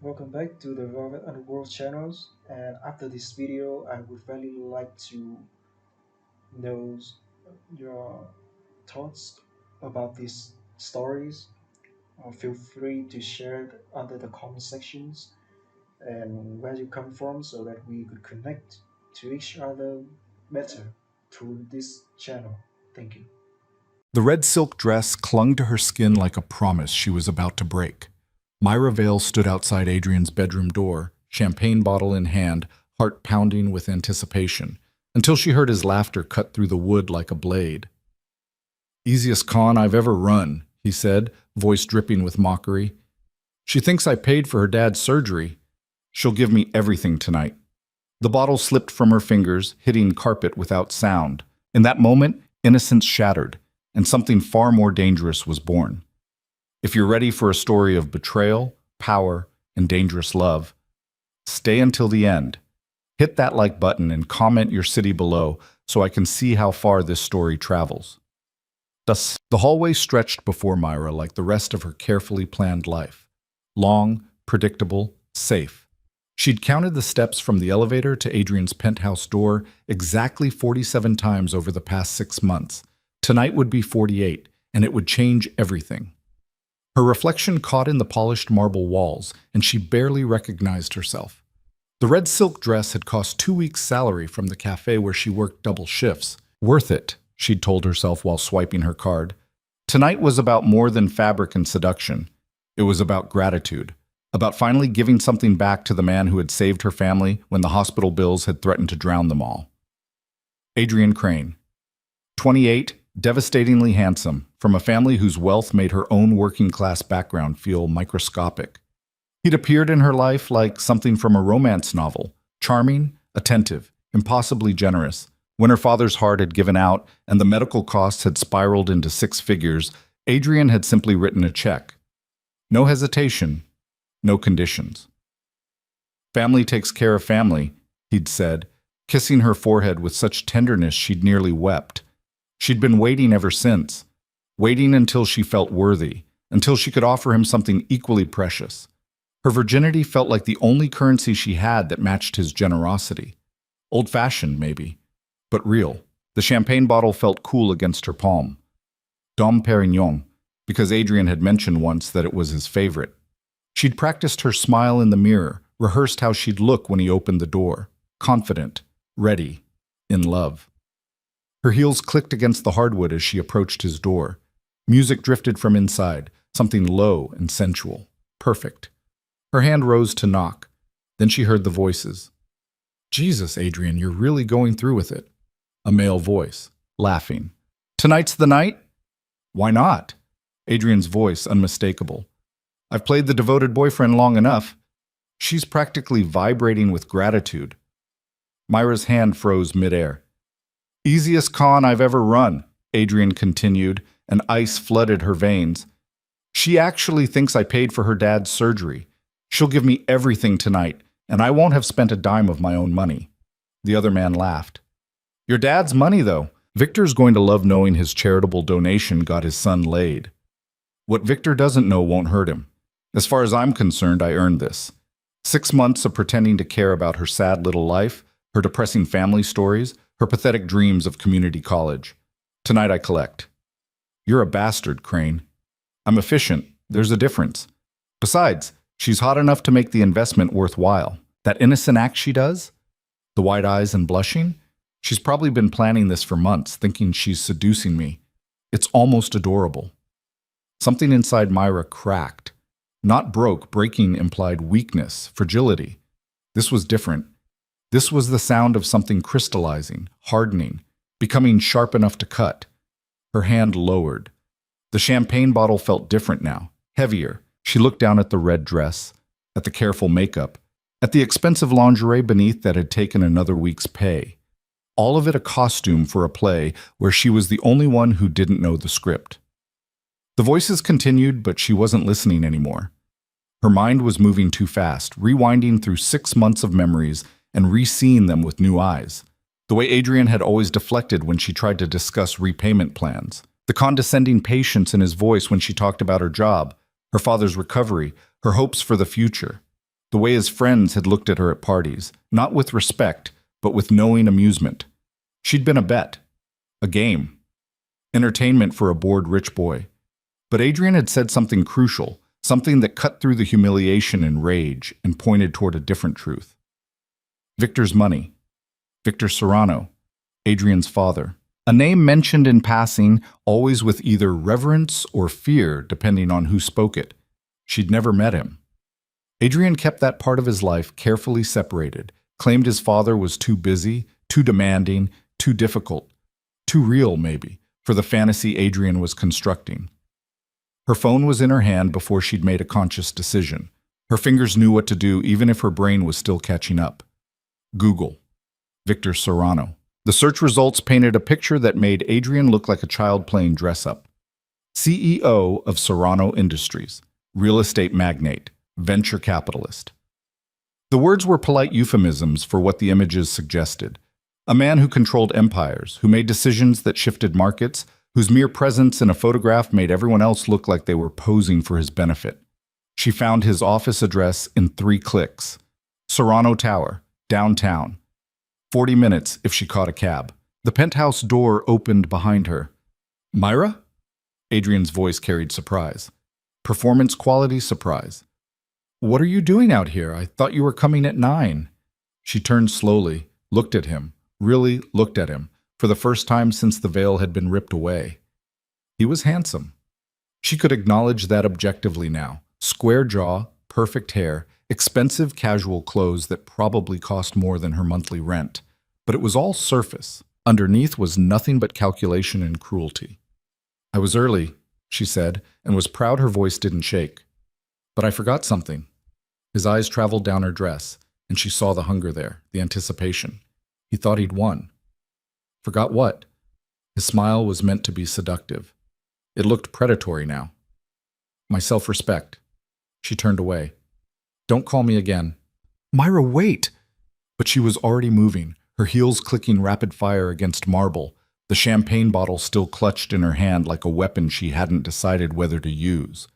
Welcome back to the Velvet Underworld channels. And after this video, I would really like to know your thoughts about these stories. Feel free to share it under the comment sections and where you come from so that we could connect to each other better through this channel. Thank you. The red silk dress clung to her skin like a promise she was about to break. Myra Vale stood outside Adrian's bedroom door, champagne bottle in hand, heart pounding with anticipation, until she heard his laughter cut through the wood like a blade. "Easiest con I've ever run," he said, voice dripping with mockery. "She thinks I paid for her dad's surgery. She'll give me everything tonight." The bottle slipped from her fingers, hitting carpet without sound. In that moment, innocence shattered, and something far more dangerous was born. If you're ready for a story of betrayal, power, and dangerous love, stay until the end. Hit that like button and comment your city below so I can see how far this story travels. Thus, the hallway stretched before Myra like the rest of her carefully planned life. Long, predictable, safe. She'd counted the steps from the elevator to Adrian's penthouse door exactly 47 times over the past 6 months. Tonight would be 48, and it would change everything. Her reflection caught in the polished marble walls, and she barely recognized herself. The red silk dress had cost 2 weeks' salary from the cafe where she worked double shifts. Worth it, she'd told herself while swiping her card. Tonight was about more than fabric and seduction. It was about gratitude, about finally giving something back to the man who had saved her family when the hospital bills had threatened to drown them all. Adrian Crane, 28, devastatingly handsome, from a family whose wealth made her own working-class background feel microscopic. He'd appeared in her life like something from a romance novel, charming, attentive, impossibly generous. When her father's heart had given out and the medical costs had spiraled into 6 figures, Adrian had simply written a check. No hesitation, no conditions. "Family takes care of family," he'd said, kissing her forehead with such tenderness she'd nearly wept. She'd been waiting ever since, waiting until she felt worthy, until she could offer him something equally precious. Her virginity felt like the only currency she had that matched his generosity. Old-fashioned, maybe, but real. The champagne bottle felt cool against her palm. Dom Perignon, because Adrian had mentioned once that it was his favorite. She'd practiced her smile in the mirror, rehearsed how she'd look when he opened the door. Confident, ready, in love. Her heels clicked against the hardwood as she approached his door. Music drifted from inside, something low and sensual. Perfect. Her hand rose to knock. Then she heard the voices. "Jesus, Adrian, you're really going through with it." A male voice, laughing. "Tonight's the night?" "Why not?" Adrian's voice, unmistakable. "I've played the devoted boyfriend long enough." She's practically vibrating with gratitude. Myra's hand froze midair. "Easiest con I've ever run," Adrian continued, and ice flooded her veins. "She actually thinks I paid for her dad's surgery. She'll give me everything tonight, and I won't have spent a dime of my own money." The other man laughed. "Your dad's money, though. Victor's going to love knowing his charitable donation got his son laid. What Victor doesn't know won't hurt him. As far as I'm concerned, I earned this. 6 months of pretending to care about her sad little life, her depressing family stories, her pathetic dreams of community college. Tonight I collect." "You're a bastard, Crane." "I'm efficient. There's a difference. Besides, she's hot enough to make the investment worthwhile. That innocent act she does? The wide eyes and blushing? She's probably been planning this for months, thinking she's seducing me. It's almost adorable." Something inside Myra cracked. Not broke. Breaking implied weakness, fragility. This was different. This was the sound of something crystallizing, hardening, becoming sharp enough to cut. Her hand lowered. The champagne bottle felt different now, heavier. She looked down at the red dress, at the careful makeup, at the expensive lingerie beneath that had taken another week's pay. All of it a costume for a play where she was the only one who didn't know the script. The voices continued, but she wasn't listening anymore. Her mind was moving too fast, rewinding through 6 months of memories and re-seeing them with new eyes. The way Adrian had always deflected when she tried to discuss repayment plans. The condescending patience in his voice when she talked about her job, her father's recovery, her hopes for the future. The way his friends had looked at her at parties, not with respect, but with knowing amusement. She'd been a bet, a game, entertainment for a bored rich boy. But Adrian had said something crucial, something that cut through the humiliation and rage and pointed toward a different truth. Victor's money. Victor Serrano, Adrian's father. A name mentioned in passing, always with either reverence or fear, depending on who spoke it. She'd never met him. Adrian kept that part of his life carefully separated, claimed his father was too busy, too demanding, too difficult, too real, maybe, for the fantasy Adrian was constructing. Her phone was in her hand before she'd made a conscious decision. Her fingers knew what to do, even if her brain was still catching up. Google. Victor Serrano. The search results painted a picture that made Adrian look like a child playing dress-up. CEO of Serrano Industries, real estate magnate, venture capitalist. The words were polite euphemisms for what the images suggested. A man who controlled empires, who made decisions that shifted markets, whose mere presence in a photograph made everyone else look like they were posing for his benefit. She found his office address in 3 clicks. Serrano Tower, downtown. 40 minutes if she caught a cab. The penthouse door opened behind her. Myra? Adrian's voice carried surprise. Performance quality surprise. What are you doing out here? I thought you were coming at 9. She turned slowly, looked at him, really looked at him, for the first time since the veil had been ripped away. He was handsome. She could acknowledge that objectively now. Square jaw, perfect hair, expensive casual clothes that probably cost more than her monthly rent. But it was all surface. Underneath was nothing but calculation and cruelty. I was early, she said, and was proud her voice didn't shake. But I forgot something. His eyes traveled down her dress, and she saw the hunger there, the anticipation. He thought he'd won. Forgot what? His smile was meant to be seductive. It looked predatory now. My self-respect. She turned away. Don't call me again. Myra, wait! But she was already moving, her heels clicking rapid fire against marble, the champagne bottle still clutched in her hand like a weapon she hadn't decided whether to use.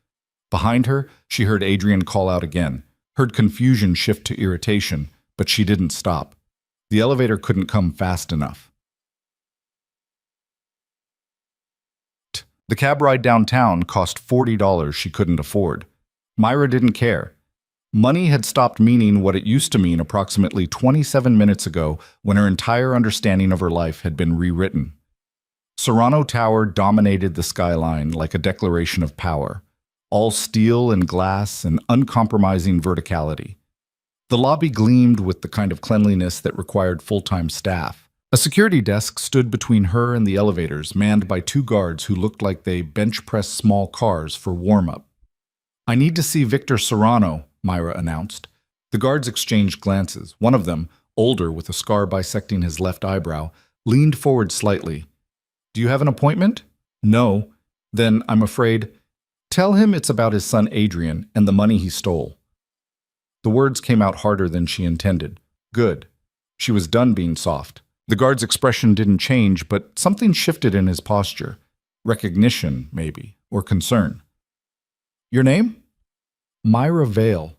Behind her, she heard Adrian call out again, heard confusion shift to irritation, but she didn't stop. The elevator couldn't come fast enough. The cab ride downtown cost $40 she couldn't afford. Myra didn't care. Money had stopped meaning what it used to mean approximately 27 minutes ago when her entire understanding of her life had been rewritten. Serrano Tower dominated the skyline like a declaration of power, all steel and glass and uncompromising verticality. The lobby gleamed with the kind of cleanliness that required full-time staff. A security desk stood between her and the elevators, manned by 2 guards who looked like they bench-pressed small cars for warm-up. I need to see Victor Serrano, Myra announced. The guards exchanged glances. One of them, older with a scar bisecting his left eyebrow, leaned forward slightly. Do you have an appointment? No. Then, I'm afraid, tell him it's about his son Adrian and the money he stole. The words came out harder than she intended. Good. She was done being soft. The guard's expression didn't change, but something shifted in his posture. Recognition, maybe, or concern. Your name? Myra Vale.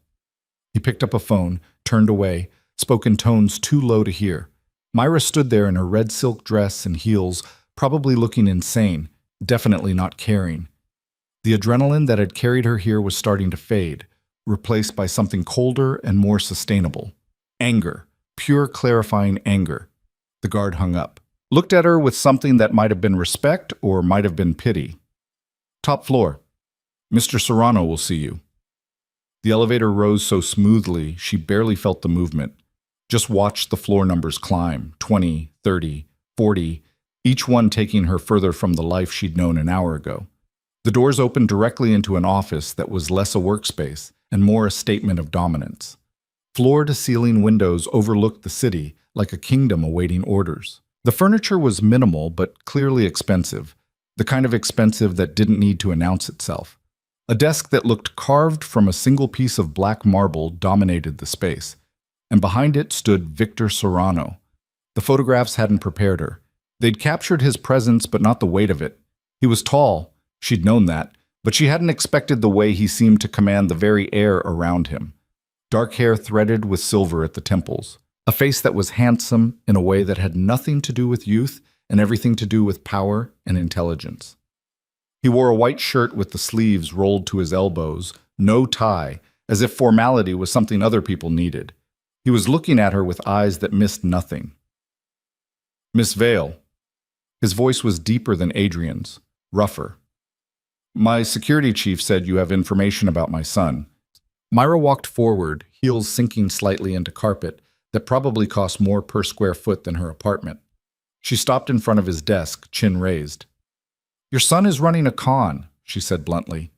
He picked up a phone, turned away, spoke in tones too low to hear. Myra stood there in her red silk dress and heels, probably looking insane, definitely not caring. The adrenaline that had carried her here was starting to fade, replaced by something colder and more sustainable. Anger, pure clarifying anger. The guard hung up, looked at her with something that might have been respect or might have been pity. Top floor. Mr. Serrano will see you. The elevator rose so smoothly she barely felt the movement. Just watched the floor numbers climb, 20, 30, 40, each one taking her further from the life she'd known an hour ago. The doors opened directly into an office that was less a workspace and more a statement of dominance. Floor-to-ceiling windows overlooked the city like a kingdom awaiting orders. The furniture was minimal but clearly expensive, the kind of expensive that didn't need to announce itself. A desk that looked carved from a single piece of black marble dominated the space, and behind it stood Victor Serrano. The photographs hadn't prepared her. They'd captured his presence but not the weight of it. He was tall, she'd known that, but she hadn't expected the way he seemed to command the very air around him. dark hair threaded with silver at the temples, a face that was handsome in a way that had nothing to do with youth and everything to do with power and intelligence. He wore a white shirt with the sleeves rolled to his elbows, no tie, as if formality was something other people needed. He was looking at her with eyes that missed nothing. "Miss Vale." His voice was deeper than Adrian's, rougher. "My security chief said you have information about my son." Myra walked forward, heels sinking slightly into carpet that probably cost more per square foot than her apartment. She stopped in front of his desk, chin raised. "Your son is running a con," she said bluntly.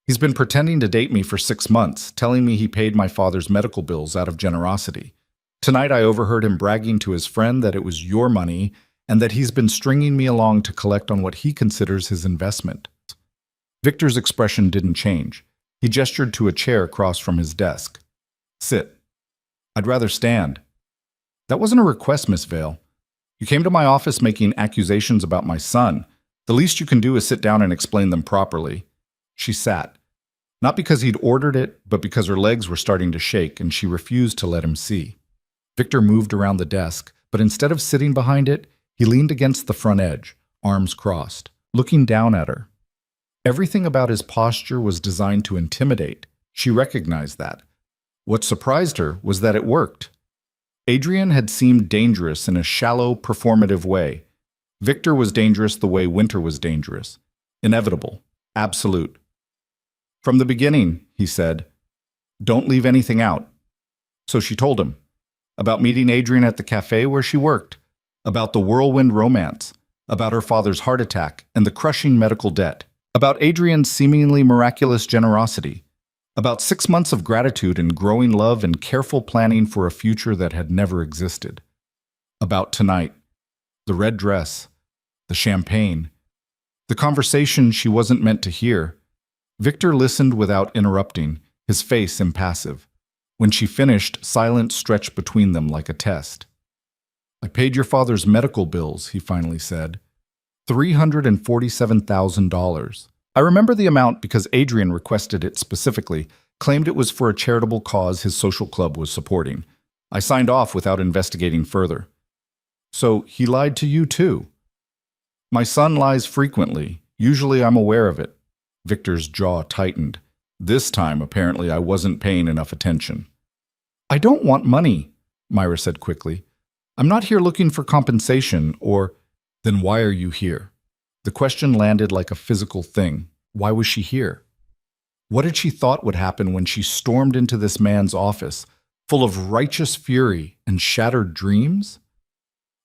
"He's been pretending to date me for 6 months, telling me he paid my father's medical bills out of generosity. Tonight I overheard him bragging to his friend that it was your money and that he's been stringing me along to collect on what he considers his investment." Victor's expression didn't change. He gestured to a chair across from his desk. "Sit." "I'd rather stand." "That wasn't a request, Miss Vale. You came to my office making accusations about my son. The least you can do is sit down and explain them properly." She sat. Not because he'd ordered it, but because her legs were starting to shake and she refused to let him see. Victor moved around the desk, but instead of sitting behind it, he leaned against the front edge, arms crossed, looking down at her. Everything about his posture was designed to intimidate. She recognized that. What surprised her was that it worked. Adrian had seemed dangerous in a shallow, performative way. Victor was dangerous the way winter was dangerous. Inevitable. Absolute. "From the beginning," he said, "don't leave anything out." So she told him. About meeting Adrian at the cafe where she worked. About the whirlwind romance. About her father's heart attack and the crushing medical debt. About Adrian's seemingly miraculous generosity. About 6 months of gratitude and growing love and careful planning for a future that had never existed. About tonight. The red dress. The champagne. The conversation she wasn't meant to hear. Victor listened without interrupting, his face impassive. When she finished, silence stretched between them like a test. "I paid your father's medical bills," he finally said. $347,000. I remember the amount because Adrian requested it specifically, claimed it was for a charitable cause his social club was supporting. I signed off without investigating further. "So he lied to you too?" "My son lies frequently. Usually I'm aware of it." Victor's jaw tightened. This time, apparently, I wasn't paying enough attention. "I don't want money," Myra said quickly. "I'm not here looking for compensation or—" "Then why are you here?" The question landed like a physical thing. Why was she here? What had she thought would happen when she stormed into this man's office, full of righteous fury and shattered dreams?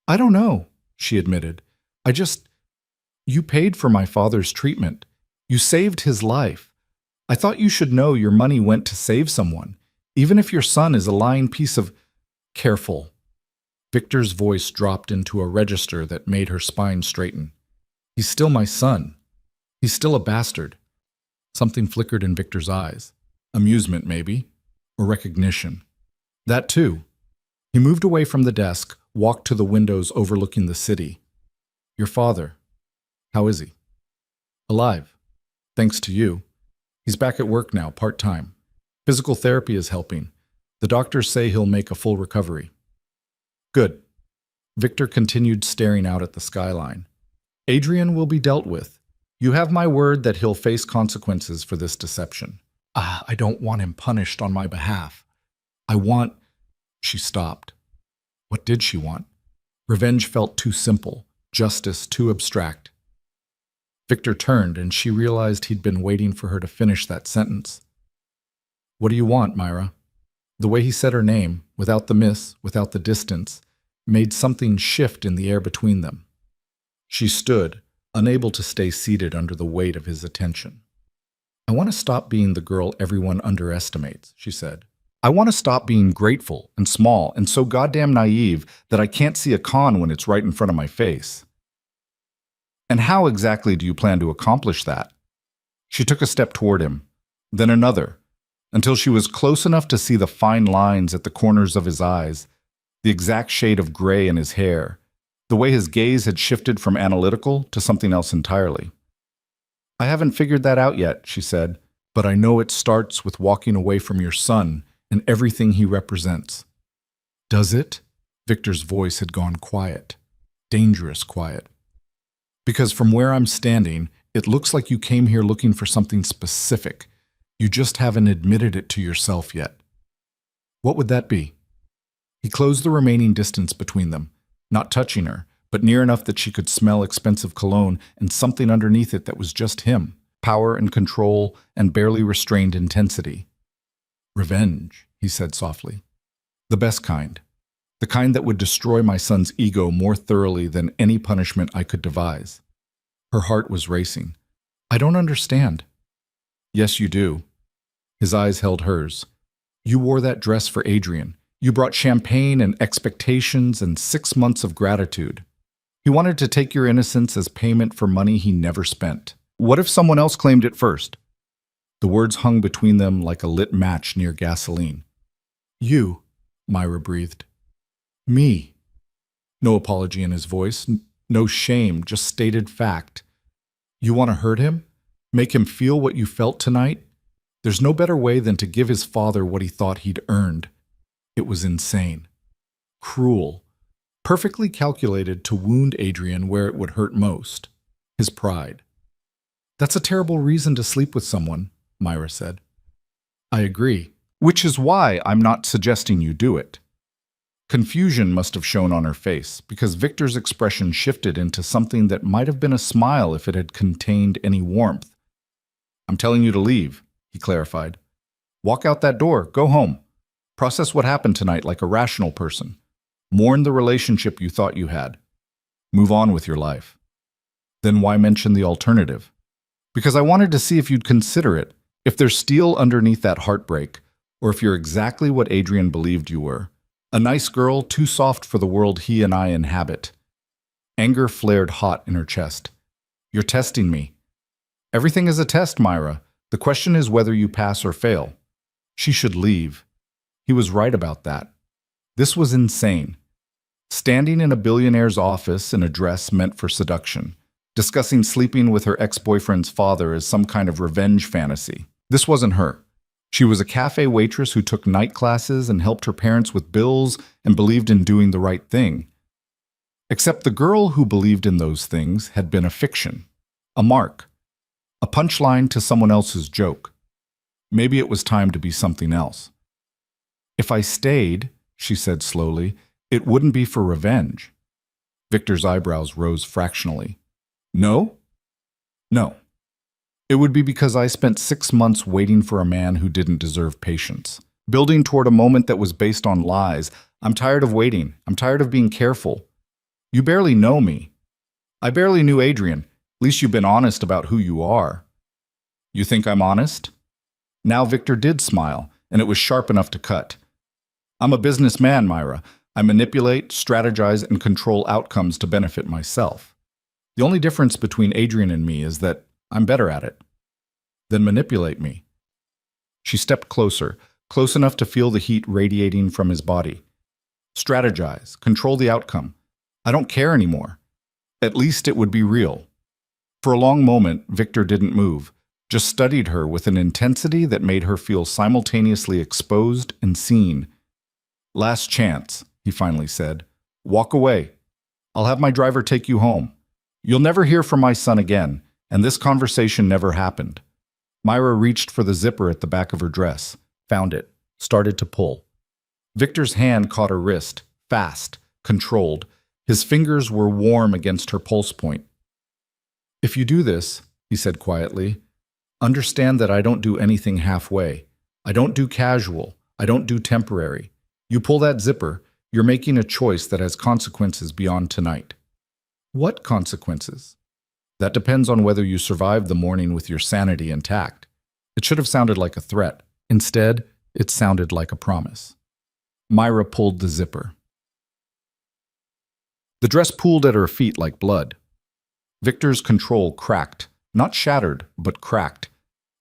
"I don't know," she admitted. You paid for my father's treatment. You saved his life. I thought you should know your money went to save someone, even if your son is a lying piece of—" "Careful." Victor's voice dropped into a register that made her spine straighten. "He's still my son. He's still a bastard." Something flickered in Victor's eyes. Amusement, maybe, or recognition. That too. He moved away from the desk, walked to the windows overlooking the city. "Your father, how is he?" "Alive. Thanks to you. He's back at work now, part-time. Physical therapy is helping. The doctors say he'll make a full recovery." "Good." Victor continued staring out at the skyline. "Adrian will be dealt with. You have my word that he'll face consequences for this deception. I don't want him punished on my behalf. I want—" She stopped. What did she want? Revenge felt too simple, justice too abstract. Victor turned, and she realized he'd been waiting for her to finish that sentence. "What do you want, Myra?" The way he said her name, without the miss, without the distance, made something shift in the air between them. She stood, unable to stay seated under the weight of his attention. "I want to stop being the girl everyone underestimates," she said. "I want to stop being grateful and small and so goddamn naive that I can't see a con when it's right in front of my face." "And how exactly do you plan to accomplish that?" She took a step toward him, then another, until she was close enough to see the fine lines at the corners of his eyes, the exact shade of gray in his hair, the way his gaze had shifted from analytical to something else entirely. "I haven't figured that out yet," she said, "but I know it starts with walking away from your son and everything he represents. Does it? Victor's voice had gone quiet, dangerous quiet. Because from where I'm standing, it looks like you came here looking for something specific. You just haven't admitted it to yourself yet. What would that be? He closed the remaining distance between them, not touching her, but near enough that she could smell expensive cologne and something underneath it that was just him. Power and control and barely restrained intensity. Revenge, he said softly. The best kind. The kind that would destroy my son's ego more thoroughly than any punishment I could devise. Her heart was racing. I don't understand. Yes, you do. His eyes held hers. You wore that dress for Adrian. You brought champagne and expectations and 6 months of gratitude. He wanted to take your innocence as payment for money he never spent. What if someone else claimed it first? The words hung between them like a lit match near gasoline. You, Myra breathed. Me. No apology in his voice, no shame, just stated fact. You want to hurt him? Make him feel what you felt tonight? There's no better way than to give his father what he thought he'd earned. It was insane. Cruel. Perfectly calculated to wound Adrian where it would hurt most. His pride. That's a terrible reason to sleep with someone, Myra said. I agree, which is why I'm not suggesting you do it. Confusion must have shown on her face, because Victor's expression shifted into something that might have been a smile if it had contained any warmth. I'm telling you to leave, he clarified. Walk out that door, go home. Process what happened tonight like a rational person. Mourn the relationship you thought you had. Move on with your life. Then why mention the alternative? Because I wanted to see if you'd consider it, if there's steel underneath that heartbreak, or if you're exactly what Adrian believed you were. A nice girl, too soft for the world he and I inhabit. Anger flared hot in her chest. You're testing me. Everything is a test, Myra. The question is whether you pass or fail. She should leave. He was right about that. This was insane. Standing in a billionaire's office in a dress meant for seduction, discussing sleeping with her ex-boyfriend's father as some kind of revenge fantasy. This wasn't her. She was a cafe waitress who took night classes and helped her parents with bills and believed in doing the right thing. Except the girl who believed in those things had been a fiction, a mark, a punchline to someone else's joke. Maybe it was time to be something else. If I stayed, she said slowly, it wouldn't be for revenge. Victor's eyebrows rose fractionally. No? No. It would be because I spent 6 months waiting for a man who didn't deserve patience, building toward a moment that was based on lies. I'm tired of waiting. I'm tired of being careful. You barely know me. I barely knew Adrian. At least you've been honest about who you are. You think I'm honest? Now Victor did smile, and it was sharp enough to cut. I'm a businessman, Myra. I manipulate, strategize, and control outcomes to benefit myself. The only difference between Adrian and me is that I'm better at it. Then manipulate me. She stepped closer, close enough to feel the heat radiating from his body. Strategize, control the outcome. I don't care anymore. At least it would be real. For a long moment, Victor didn't move, just studied her with an intensity that made her feel simultaneously exposed and seen. Last chance, he finally said. Walk away. I'll have my driver take you home. You'll never hear from my son again, and this conversation never happened. Myra reached for the zipper at the back of her dress, found it, started to pull. Victor's hand caught her wrist, fast, controlled. His fingers were warm against her pulse point. If you do this, he said quietly, understand that I don't do anything halfway. I don't do casual. I don't do temporary. You pull that zipper, you're making a choice that has consequences beyond tonight. What consequences? That depends on whether you survive the morning with your sanity intact. It should have sounded like a threat. Instead, it sounded like a promise. Myra pulled the zipper. The dress pooled at her feet like blood. Victor's control cracked, not shattered, but cracked.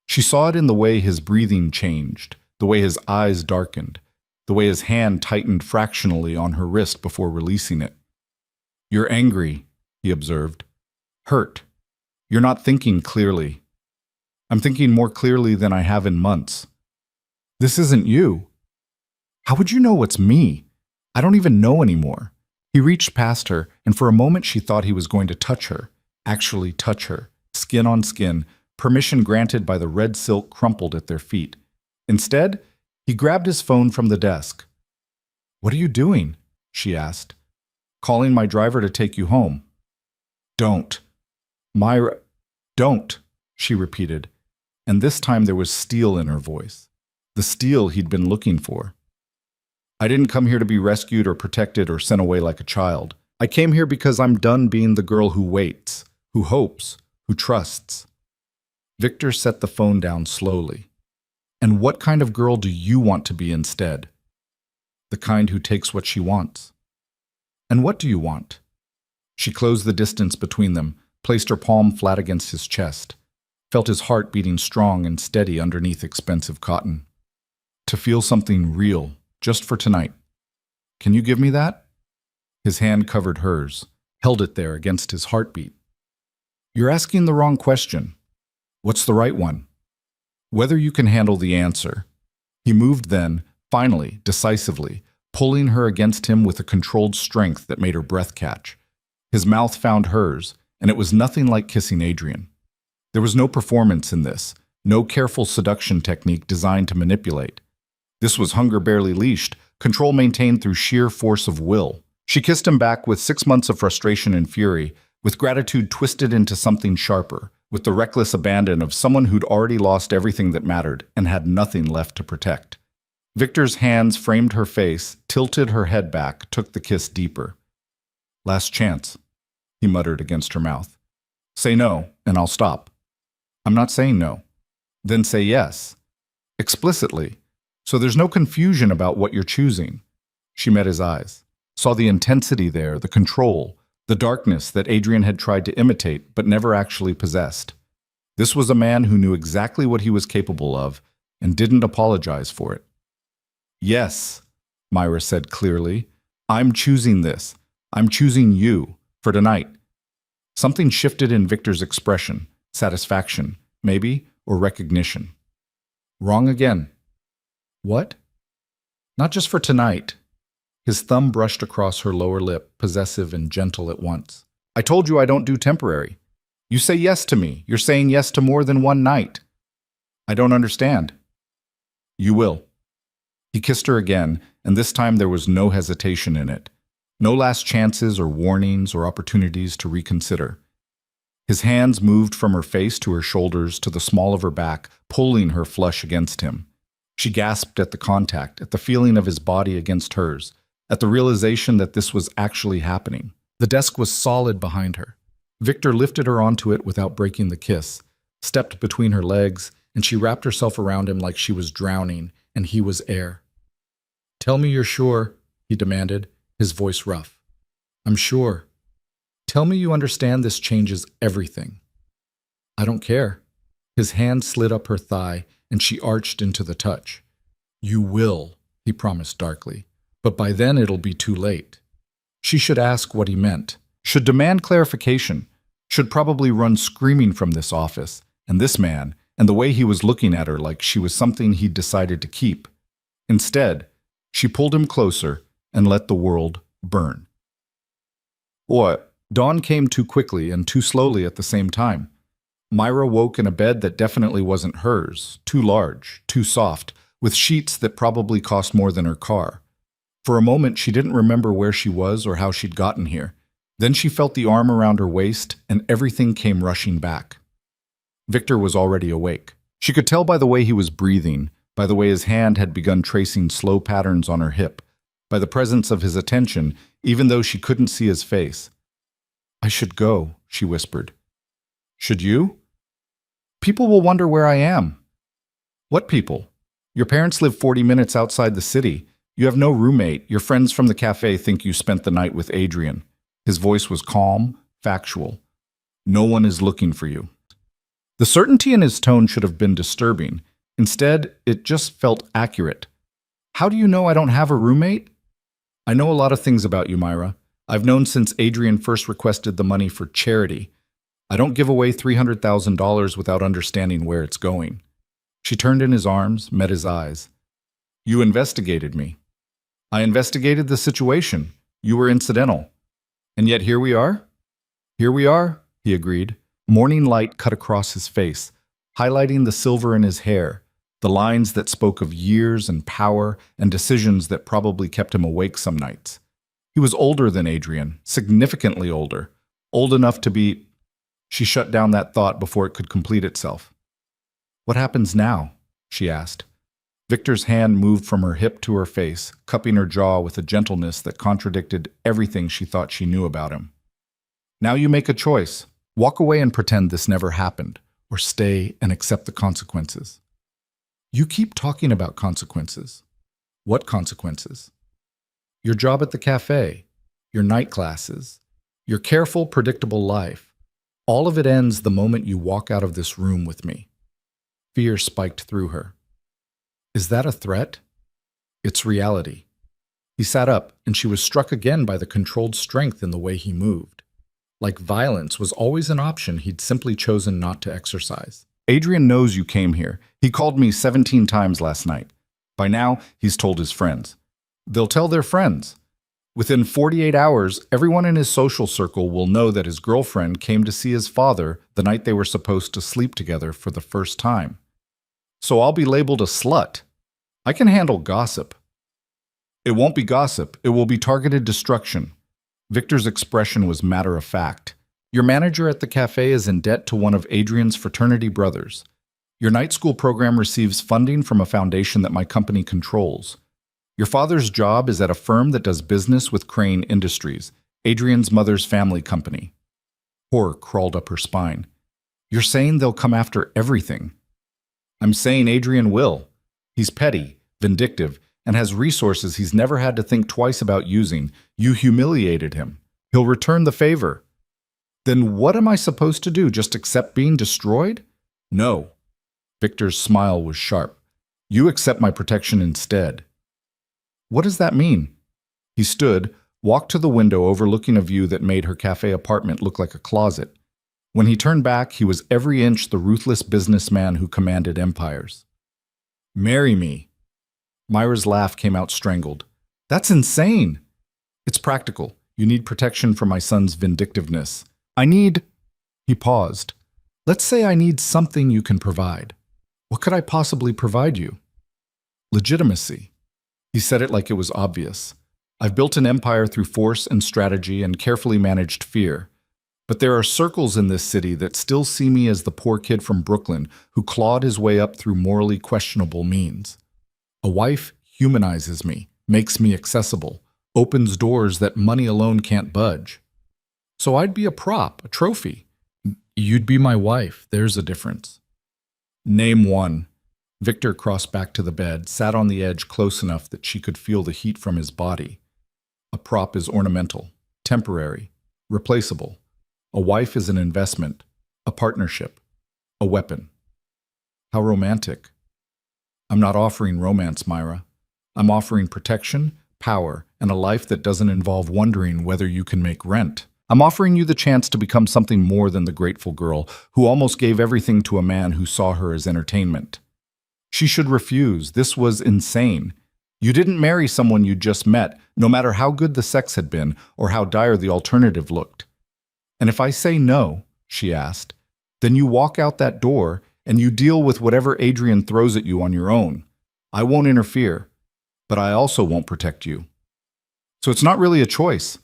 She saw it in the way his breathing changed, the way his eyes darkened, the way his hand tightened fractionally on her wrist before releasing it. You're angry, he observed. Hurt. You're not thinking clearly. I'm thinking more clearly than I have in months. This isn't you. How would you know it's me? I don't even know anymore. He reached past her, and for a moment she thought he was going to touch her, actually touch her, skin on skin, permission granted by the red silk crumpled at their feet. Instead, he grabbed his phone from the desk. "What are you doing?" she asked. "Calling my driver to take you home." "Don't." "Myra, don't," she repeated, and this time there was steel in her voice. The steel he'd been looking for. "I didn't come here to be rescued or protected or sent away like a child. I came here because I'm done being the girl who waits, who hopes, who trusts." Victor set the phone down slowly. "And what kind of girl do you want to be instead?" "The kind who takes what she wants." "And what do you want?" She closed the distance between them, placed her palm flat against his chest, felt his heart beating strong and steady underneath expensive cotton. "To feel something real, just for tonight. Can you give me that?" His hand covered hers, held it there against his heartbeat. "You're asking the wrong question. What's the right one?" "Whether you can handle the answer." He moved then, finally, decisively, pulling her against him with a controlled strength that made her breath catch. His mouth found hers, and it was nothing like kissing Adrian. There was no performance in this, no careful seduction technique designed to manipulate. This was hunger barely leashed, control maintained through sheer force of will. She kissed him back with 6 months of frustration and fury, with gratitude twisted into something sharper, with the reckless abandon of someone who'd already lost everything that mattered and had nothing left to protect. Victor's hands framed her face, tilted her head back, took the kiss deeper. "Last chance," he muttered against her mouth. "Say no, and I'll stop." "I'm not saying no." "Then say yes. Explicitly. So there's no confusion about what you're choosing." She met his eyes, saw the intensity there, the control, the darkness that Adrian had tried to imitate but never actually possessed. This was a man who knew exactly what he was capable of and didn't apologize for it. "Yes," Myra said clearly. "I'm choosing this. I'm choosing you, for tonight." Something shifted in Victor's expression, satisfaction, maybe, or recognition. "Wrong again." "What?" "Not just for tonight." His thumb brushed across her lower lip, possessive and gentle at once. "I told you I don't do temporary. You say yes to me. You're saying yes to more than one night." "I don't understand." "You will." He kissed her again, and this time there was no hesitation in it. No last chances or warnings or opportunities to reconsider. His hands moved from her face to her shoulders to the small of her back, pulling her flush against him. She gasped at the contact, at the feeling of his body against hers, at the realization that this was actually happening. The desk was solid behind her. Victor lifted her onto it without breaking the kiss, stepped between her legs, and she wrapped herself around him like she was drowning, and he was air. "Tell me you're sure," he demanded, his voice rough. "I'm sure. Tell me you understand this changes everything." "I don't care." His hand slid up her thigh, and she arched into the touch. "You will," he promised darkly, "but by then it'll be too late." She should ask what he meant, should demand clarification, should probably run screaming from this office, and this man, and the way he was looking at her like she was something he'd decided to keep. Instead, she pulled him closer and let the world burn. What? Dawn came too quickly and too slowly at the same time. Myra woke in a bed that definitely wasn't hers, too large, too soft, with sheets that probably cost more than her car. For a moment, she didn't remember where she was or how she'd gotten here. Then she felt the arm around her waist, and everything came rushing back. Victor was already awake. She could tell by the way he was breathing, by the way his hand had begun tracing slow patterns on her hip, by the presence of his attention, even though she couldn't see his face. "I should go," she whispered. "Should you?" "People will wonder where I am." "What people? Your parents live 40 minutes outside the city. You have no roommate. Your friends from the cafe think you spent the night with Adrian." His voice was calm, factual. "No one is looking for you." The certainty in his tone should have been disturbing. Instead, it just felt accurate. "How do you know I don't have a roommate?" "I know a lot of things about you, Myra. I've known since Adrian first requested the money for charity. I don't give away $300,000 without understanding where it's going." She turned in his arms, met his eyes. "You investigated me. I investigated the situation. You were incidental. And yet here we are? Here we are, he agreed. Morning light cut across his face, highlighting the silver in his hair, the lines that spoke of years and power and decisions that probably kept him awake some nights. He was older than Adrian, significantly older, old enough to be... She shut down that thought before it could complete itself. What happens now? She asked. Victor's hand moved from her hip to her face, cupping her jaw with a gentleness that contradicted everything she thought she knew about him. Now you make a choice. Walk away and pretend this never happened, or stay and accept the consequences. You keep talking about consequences. What consequences? Your job at the cafe, your night classes, your careful, predictable life. All of it ends the moment you walk out of this room with me. Fear spiked through her. Is that a threat? It's reality. He sat up, and she was struck again by the controlled strength in the way he moved. Like violence was always an option he'd simply chosen not to exercise. Adrian knows you came here. He called me 17 times last night. By now, he's told his friends. They'll tell their friends. Within 48 hours, everyone in his social circle will know that his girlfriend came to see his father the night they were supposed to sleep together for the first time. So I'll be labeled a slut. I can handle gossip. It won't be gossip. It will be targeted destruction. Victor's expression was matter of fact. Your manager at the cafe is in debt to one of Adrian's fraternity brothers. Your night school program receives funding from a foundation that my company controls. Your father's job is at a firm that does business with Crane Industries, Adrian's mother's family company. Horror crawled up her spine. You're saying they'll come after everything. I'm saying Adrian will. He's petty, vindictive, and has resources he's never had to think twice about using. You humiliated him. He'll return the favor. Then what am I supposed to do? Just accept being destroyed? No. Victor's smile was sharp. You accept my protection instead. What does that mean? He stood, walked to the window overlooking a view that made her cafe apartment look like a closet. When he turned back, he was every inch the ruthless businessman who commanded empires. Marry me. Myra's laugh came out strangled. That's insane. It's practical. You need protection from my son's vindictiveness. I need... He paused. Let's say I need something you can provide. What could I possibly provide you? Legitimacy. He said it like it was obvious. I've built an empire through force and strategy and carefully managed fear. But there are circles in this city that still see me as the poor kid from Brooklyn who clawed his way up through morally questionable means. A wife humanizes me, makes me accessible, opens doors that money alone can't budge. So I'd be a prop, a trophy. You'd be my wife. There's a difference. Name one. Victor crossed back to the bed, sat on the edge close enough that she could feel the heat from his body. A prop is ornamental, temporary, replaceable. A wife is an investment, a partnership, a weapon. How romantic. I'm not offering romance, Myra. I'm offering protection, power, and a life that doesn't involve wondering whether you can make rent. I'm offering you the chance to become something more than the grateful girl who almost gave everything to a man who saw her as entertainment. She should refuse. This was insane. You didn't marry someone you just met, no matter how good the sex had been or how dire the alternative looked. And if I say no, she asked, then you walk out that door and you deal with whatever Adrian throws at you on your own. I won't interfere, but I also won't protect you. So it's not really a choice.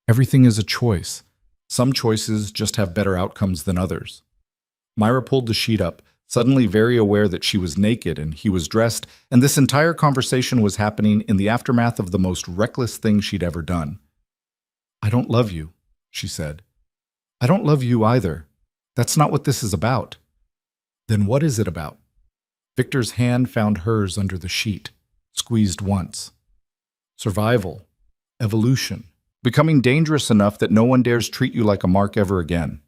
Everything is a choice. Some choices just have better outcomes than others. Myra pulled the sheet up, suddenly very aware that she was naked and he was dressed, and this entire conversation was happening in the aftermath of the most reckless thing she'd ever done. I don't love you, she said. I don't love you either. That's not what this is about. Then what is it about? Victor's hand found hers under the sheet, squeezed once. Survival, evolution, becoming dangerous enough that no one dares treat you like a mark ever again.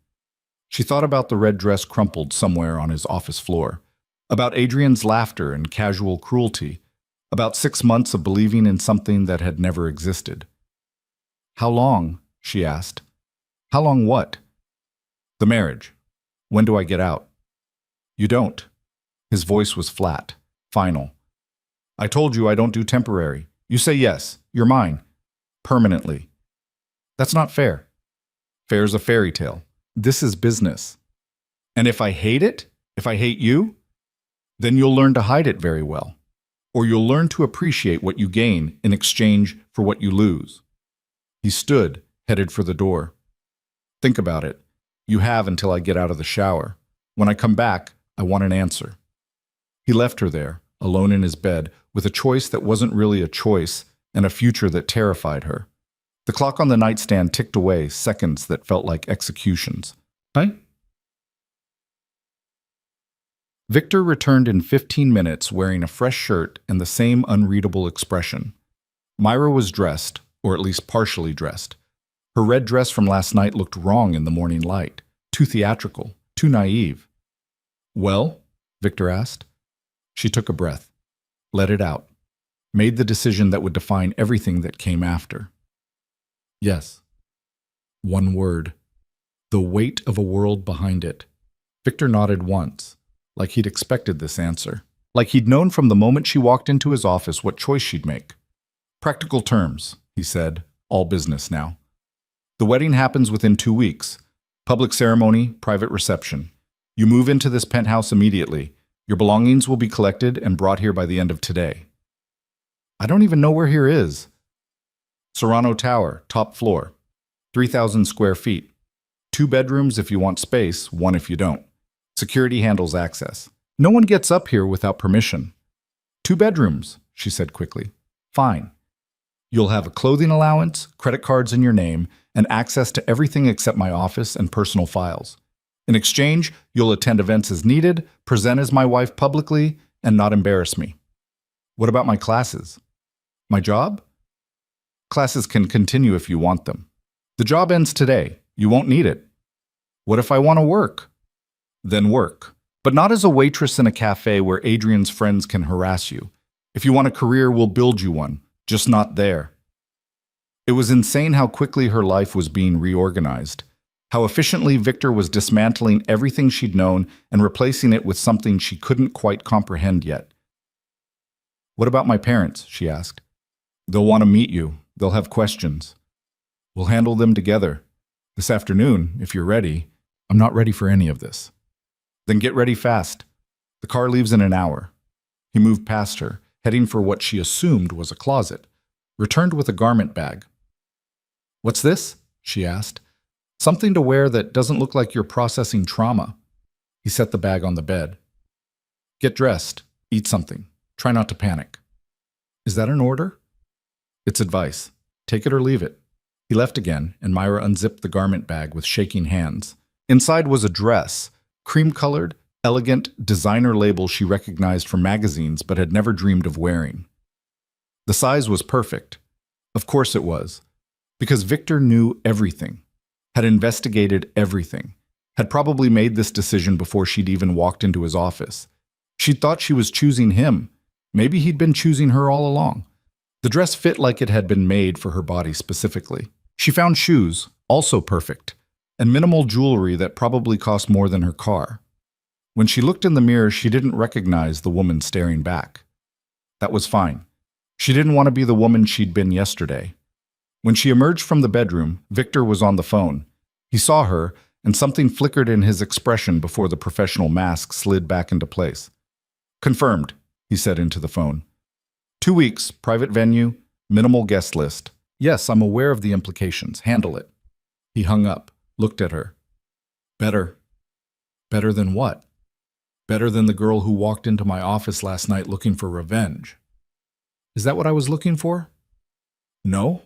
She thought about the red dress crumpled somewhere on his office floor, about Adrian's laughter and casual cruelty, about 6 months of believing in something that had never existed. How long? She asked. How long what? The marriage. When do I get out? You don't. His voice was flat, final. I told you I don't do temporary. You say yes, you're mine. Permanently. That's not fair. Fair's a fairy tale. This is business. And if I hate it, if I hate you, then you'll learn to hide it very well. Or you'll learn to appreciate what you gain in exchange for what you lose. He stood, headed for the door. Think about it. You have until I get out of the shower. When I come back, I want an answer. He left her there, alone in his bed, with a choice that wasn't really a choice and a future that terrified her. The clock on the nightstand ticked away, seconds that felt like executions. Hi? Victor returned in 15 minutes wearing a fresh shirt and the same unreadable expression. Myra was dressed, or at least partially dressed. Her red dress from last night looked wrong in the morning light, too theatrical, too naive. Well? Victor asked. She took a breath, let it out, made the decision that would define everything that came after. Yes. One word. The weight of a world behind it. Victor nodded once, like he'd expected this answer, like he'd known from the moment she walked into his office what choice she'd make. Practical terms, he said, all business now. The wedding happens within 2 weeks. Public ceremony, private reception. You move into this penthouse immediately. Your belongings will be collected and brought here by the end of today. I don't even know where here is. Serrano Tower, top floor. 3,000 square feet. 2 bedrooms if you want space, 1 if you don't. Security handles access. No one gets up here without permission. 2 bedrooms, she said quickly. Fine. You'll have a clothing allowance, credit cards in your name, and access to everything except my office and personal files. In exchange, you'll attend events as needed, present as my wife publicly, and not embarrass me. What about my classes? My job? Classes can continue if you want them. The job ends today. You won't need it. What if I want to work? Then work. But not as a waitress in a cafe where Adrian's friends can harass you. If you want a career, we'll build you one. Just not there. It was insane how quickly her life was being reorganized. How efficiently Victor was dismantling everything she'd known and replacing it with something she couldn't quite comprehend yet. What about my parents? She asked. They'll want to meet you. They'll have questions. We'll handle them together. This afternoon, if you're ready. I'm not ready for any of this. Then get ready fast. The car leaves in an hour. He moved past her, heading for what she assumed was a closet, returned with a garment bag. What's this? She asked. Something to wear that doesn't look like you're processing trauma. He set the bag on the bed. Get dressed. Eat something. Try not to panic. Is that an order? It's advice. Take it or leave it. He left again, and Myra unzipped the garment bag with shaking hands. Inside was a dress, cream-colored, elegant, designer label she recognized from magazines but had never dreamed of wearing. The size was perfect. Of course it was. Because Victor knew everything, had investigated everything, had probably made this decision before she'd even walked into his office. She'd thought she was choosing him. Maybe he'd been choosing her all along. The dress fit like it had been made for her body specifically. She found shoes, also perfect, and minimal jewelry that probably cost more than her car. When she looked in the mirror, she didn't recognize the woman staring back. That was fine. She didn't want to be the woman she'd been yesterday. When she emerged from the bedroom, Victor was on the phone. He saw her, and something flickered in his expression before the professional mask slid back into place. Confirmed, he said into the phone. 2 weeks, private venue, minimal guest list. Yes, I'm aware of the implications. Handle it. He hung up, looked at her. Better. Better than what? Better than the girl who walked into my office last night looking for revenge. Is that what I was looking for? No?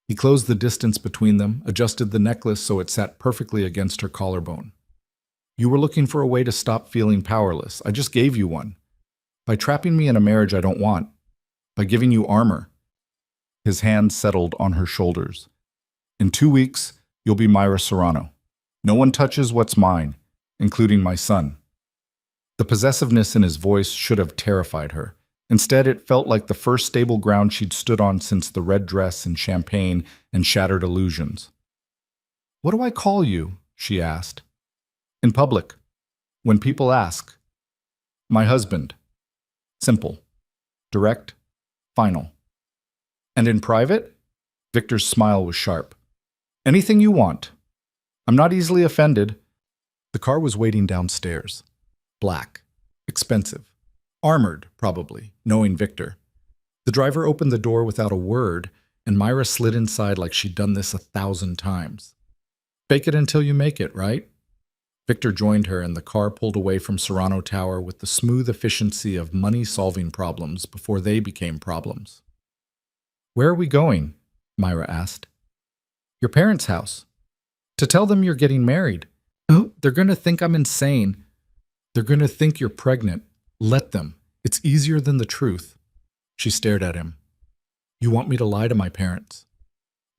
He closed the distance between them, adjusted the necklace so it sat perfectly against her collarbone. You were looking for a way to stop feeling powerless. I just gave you one. By trapping me in a marriage I don't want. By giving you armor. His hand settled on her shoulders. In 2 weeks, you'll be Myra Serrano. No one touches what's mine, including my son. The possessiveness in his voice should have terrified her. Instead, it felt like the first stable ground she'd stood on since the red dress and champagne and shattered illusions. What do I call you? She asked. In public. When people ask. My husband. Simple. Direct. Final. And in private? Victor's smile was sharp. Anything you want. I'm not easily offended. The car was waiting downstairs. Black. Expensive. Armored, probably, knowing Victor. The driver opened the door without a word, and Myra slid inside like she'd done this 1,000 times. Fake it until you make it, right? Victor joined her, and the car pulled away from Serrano Tower with the smooth efficiency of money-solving problems before they became problems. Where are we going? Myra asked. Your parents' house. To tell them you're getting married. Oh, they're going to think I'm insane. They're going to think you're pregnant. Let them. It's easier than the truth. She stared at him. You want me to lie to my parents?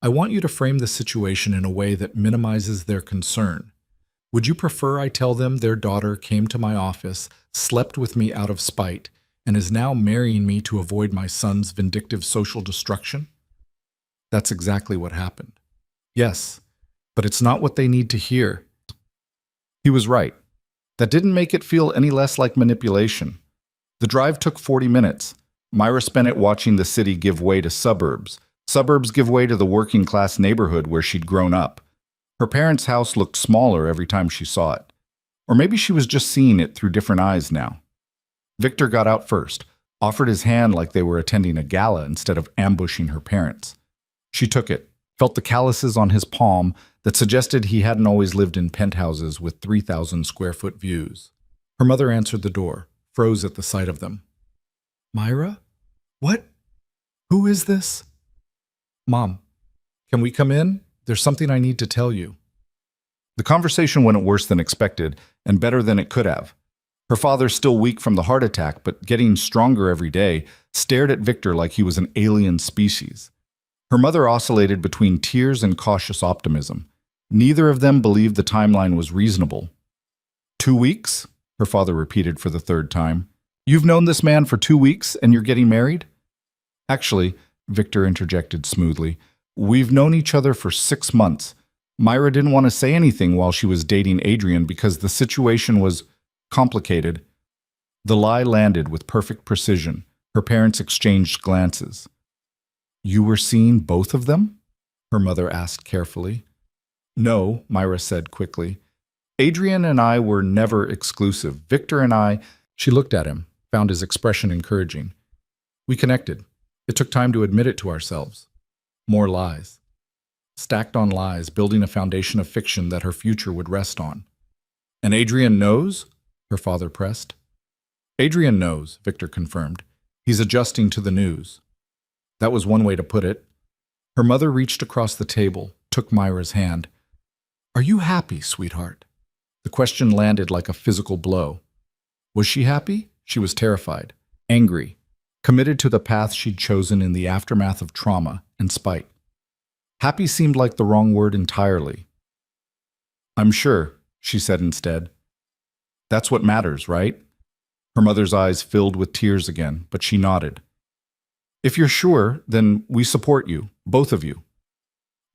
I want you to frame the situation in a way that minimizes their concern. Would you prefer I tell them their daughter came to my office, slept with me out of spite, and is now marrying me to avoid my son's vindictive social destruction? That's exactly what happened. Yes, but it's not what they need to hear. He was right. That didn't make it feel any less like manipulation. The drive took 40 minutes. Myra spent it watching the city give way to suburbs. Suburbs give way to the working-class neighborhood where she'd grown up. Her parents' house looked smaller every time she saw it. Or maybe she was just seeing it through different eyes now. Victor got out first, offered his hand like they were attending a gala instead of ambushing her parents. She took it, felt the calluses on his palm that suggested he hadn't always lived in penthouses with 3,000-square-foot views. Her mother answered the door, froze at the sight of them. Myra? What? Who is this? Mom, can we come in? There's something I need to tell you. The conversation went worse than expected, and better than it could have. Her father, still weak from the heart attack, but getting stronger every day, stared at Victor like he was an alien species. Her mother oscillated between tears and cautious optimism. Neither of them believed the timeline was reasonable. 2 weeks? Her father repeated for the third time. You've known this man for 2 weeks, and you're getting married? Actually, Victor interjected smoothly, we've known each other for 6 months. Myra didn't want to say anything while she was dating Adrian because the situation was complicated. The lie landed with perfect precision. Her parents exchanged glances. You were seeing both of them? Her mother asked carefully. No, Myra said quickly. Adrian and I were never exclusive. Victor and I, she looked at him, found his expression encouraging. We connected. It took time to admit it to ourselves. More lies. Stacked on lies, building a foundation of fiction that her future would rest on. And Adrian knows? Her father pressed. Adrian knows, Victor confirmed. He's adjusting to the news. That was one way to put it. Her mother reached across the table, took Myra's hand. Are you happy, sweetheart? The question landed like a physical blow. Was she happy? She was terrified, angry, committed to the path she'd chosen in the aftermath of trauma and spite. Happy seemed like the wrong word entirely. I'm sure, she said instead. That's what matters, right? Her mother's eyes filled with tears again, but she nodded. If you're sure, then we support you, both of you.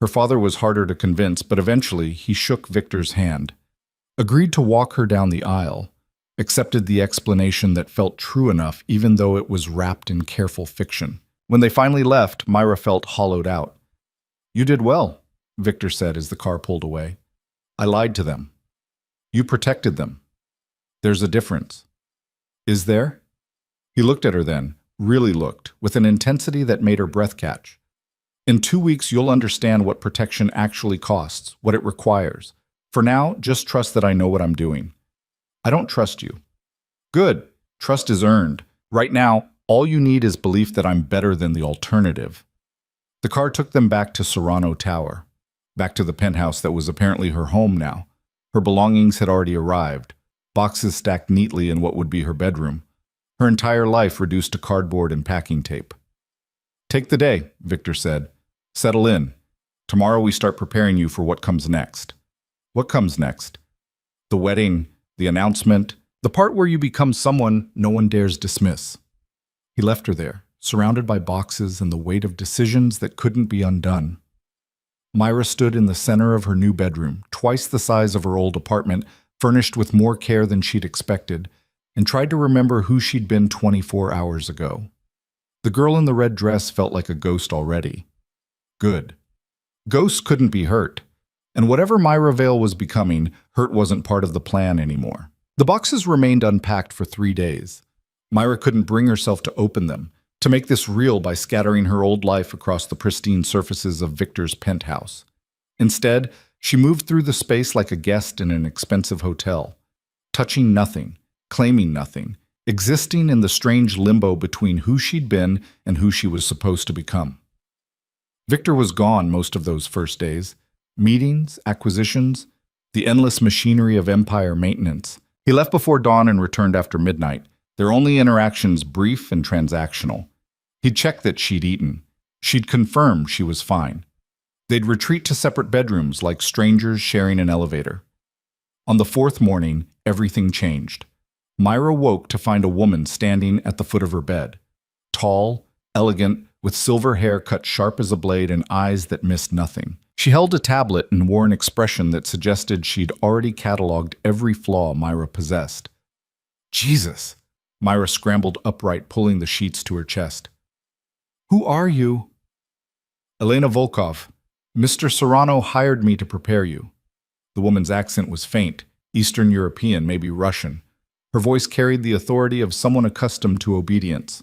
Her father was harder to convince, but eventually he shook Victor's hand, agreed to walk her down the aisle, accepted the explanation that felt true enough even though it was wrapped in careful fiction. When they finally left, Myra felt hollowed out. You did well, Victor said as the car pulled away. I lied to them. You protected them. There's a difference. Is there? He looked at her then, really looked, with an intensity that made her breath catch. In 2 weeks, you'll understand what protection actually costs, what it requires. For now, just trust that I know what I'm doing. I don't trust you. Good. Trust is earned. Right now, all you need is belief that I'm better than the alternative. The car took them back to Serrano Tower, back to the penthouse that was apparently her home now. Her belongings had already arrived, boxes stacked neatly in what would be her bedroom. Her entire life reduced to cardboard and packing tape. Take the day, Victor said. Settle in. Tomorrow we start preparing you for what comes next. What comes next? The wedding, the announcement, the part where you become someone no one dares dismiss. He left her there, surrounded by boxes and the weight of decisions that couldn't be undone. Myra stood in the center of her new bedroom, twice the size of her old apartment, furnished with more care than she'd expected, and tried to remember who she'd been 24 hours ago. The girl in the red dress felt like a ghost already. Good. Ghosts couldn't be hurt. And whatever Myra Vale was becoming, hurt wasn't part of the plan anymore. The boxes remained unpacked for 3 days. Myra couldn't bring herself to open them, to make this real by scattering her old life across the pristine surfaces of Victor's penthouse. Instead, she moved through the space like a guest in an expensive hotel, touching nothing, claiming nothing, existing in the strange limbo between who she'd been and who she was supposed to become. Victor was gone most of those first days. Meetings, acquisitions, the endless machinery of empire maintenance. He left before dawn and returned after midnight, their only interactions brief and transactional. He'd check that she'd eaten. She'd confirm she was fine. They'd retreat to separate bedrooms like strangers sharing an elevator. On the 4th morning, everything changed. Myra woke to find a woman standing at the foot of her bed. Tall, elegant, with silver hair cut sharp as a blade and eyes that missed nothing. She held a tablet and wore an expression that suggested she'd already cataloged every flaw Myra possessed. Jesus! Myra scrambled upright, pulling the sheets to her chest. Who are you? Elena Volkov. Mr. Serrano hired me to prepare you. The woman's accent was faint, Eastern European, maybe Russian. Her voice carried the authority of someone accustomed to obedience.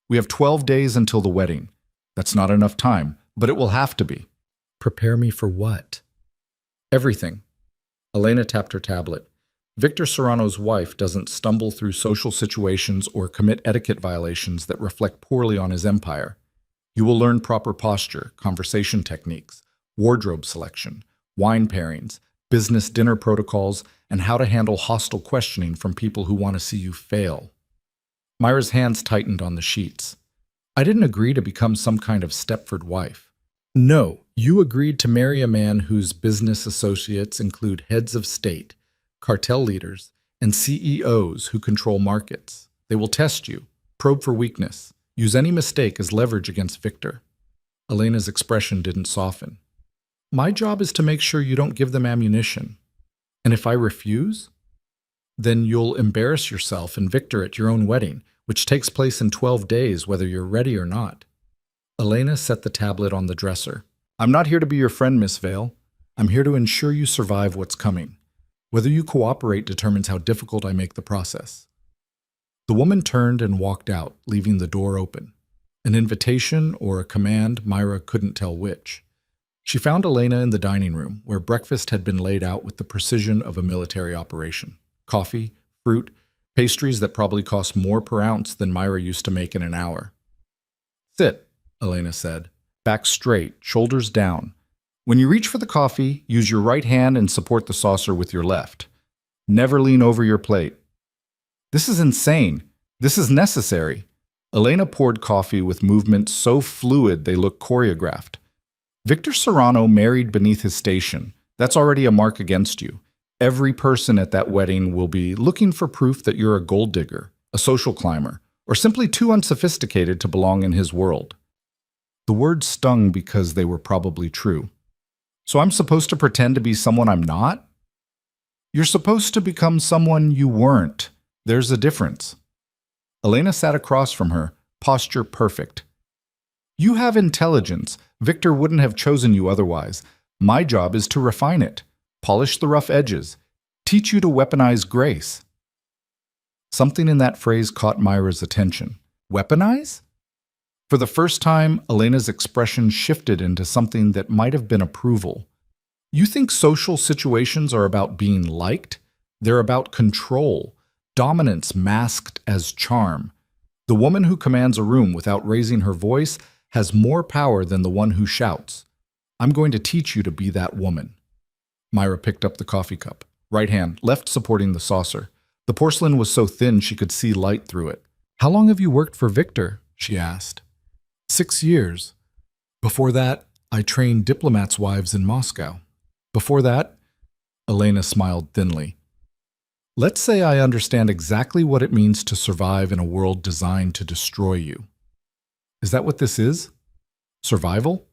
We have 12 days until the wedding. That's not enough time, but it will have to be. Prepare me for what? Everything. Elena tapped her tablet. Victor Serrano's wife doesn't stumble through social situations or commit etiquette violations that reflect poorly on his empire. You will learn proper posture, conversation techniques, wardrobe selection, wine pairings, business dinner protocols, and how to handle hostile questioning from people who want to see you fail. Myra's hands tightened on the sheets. I didn't agree to become some kind of Stepford wife. No, you agreed to marry a man whose business associates include heads of state, cartel leaders, and CEOs who control markets. They will test you, probe for weakness, use any mistake as leverage against Victor. Elena's expression didn't soften. My job is to make sure you don't give them ammunition. And if I refuse, then you'll embarrass yourself and Victor at your own wedding, which takes place in 12 days, whether you're ready or not. Elena set the tablet on the dresser. I'm not here to be your friend, Miss Vale. I'm here to ensure you survive what's coming. Whether you cooperate determines how difficult I make the process. The woman turned and walked out, leaving the door open. An invitation or a command, Myra couldn't tell which. She found Elena in the dining room, where breakfast had been laid out with the precision of a military operation. Coffee, fruit, pastries that probably cost more per ounce than Myra used to make in an hour. Sit, Elena said, back straight, shoulders down. When you reach for the coffee, use your right hand and support the saucer with your left. Never lean over your plate. This is insane. This is necessary. Elena poured coffee with movements so fluid they looked choreographed. Victor Serrano married beneath his station. That's already a mark against you. Every person at that wedding will be looking for proof that you're a gold digger, a social climber, or simply too unsophisticated to belong in his world. The words stung because they were probably true. So I'm supposed to pretend to be someone I'm not? You're supposed to become someone you weren't. There's a difference. Elena sat across from her, posture perfect. You have intelligence. Victor wouldn't have chosen you otherwise. My job is to refine it, polish the rough edges, teach you to weaponize grace. Something in that phrase caught Myra's attention. Weaponize? For the first time, Elena's expression shifted into something that might have been approval. You think social situations are about being liked? They're about control, dominance masked as charm. The woman who commands a room without raising her voice has more power than the one who shouts. I'm going to teach you to be that woman. Myra picked up the coffee cup, right hand, left supporting the saucer. The porcelain was so thin she could see light through it. How long have you worked for Victor? She asked. 6 years. Before that, I trained diplomats' wives in Moscow. Before that, Elena smiled thinly. Let's say I understand exactly what it means to survive in a world designed to destroy you. Is that what this is? Survival?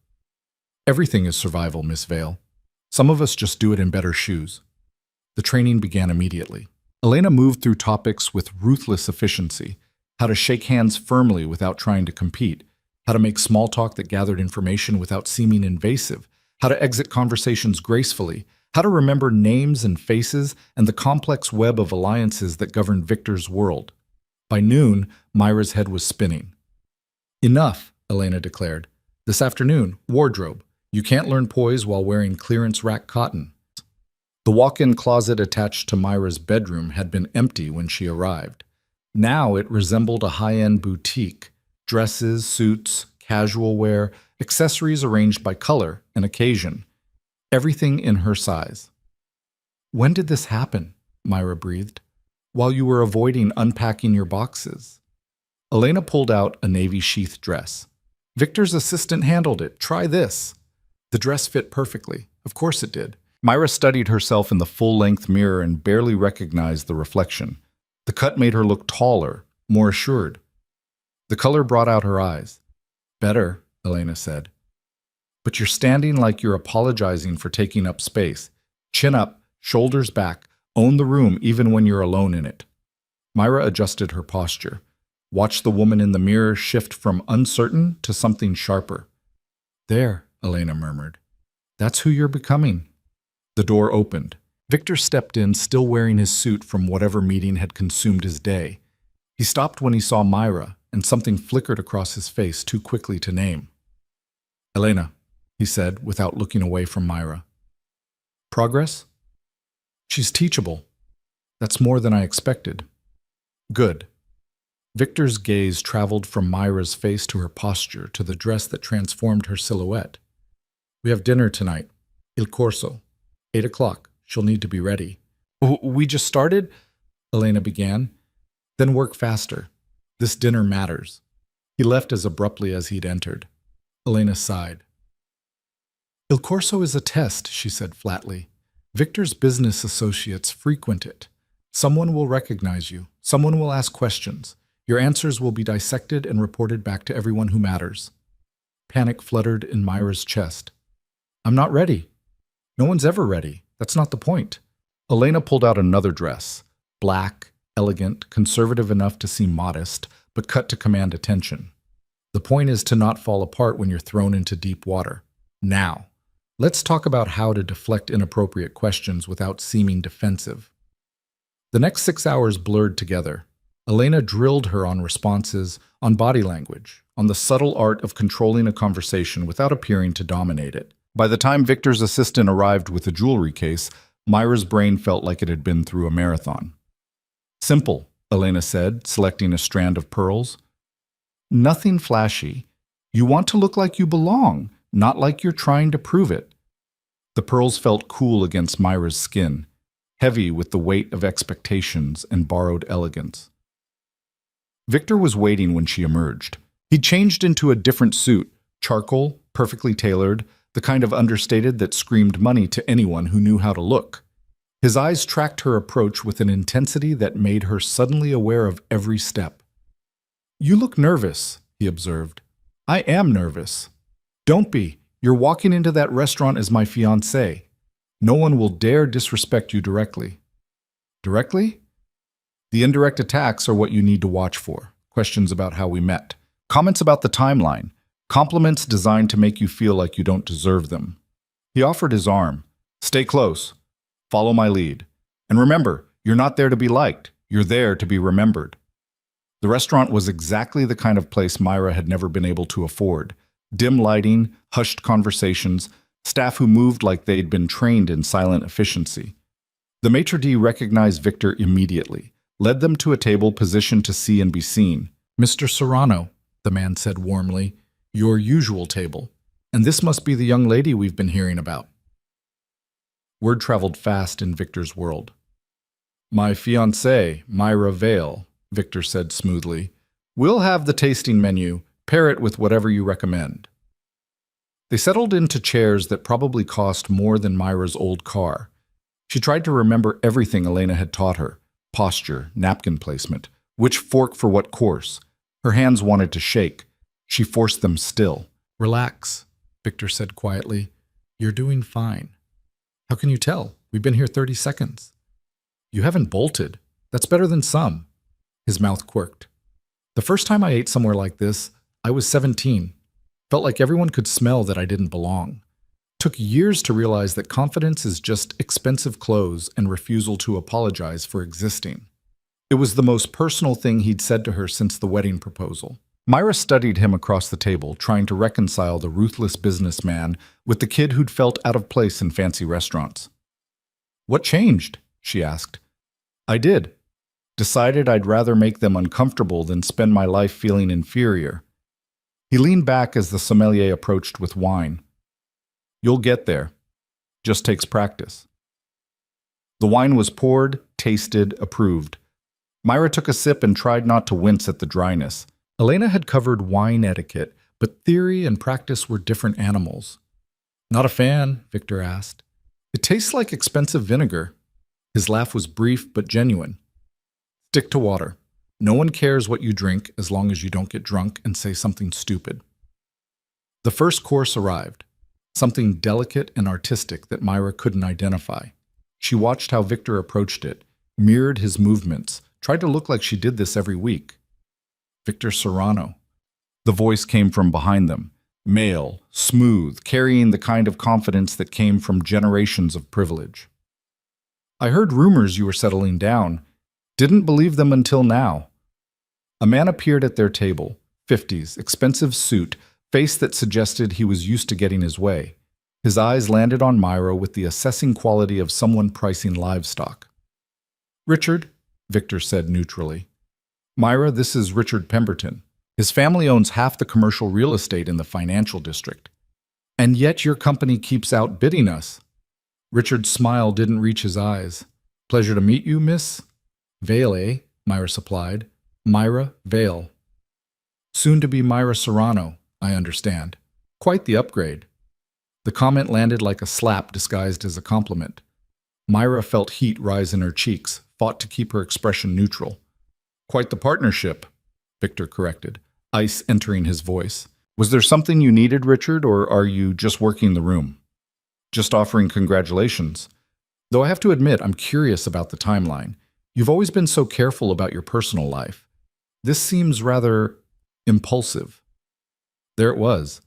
Everything is survival, Miss Vale. Some of us just do it in better shoes. The training began immediately. Elena moved through topics with ruthless efficiency. how to shake hands firmly without trying to compete, how to make small talk that gathered information without seeming invasive, how to exit conversations gracefully, how to remember names and faces, and the complex web of alliances that govern Victor's world. By noon, Myra's head was spinning. Enough, Elena declared. This afternoon, wardrobe. You can't learn poise while wearing clearance rack cotton. The walk-in closet attached to Myra's bedroom had been empty when she arrived. Now it resembled a high-end boutique. Dresses, suits, casual wear, accessories arranged by color and occasion. Everything in her size. When did this happen? Myra breathed. While you were avoiding unpacking your boxes. Elena pulled out a navy sheath dress. Victor's assistant handled it. Try this. The dress fit perfectly. Of course it did. Myra studied herself in the full-length mirror and barely recognized the reflection. The cut made her look taller, more assured. The color brought out her eyes. Better, Elena said. But you're standing like you're apologizing for taking up space. Chin up, shoulders back, own the room even when you're alone in it. Myra adjusted her posture. Watched the woman in the mirror shift from uncertain to something sharper. There, Elena murmured. That's who you're becoming. The door opened. Victor stepped in, still wearing his suit from whatever meeting had consumed his day. He stopped when he saw Myra, and something flickered across his face too quickly to name. Elena, he said, without looking away from Myra. Progress? She's teachable. That's more than I expected. Good. Victor's gaze traveled from Myra's face to her posture to the dress that transformed her silhouette. We have dinner tonight. Il Corso. 8 o'clock. She'll need to be ready. We just started? Elena began. Then work faster. This dinner matters. He left as abruptly as he'd entered. Elena sighed. Il Corso is a test, she said flatly. Victor's business associates frequent it. Someone will recognize you. Someone will ask questions. Your answers will be dissected and reported back to everyone who matters. Panic fluttered in Myra's chest. I'm not ready. No one's ever ready. That's not the point. Elena pulled out another dress. Black, elegant, conservative enough to seem modest, but cut to command attention. The point is to not fall apart when you're thrown into deep water. Now, let's talk about how to deflect inappropriate questions without seeming defensive. The next 6 hours blurred together. Elena drilled her on responses, on body language, on the subtle art of controlling a conversation without appearing to dominate it. By the time Victor's assistant arrived with a jewelry case, Myra's brain felt like it had been through a marathon. Simple, Elena said, selecting a strand of pearls. Nothing flashy. You want to look like you belong, not like you're trying to prove it. The pearls felt cool against Myra's skin, heavy with the weight of expectations and borrowed elegance. Victor was waiting when she emerged. He'd changed into a different suit, charcoal, perfectly tailored, the kind of understated that screamed money to anyone who knew how to look. His eyes tracked her approach with an intensity that made her suddenly aware of every step. You look nervous, he observed. I am nervous. Don't be. You're walking into that restaurant as my fiancé. No one will dare disrespect you directly. Directly? The indirect attacks are what you need to watch for. Questions about how we met. Comments about the timeline. Compliments designed to make you feel like you don't deserve them. He offered his arm. Stay close. Follow my lead. And remember, you're not there to be liked. You're there to be remembered. The restaurant was exactly the kind of place Myra had never been able to afford. Dim lighting, hushed conversations, staff who moved like they'd been trained in silent efficiency. The maitre d' recognized Victor immediately, led them to a table positioned to see and be seen. Mr. Serrano, the man said warmly, your usual table. And this must be the young lady we've been hearing about. Word traveled fast in Victor's world. My fiancée, Myra Vale, Victor said smoothly. We'll have the tasting menu. Pair it with whatever you recommend. They settled into chairs that probably cost more than Myra's old car. She tried to remember everything Elena had taught her. Posture, napkin placement, which fork for what course. Her hands wanted to shake. She forced them still. Relax, Victor said quietly. You're doing fine. How can you tell? We've been here 30 seconds. You haven't bolted. That's better than some. His mouth quirked. The first time I ate somewhere like this, I was 17. Felt like everyone could smell that I didn't belong. Took years to realize that confidence is just expensive clothes and refusal to apologize for existing. It was the most personal thing he'd said to her since the wedding proposal. Myra studied him across the table, trying to reconcile the ruthless businessman with the kid who'd felt out of place in fancy restaurants. "What changed?" she asked. "I did. Decided I'd rather make them uncomfortable than spend my life feeling inferior." He leaned back as the sommelier approached with wine. "You'll get there. Just takes practice." The wine was poured, tasted, approved. Myra took a sip and tried not to wince at the dryness. Elena had covered wine etiquette, but theory and practice were different animals. "Not a fan?" Victor asked. "It tastes like expensive vinegar." His laugh was brief but genuine. "Stick to water. No one cares what you drink as long as you don't get drunk and say something stupid." The first course arrived, something delicate and artistic that Myra couldn't identify. She watched how Victor approached it, mirrored his movements, tried to look like she did this every week. Victor Serrano. The voice came from behind them, male, smooth, carrying the kind of confidence that came from generations of privilege. "I heard rumors you were settling down. Didn't believe them until now." A man appeared at their table, 50s, expensive suit, face that suggested he was used to getting his way. His eyes landed on Myra with the assessing quality of someone pricing livestock. "Richard," Victor said neutrally. "Myra, this is Richard Pemberton. His family owns half the commercial real estate in the financial district. And yet your company keeps outbidding us." Richard's smile didn't reach his eyes. "Pleasure to meet you, miss." "Vale, eh?" Myra supplied. "Myra Vale." "Soon to be Myra Serrano, I understand. Quite the upgrade." The comment landed like a slap disguised as a compliment. Myra felt heat rise in her cheeks, fought to keep her expression neutral. "Quite the partnership," Victor corrected, ice entering his voice. "Was there something you needed, Richard, or are you just working the room?" "Just offering congratulations. Though I have to admit, I'm curious about the timeline. You've always been so careful about your personal life. This seems rather impulsive." There it was.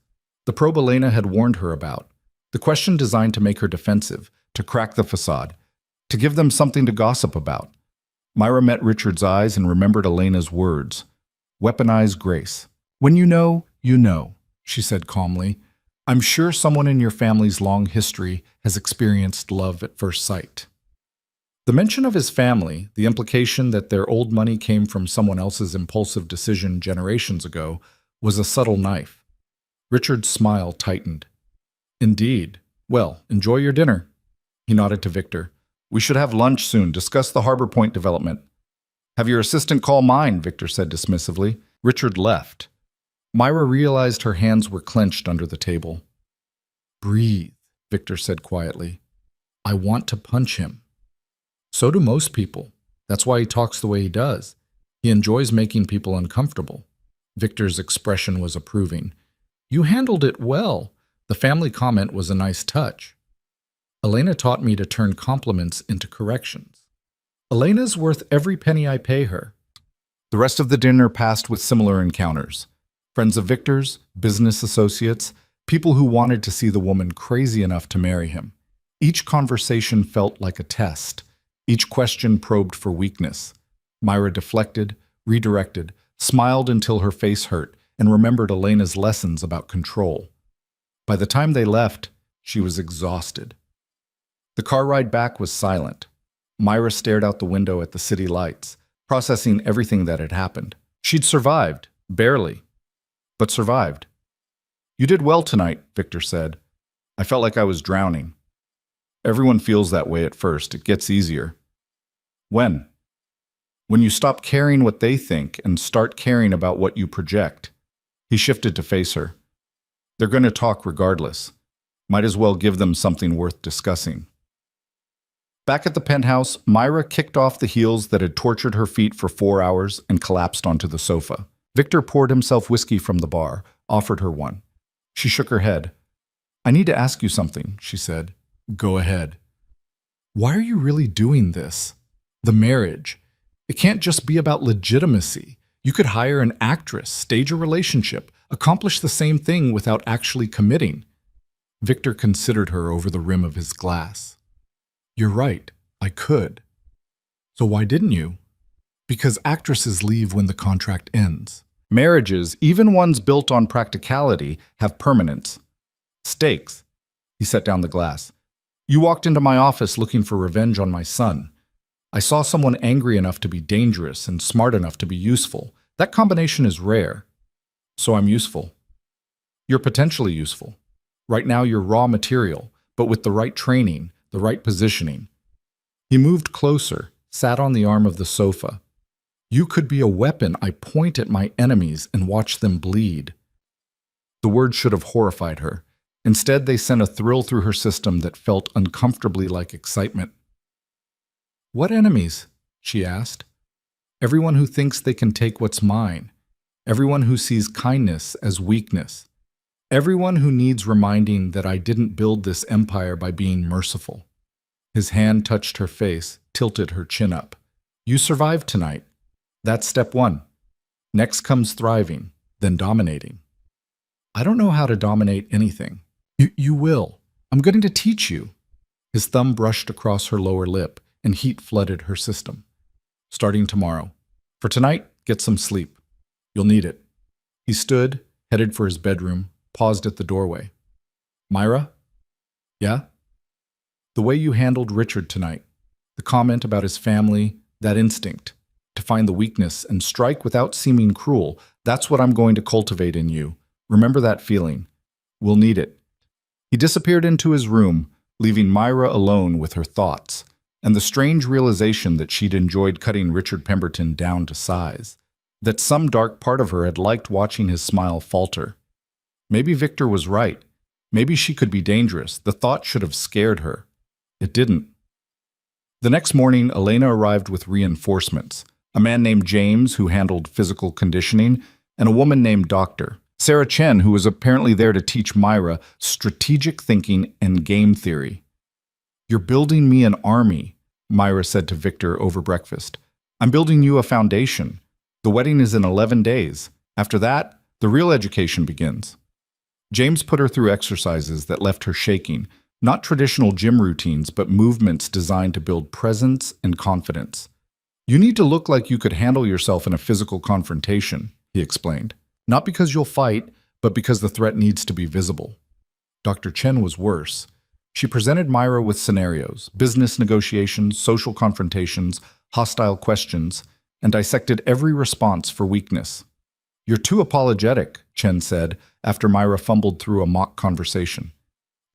The probe Elena had warned her about. The question designed to make her defensive, to crack the facade, to give them something to gossip about. Myra met Richard's eyes and remembered Elena's words. "Weaponize grace. When you know, she said calmly. "I'm sure someone in your family's long history has experienced love at first sight." The mention of his family, the implication that their old money came from someone else's impulsive decision generations ago, was a subtle knife. Richard's smile tightened. "Indeed. Well, enjoy your dinner." He nodded to Victor. "We should have lunch soon, discuss the Harbor Point development." "Have your assistant call mine," Victor said dismissively. Richard left. Myra realized her hands were clenched under the table. "Breathe," Victor said quietly. "I want to punch him." So do most people. That's why he talks the way he does. He enjoys making people uncomfortable. Victor's expression was approving. "You handled it well. The family comment was a nice touch." "Elena taught me to turn compliments into corrections." "Elena's worth every penny I pay her." The rest of the dinner passed with similar encounters. Friends of Victor's, business associates, people who wanted to see the woman crazy enough to marry him. Each conversation felt like a test. Each question probed for weakness. Myra deflected, redirected, smiled until her face hurt, and remembered Elena's lessons about control. By the time they left, she was exhausted. The car ride back was silent. Myra stared out the window at the city lights, processing everything that had happened. She'd survived, barely, but survived. "You did well tonight," Victor said. "I felt like I was drowning." "Everyone feels that way at first. It gets easier." "When?" "When you stop caring what they think and start caring about what you project." He shifted to face her. "They're going to talk regardless. Might as well give them something worth discussing." Back at the penthouse, Myra kicked off the heels that had tortured her feet for 4 hours and collapsed onto the sofa. Victor poured himself whiskey from the bar, offered her one. She shook her head. "I need to ask you something," she said. "Go ahead." "Why are you really doing this? The marriage. It can't just be about legitimacy. You could hire an actress, stage a relationship, accomplish the same thing without actually committing. Victor considered her over the rim of his glass. You're right, I could. So why didn't you? Because actresses leave when the contract ends. Marriages, even ones built on practicality, have permanence. Stakes. He set down the glass. You walked into my office looking for revenge on my son. I saw someone angry enough to be dangerous and smart enough to be useful. That combination is rare. So I'm useful. You're potentially useful. Right now you're raw material, but with the right training, the right positioning. He moved closer, sat on the arm of the sofa. You could be a weapon I point at my enemies and watch them bleed. The words should have horrified her. Instead, they sent a thrill through her system that felt uncomfortably like excitement. What enemies? She asked. Everyone who thinks they can take what's mine. Everyone who sees kindness as weakness. Everyone who needs reminding that I didn't build this empire by being merciful. His hand touched her face, tilted her chin up. You survived tonight. That's step one. Next comes thriving, then dominating. I don't know how to dominate anything. You will. I'm going to teach you. His thumb brushed across her lower lip, and heat flooded her system. Starting tomorrow. For tonight, get some sleep. You'll need it. He stood, headed for his bedroom, paused at the doorway. Myra? Yeah? The way you handled Richard tonight, the comment about his family, that instinct, to find the weakness and strike without seeming cruel, that's what I'm going to cultivate in you. Remember that feeling. We'll need it. He disappeared into his room, leaving Myra alone with her thoughts, and the strange realization that she'd enjoyed cutting Richard Pemberton down to size, that some dark part of her had liked watching his smile falter. Maybe Victor was right. Maybe she could be dangerous. The thought should have scared her. It didn't. The next morning, Elena arrived with reinforcements, a man named James who handled physical conditioning, and a woman named Doctor, Sarah Chen, who was apparently there to teach Myra strategic thinking and game theory. You're building me an army, Myra said to Victor over breakfast. I'm building you a foundation. The wedding is in 11 days. After that, the real education begins. James put her through exercises that left her shaking, not traditional gym routines, but movements designed to build presence and confidence. You need to look like you could handle yourself in a physical confrontation, he explained. Not because you'll fight, but because the threat needs to be visible. Dr. Chen was worse. She presented Myra with scenarios, business negotiations, social confrontations, hostile questions, and dissected every response for weakness. You're too apologetic, Chen said, after Myra fumbled through a mock conversation.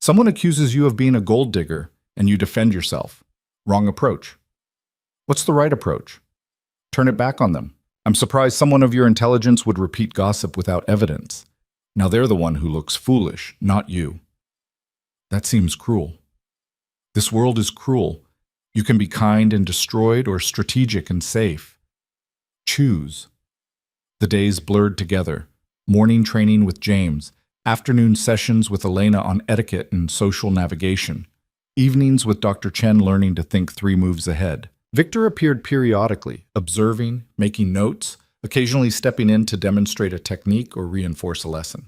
Someone accuses you of being a gold digger, and you defend yourself. Wrong approach. What's the right approach? Turn it back on them. I'm surprised someone of your intelligence would repeat gossip without evidence. Now they're the one who looks foolish, not you. That seems cruel. This world is cruel. You can be kind and destroyed or strategic and safe. Choose. The days blurred together. Morning training with James, afternoon sessions with Elena on etiquette and social navigation, evenings with Dr. Chen learning to think 3 moves ahead. Victor appeared periodically, observing, making notes, occasionally stepping in to demonstrate a technique or reinforce a lesson.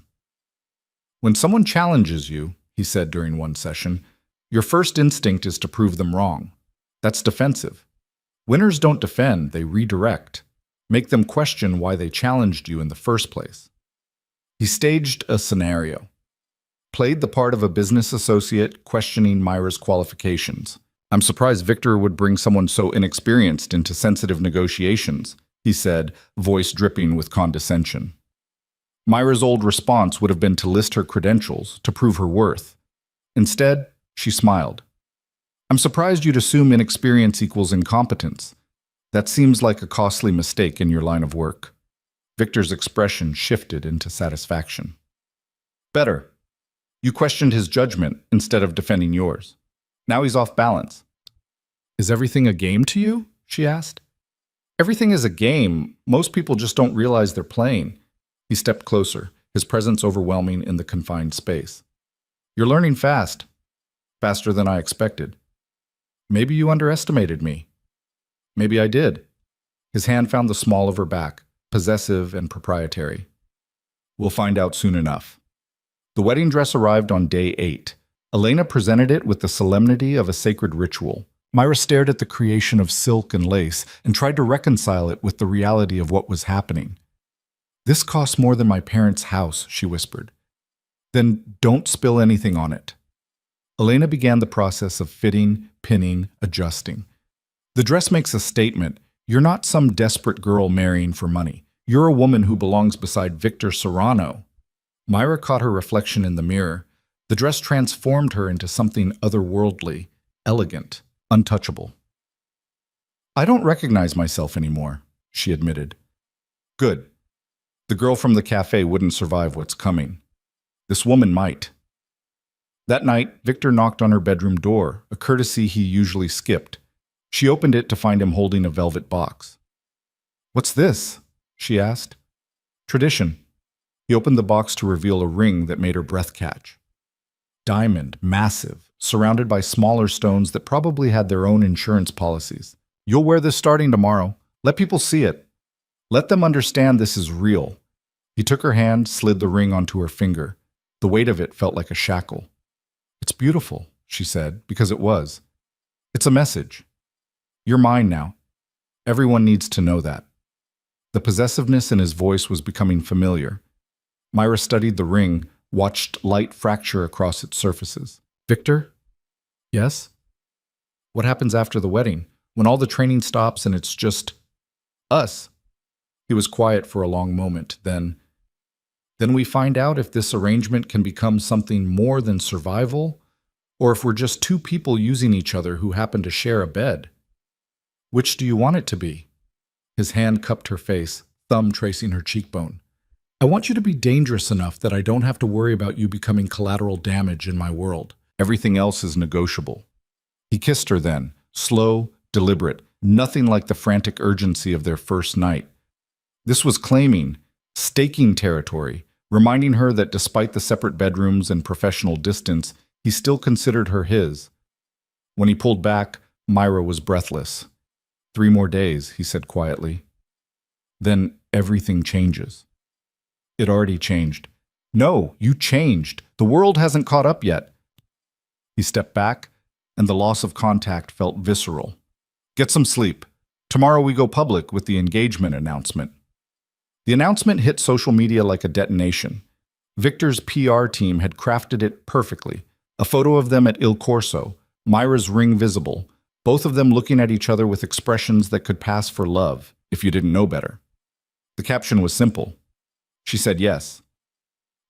When someone challenges you, he said during one session, your first instinct is to prove them wrong. That's defensive. Winners don't defend, they redirect. Make them question why they challenged you in the first place. He staged a scenario. Played the part of a business associate questioning Myra's qualifications. I'm surprised Victor would bring someone so inexperienced into sensitive negotiations, he said, voice dripping with condescension. Myra's old response would have been to list her credentials, to prove her worth. Instead, she smiled. I'm surprised you'd assume inexperience equals incompetence. That seems like a costly mistake in your line of work. Victor's expression shifted into satisfaction. Better. You questioned his judgment instead of defending yours. Now he's off balance. Is everything a game to you? She asked. Everything is a game. Most people just don't realize they're playing. He stepped closer, his presence overwhelming in the confined space. You're learning fast. Faster than I expected. Maybe you underestimated me. Maybe I did. His hand found the small of her back, possessive, and proprietary. We'll find out soon enough. The wedding dress arrived on day 8. Elena presented it with the solemnity of a sacred ritual. Myra stared at the creation of silk and lace and tried to reconcile it with the reality of what was happening. "This costs more than my parents' house," she whispered. "Then don't spill anything on it." Elena began the process of fitting, pinning, adjusting. "The dress makes a statement. You're not some desperate girl marrying for money. You're a woman who belongs beside Victor Serrano." Myra caught her reflection in the mirror. The dress transformed her into something otherworldly, elegant, untouchable. "I don't recognize myself anymore," she admitted. "Good. The girl from the cafe wouldn't survive what's coming. This woman might." That night, Victor knocked on her bedroom door, a courtesy he usually skipped. She opened it to find him holding a velvet box. "What's this?" she asked. "Tradition." He opened the box to reveal a ring that made her breath catch. Diamond, massive, surrounded by smaller stones that probably had their own insurance policies. "You'll wear this starting tomorrow. Let people see it. Let them understand this is real." He took her hand, slid the ring onto her finger. The weight of it felt like a shackle. "It's beautiful," she said, because it was. "It's a message. You're mine now. Everyone needs to know that." The possessiveness in his voice was becoming familiar. Myra studied the ring, watched light fracture across its surfaces. "Victor?" "Yes?" "What happens after the wedding, when all the training stops and it's just us?" He was quiet for a long moment. Then we find out if this arrangement can become something more than survival, or if we're just two people using each other who happen to share a bed. Which do you want it to be?" His hand cupped her face, thumb tracing her cheekbone. "I want you to be dangerous enough that I don't have to worry about you becoming collateral damage in my world. Everything else is negotiable." He kissed her then, slow, deliberate, nothing like the frantic urgency of their first night. This was claiming, staking territory, reminding her that despite the separate bedrooms and professional distance, he still considered her his. When he pulled back, Myra was breathless. 3 more days, he said quietly. Then everything changes. It already changed. "No, you changed. The world hasn't caught up yet." He stepped back, and the loss of contact felt visceral. "Get some sleep. Tomorrow we go public with the engagement announcement." The announcement hit social media like a detonation. Victor's PR team had crafted it perfectly. A photo of them at Il Corso, Myra's ring visible, both of them looking at each other with expressions that could pass for love, if you didn't know better. The caption was simple. She said yes.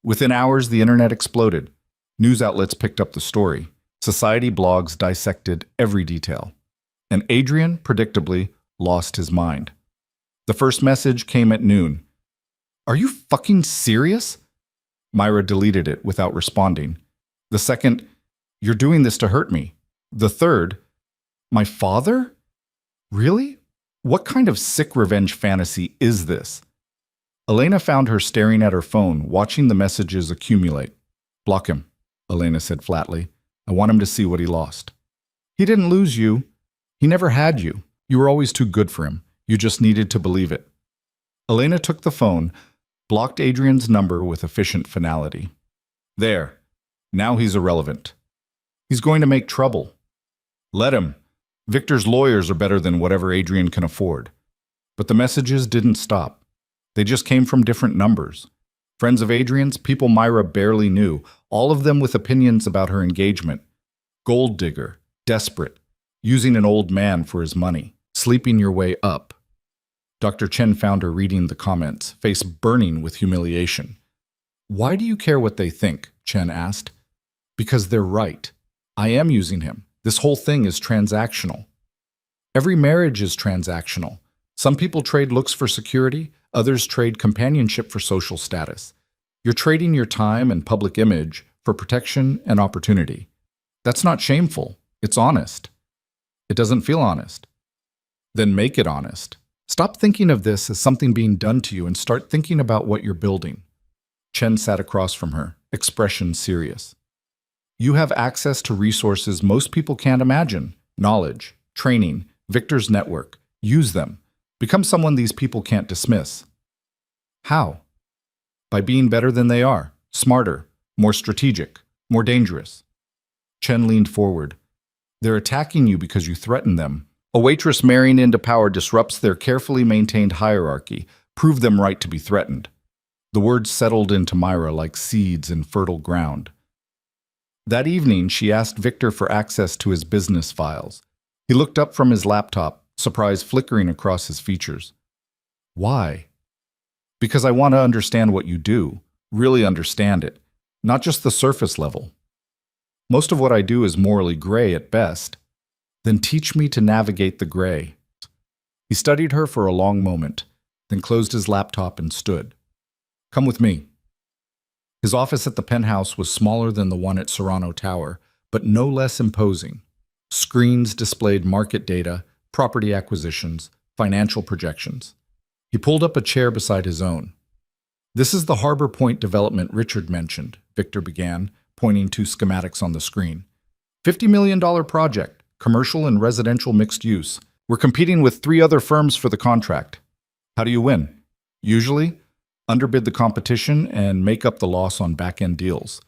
Within hours, the internet exploded. News outlets picked up the story. Society blogs dissected every detail. And Adrian, predictably, lost his mind. The first message came at noon. "Are you fucking serious?" Myra deleted it without responding. The second, "You're doing this to hurt me." The third, "My father? Really? What kind of sick revenge fantasy is this?" Elena found her staring at her phone, watching the messages accumulate. "Block him," Elena said flatly. "I want him to see what he lost." "He didn't lose you. He never had you. You were always too good for him. You just needed to believe it." Elena took the phone, blocked Adrian's number with efficient finality. "There. Now he's irrelevant. He's going to make trouble. Let him. Victor's lawyers are better than whatever Adrian can afford." But the messages didn't stop. They just came from different numbers. Friends of Adrian's, people Myra barely knew, all of them with opinions about her engagement. Gold digger, desperate, using an old man for his money, sleeping your way up. Dr. Chen found her reading the comments, face burning with humiliation. "Why do you care what they think?" Chen asked. "Because they're right. I am using him. This whole thing is transactional. Every marriage is transactional. Some people trade looks for security, others trade companionship for social status. You're trading your time and public image for protection and opportunity. That's not shameful. It's honest. It doesn't feel honest. Then make it honest. Stop thinking of this as something being done to you and start thinking about what you're building." Chen sat across from her, expression serious. "You have access to resources most people can't imagine. Knowledge, training, Victor's network. Use them. Become someone these people can't dismiss." How? By being better than they are, smarter, more strategic, more dangerous. Chen leaned forward. They're attacking you because you threaten them. A waitress marrying into power disrupts their carefully maintained hierarchy. Prove them right to be threatened. The words settled into Myra like seeds in fertile ground. That evening, she asked Victor for access to his business files. He looked up from his laptop, surprise flickering across his features. Why? Because I want to understand what you do, really understand it, not just the surface level. Most of what I do is morally gray at best. Then teach me to navigate the gray. He studied her for a long moment, then closed his laptop and stood. Come with me. His office at the penthouse was smaller than the one at Serrano Tower, but no less imposing. Screens displayed market data, property acquisitions, financial projections. He pulled up a chair beside his own. This is the Harbor Point development Richard mentioned, Victor began, pointing to schematics on the screen. $50 million project, commercial and residential mixed use. We're competing with 3 other firms for the contract. How do you win? Usually, underbid the competition and make up the loss on back-end deals.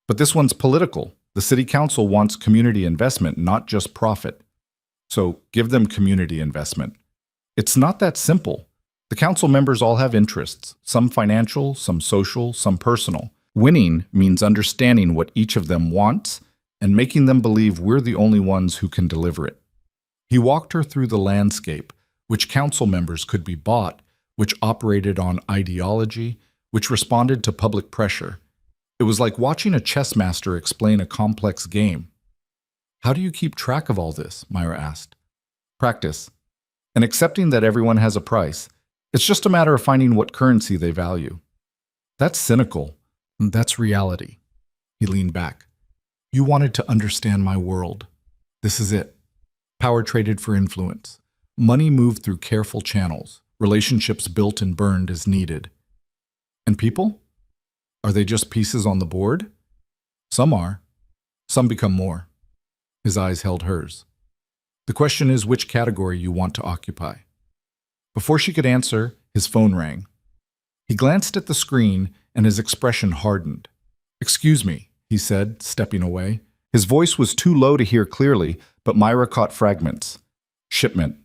But this one's political. The city council wants community investment, not just profit. So give them community investment. It's not that simple. The council members all have interests, some financial, some social, some personal. Winning means understanding what each of them wants and making them believe we're the only ones who can deliver it. He walked her through the landscape, which council members could be bought, which operated on ideology, which responded to public pressure. It was like watching a chess master explain a complex game. How do you keep track of all this? Myra asked. Practice. And accepting that everyone has a price. It's just a matter of finding what currency they value. That's cynical. That's reality. He leaned back. You wanted to understand my world. This is it. Power traded for influence. Money moved through careful channels. Relationships built and burned as needed. And people? Are they just pieces on the board? Some are. Some become more. His eyes held hers. The question is which category you want to occupy. Before she could answer, his phone rang. He glanced at the screen and his expression hardened. Excuse me, he said, stepping away. His voice was too low to hear clearly, but Myra caught fragments. Shipment.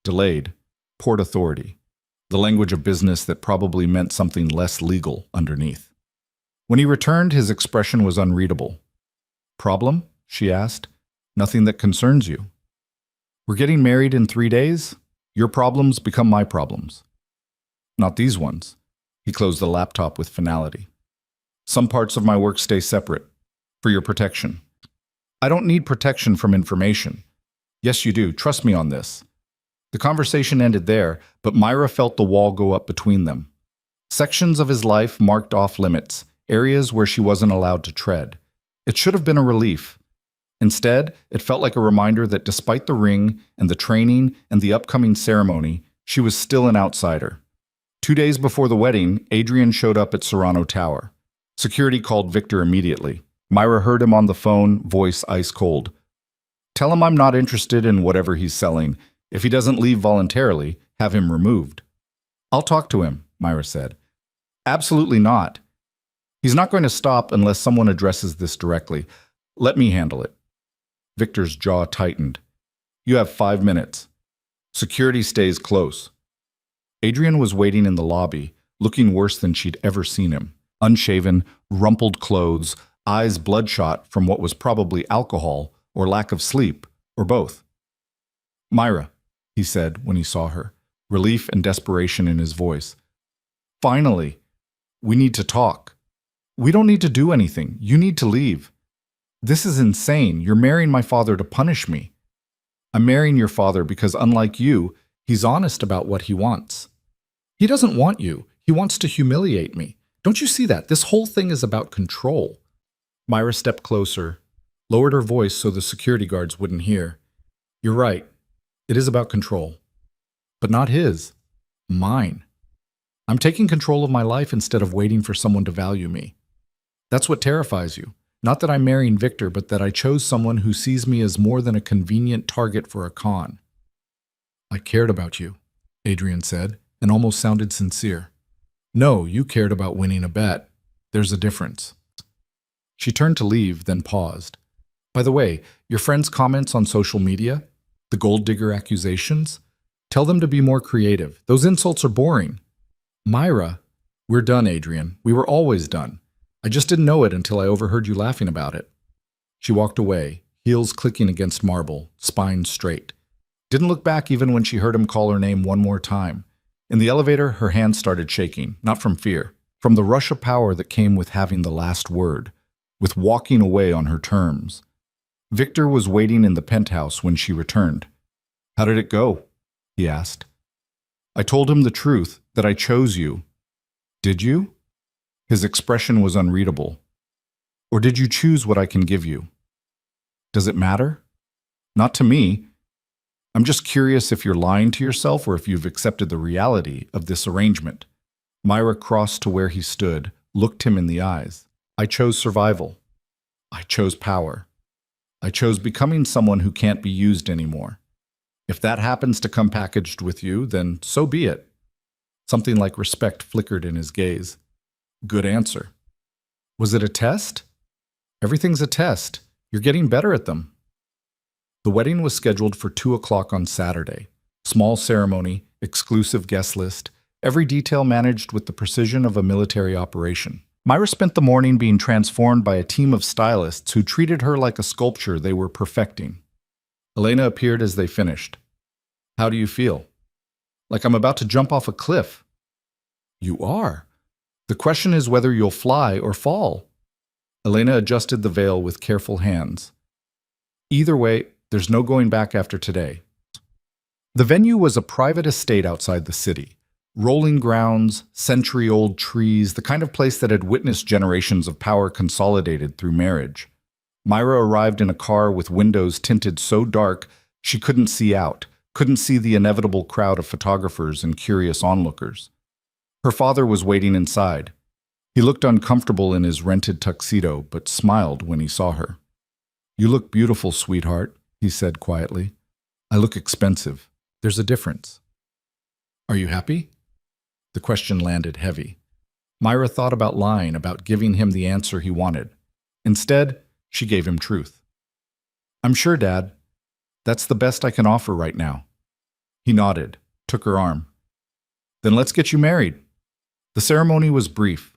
Delayed. Port authority. The language of business that probably meant something less legal underneath. When he returned, his expression was unreadable. Problem? She asked. Nothing that concerns you. We're getting married in 3 days? Your problems become my problems. Not these ones. He closed the laptop with finality. Some parts of my work stay separate. For your protection. I don't need protection from information. Yes, you do. Trust me on this. The conversation ended there, but Myra felt the wall go up between them. Sections of his life marked off limits, areas where she wasn't allowed to tread. It should have been a relief. Instead, it felt like a reminder that despite the ring and the training and the upcoming ceremony, she was still an outsider. 2 days before the wedding, Adrian showed up at Serrano Tower. Security called Victor immediately. Myra heard him on the phone, voice ice cold. Tell him I'm not interested in whatever he's selling. If he doesn't leave voluntarily, have him removed. I'll talk to him, Myra said. Absolutely not. He's not going to stop unless someone addresses this directly. Let me handle it. Victor's jaw tightened. You have 5 minutes. Security stays close. Adrian was waiting in the lobby, looking worse than she'd ever seen him. Unshaven, rumpled clothes, eyes bloodshot from what was probably alcohol or lack of sleep, or both. Myra, he said when he saw her, relief and desperation in his voice. Finally, we need to talk. We don't need to do anything. You need to leave. This is insane. You're marrying my father to punish me. I'm marrying your father because, unlike you, he's honest about what he wants. He doesn't want you. He wants to humiliate me. Don't you see that? This whole thing is about control. Myra stepped closer, lowered her voice so the security guards wouldn't hear. You're right. It is about control. But not his. Mine. I'm taking control of my life instead of waiting for someone to value me. That's what terrifies you. Not that I'm marrying Victor, but that I chose someone who sees me as more than a convenient target for a con. I cared about you, Adrian said, and almost sounded sincere. No, you cared about winning a bet. There's a difference. She turned to leave, then paused. By the way, your friend's comments on social media? The gold digger accusations? Tell them to be more creative. Those insults are boring. Myra, we're done, Adrian. We were always done. I just didn't know it until I overheard you laughing about it. She walked away, heels clicking against marble, spine straight. Didn't look back even when she heard him call her name one more time. In the elevator, her hands started shaking, not from fear, from the rush of power that came with having the last word, with walking away on her terms. Victor was waiting in the penthouse when she returned. How did it go? He asked. I told him the truth, that I chose you. Did you? His expression was unreadable. Or did you choose what I can give you? Does it matter? Not to me. I'm just curious if you're lying to yourself or if you've accepted the reality of this arrangement. Myra crossed to where he stood, looked him in the eyes. I chose survival. I chose power. I chose becoming someone who can't be used anymore. If that happens to come packaged with you, then so be it. Something like respect flickered in his gaze. Good answer. Was it a test? Everything's a test. You're getting better at them. The wedding was scheduled for 2 o'clock on Saturday. Small ceremony, exclusive guest list, every detail managed with the precision of a military operation. Myra spent the morning being transformed by a team of stylists who treated her like a sculpture they were perfecting. Elena appeared as they finished. How do you feel? Like I'm about to jump off a cliff. You are. The question is whether you'll fly or fall. Elena adjusted the veil with careful hands. Either way, there's no going back after today. The venue was a private estate outside the city. Rolling grounds, century-old trees, the kind of place that had witnessed generations of power consolidated through marriage. Myra arrived in a car with windows tinted so dark she couldn't see out, couldn't see the inevitable crowd of photographers and curious onlookers. Her father was waiting inside. He looked uncomfortable in his rented tuxedo, but smiled when he saw her. You look beautiful, sweetheart, he said quietly. I look expensive. There's a difference. Are you happy? The question landed heavy. Myra thought about lying, about giving him the answer he wanted. Instead, she gave him truth. I'm sure, Dad. That's the best I can offer right now. He nodded, took her arm. Then let's get you married. The ceremony was brief.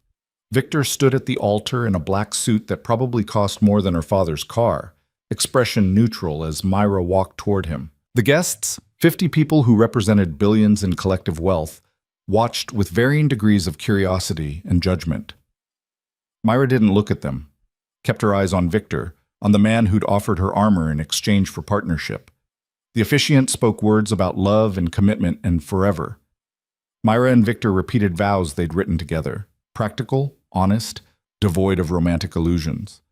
Victor stood at the altar in a black suit that probably cost more than her father's car, expression neutral as Myra walked toward him. The guests, 50 people who represented billions in collective wealth, watched with varying degrees of curiosity and judgment. Myra didn't look at them, kept her eyes on Victor, on the man who'd offered her armor in exchange for partnership. The officiant spoke words about love and commitment and forever. Myra and Victor repeated vows they'd written together, practical, honest, devoid of romantic illusions.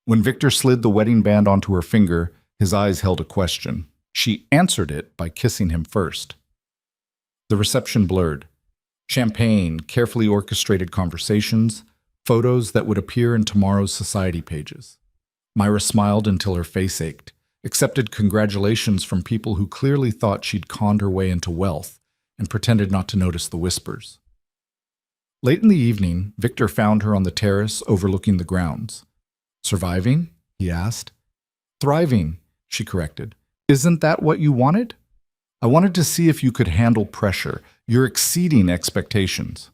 When Victor slid the wedding band onto her finger, his eyes held a question. She answered it by kissing him first. The reception blurred. Champagne, carefully orchestrated conversations, photos that would appear in tomorrow's society pages. Myra smiled until her face ached, accepted congratulations from people who clearly thought she'd conned her way into wealth, and pretended not to notice the whispers. Late in the evening, Victor found her on the terrace overlooking the grounds. Surviving? He asked. Thriving, she corrected. Isn't that what you wanted? I wanted to see if you could handle pressure. You're exceeding expectations.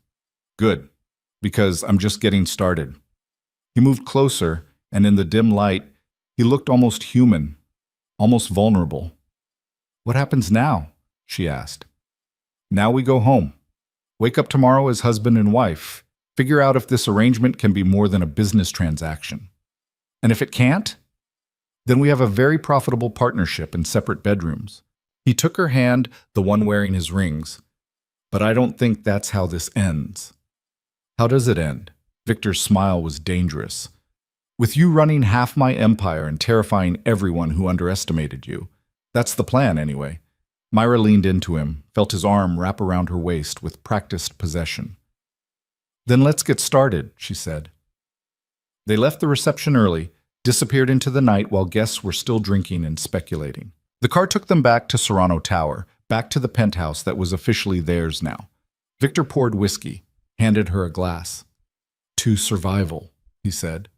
Good, because I'm just getting started. He moved closer, and in the dim light, he looked almost human, almost vulnerable. What happens now? She asked. Now we go home. Wake up tomorrow as husband and wife. Figure out if this arrangement can be more than a business transaction. And if it can't, then we have a very profitable partnership in separate bedrooms. He took her hand, the one wearing his rings. But I don't think that's how this ends. How does it end? Victor's smile was dangerous. With you running half my empire and terrifying everyone who underestimated you. That's the plan, anyway. Myra leaned into him, felt his arm wrap around her waist with practiced possession. Then let's get started, she said. They left the reception early, disappeared into the night while guests were still drinking and speculating. The car took them back to Serrano Tower, back to the penthouse that was officially theirs now. Victor poured whiskey. handed her a glass. To survival, he said.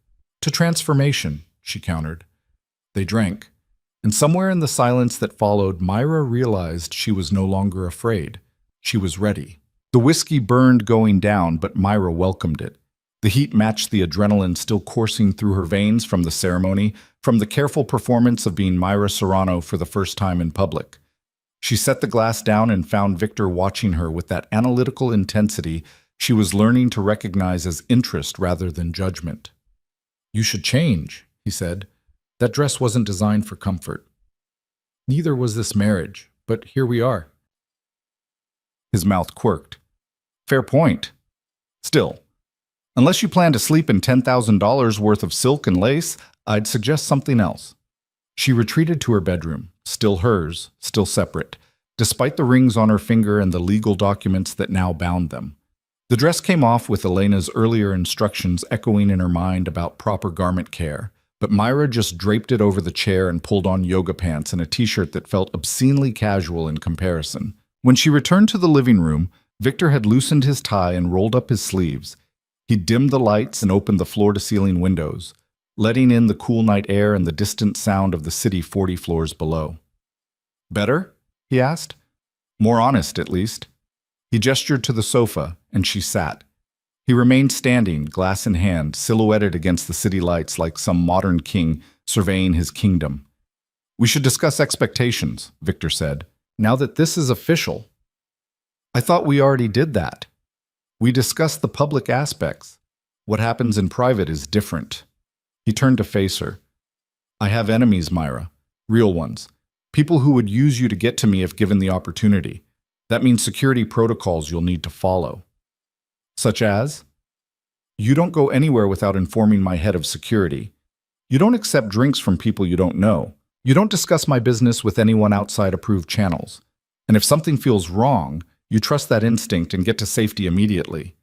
To transformation, she countered. They drank, and somewhere in the silence that followed, Myra realized she was no longer afraid. She was ready. The whiskey burned going down, but Myra welcomed it. The heat matched the adrenaline still coursing through her veins from the ceremony, from the careful performance of being Myra Serrano for the first time in public. She set the glass down and found Victor watching her with that analytical intensity she was learning to recognize as interest rather than judgment. You should change, he said. That dress wasn't designed for comfort. Neither was this marriage, but here we are. His mouth quirked. Fair point. Still, unless you plan to sleep in $10,000 worth of silk and lace, I'd suggest something else. She retreated to her bedroom, still hers, still separate, despite the rings on her finger and the legal documents that now bound them. The dress came off with Elena's earlier instructions echoing in her mind about proper garment care, but Myra just draped it over the chair and pulled on yoga pants and a t-shirt that felt obscenely casual in comparison. When she returned to the living room, Victor had loosened his tie and rolled up his sleeves. He dimmed the lights and opened the floor-to-ceiling windows, letting in the cool night air and the distant sound of the city 40 floors below. Better? He asked. More honest, at least. He gestured to the sofa, and she sat. He remained standing, glass in hand, silhouetted against the city lights like some modern king surveying his kingdom. We should discuss expectations, Victor said, now that this is official. I thought we already did that. We discussed the public aspects. What happens in private is different. He turned to face her. I have enemies, Myra. Real ones. People who would use you to get to me if given the opportunity. That means security protocols you'll need to follow. Such as? You don't go anywhere without informing my head of security. You don't accept drinks from people you don't know. You don't discuss my business with anyone outside approved channels. And if something feels wrong, you trust that instinct and get to safety immediately.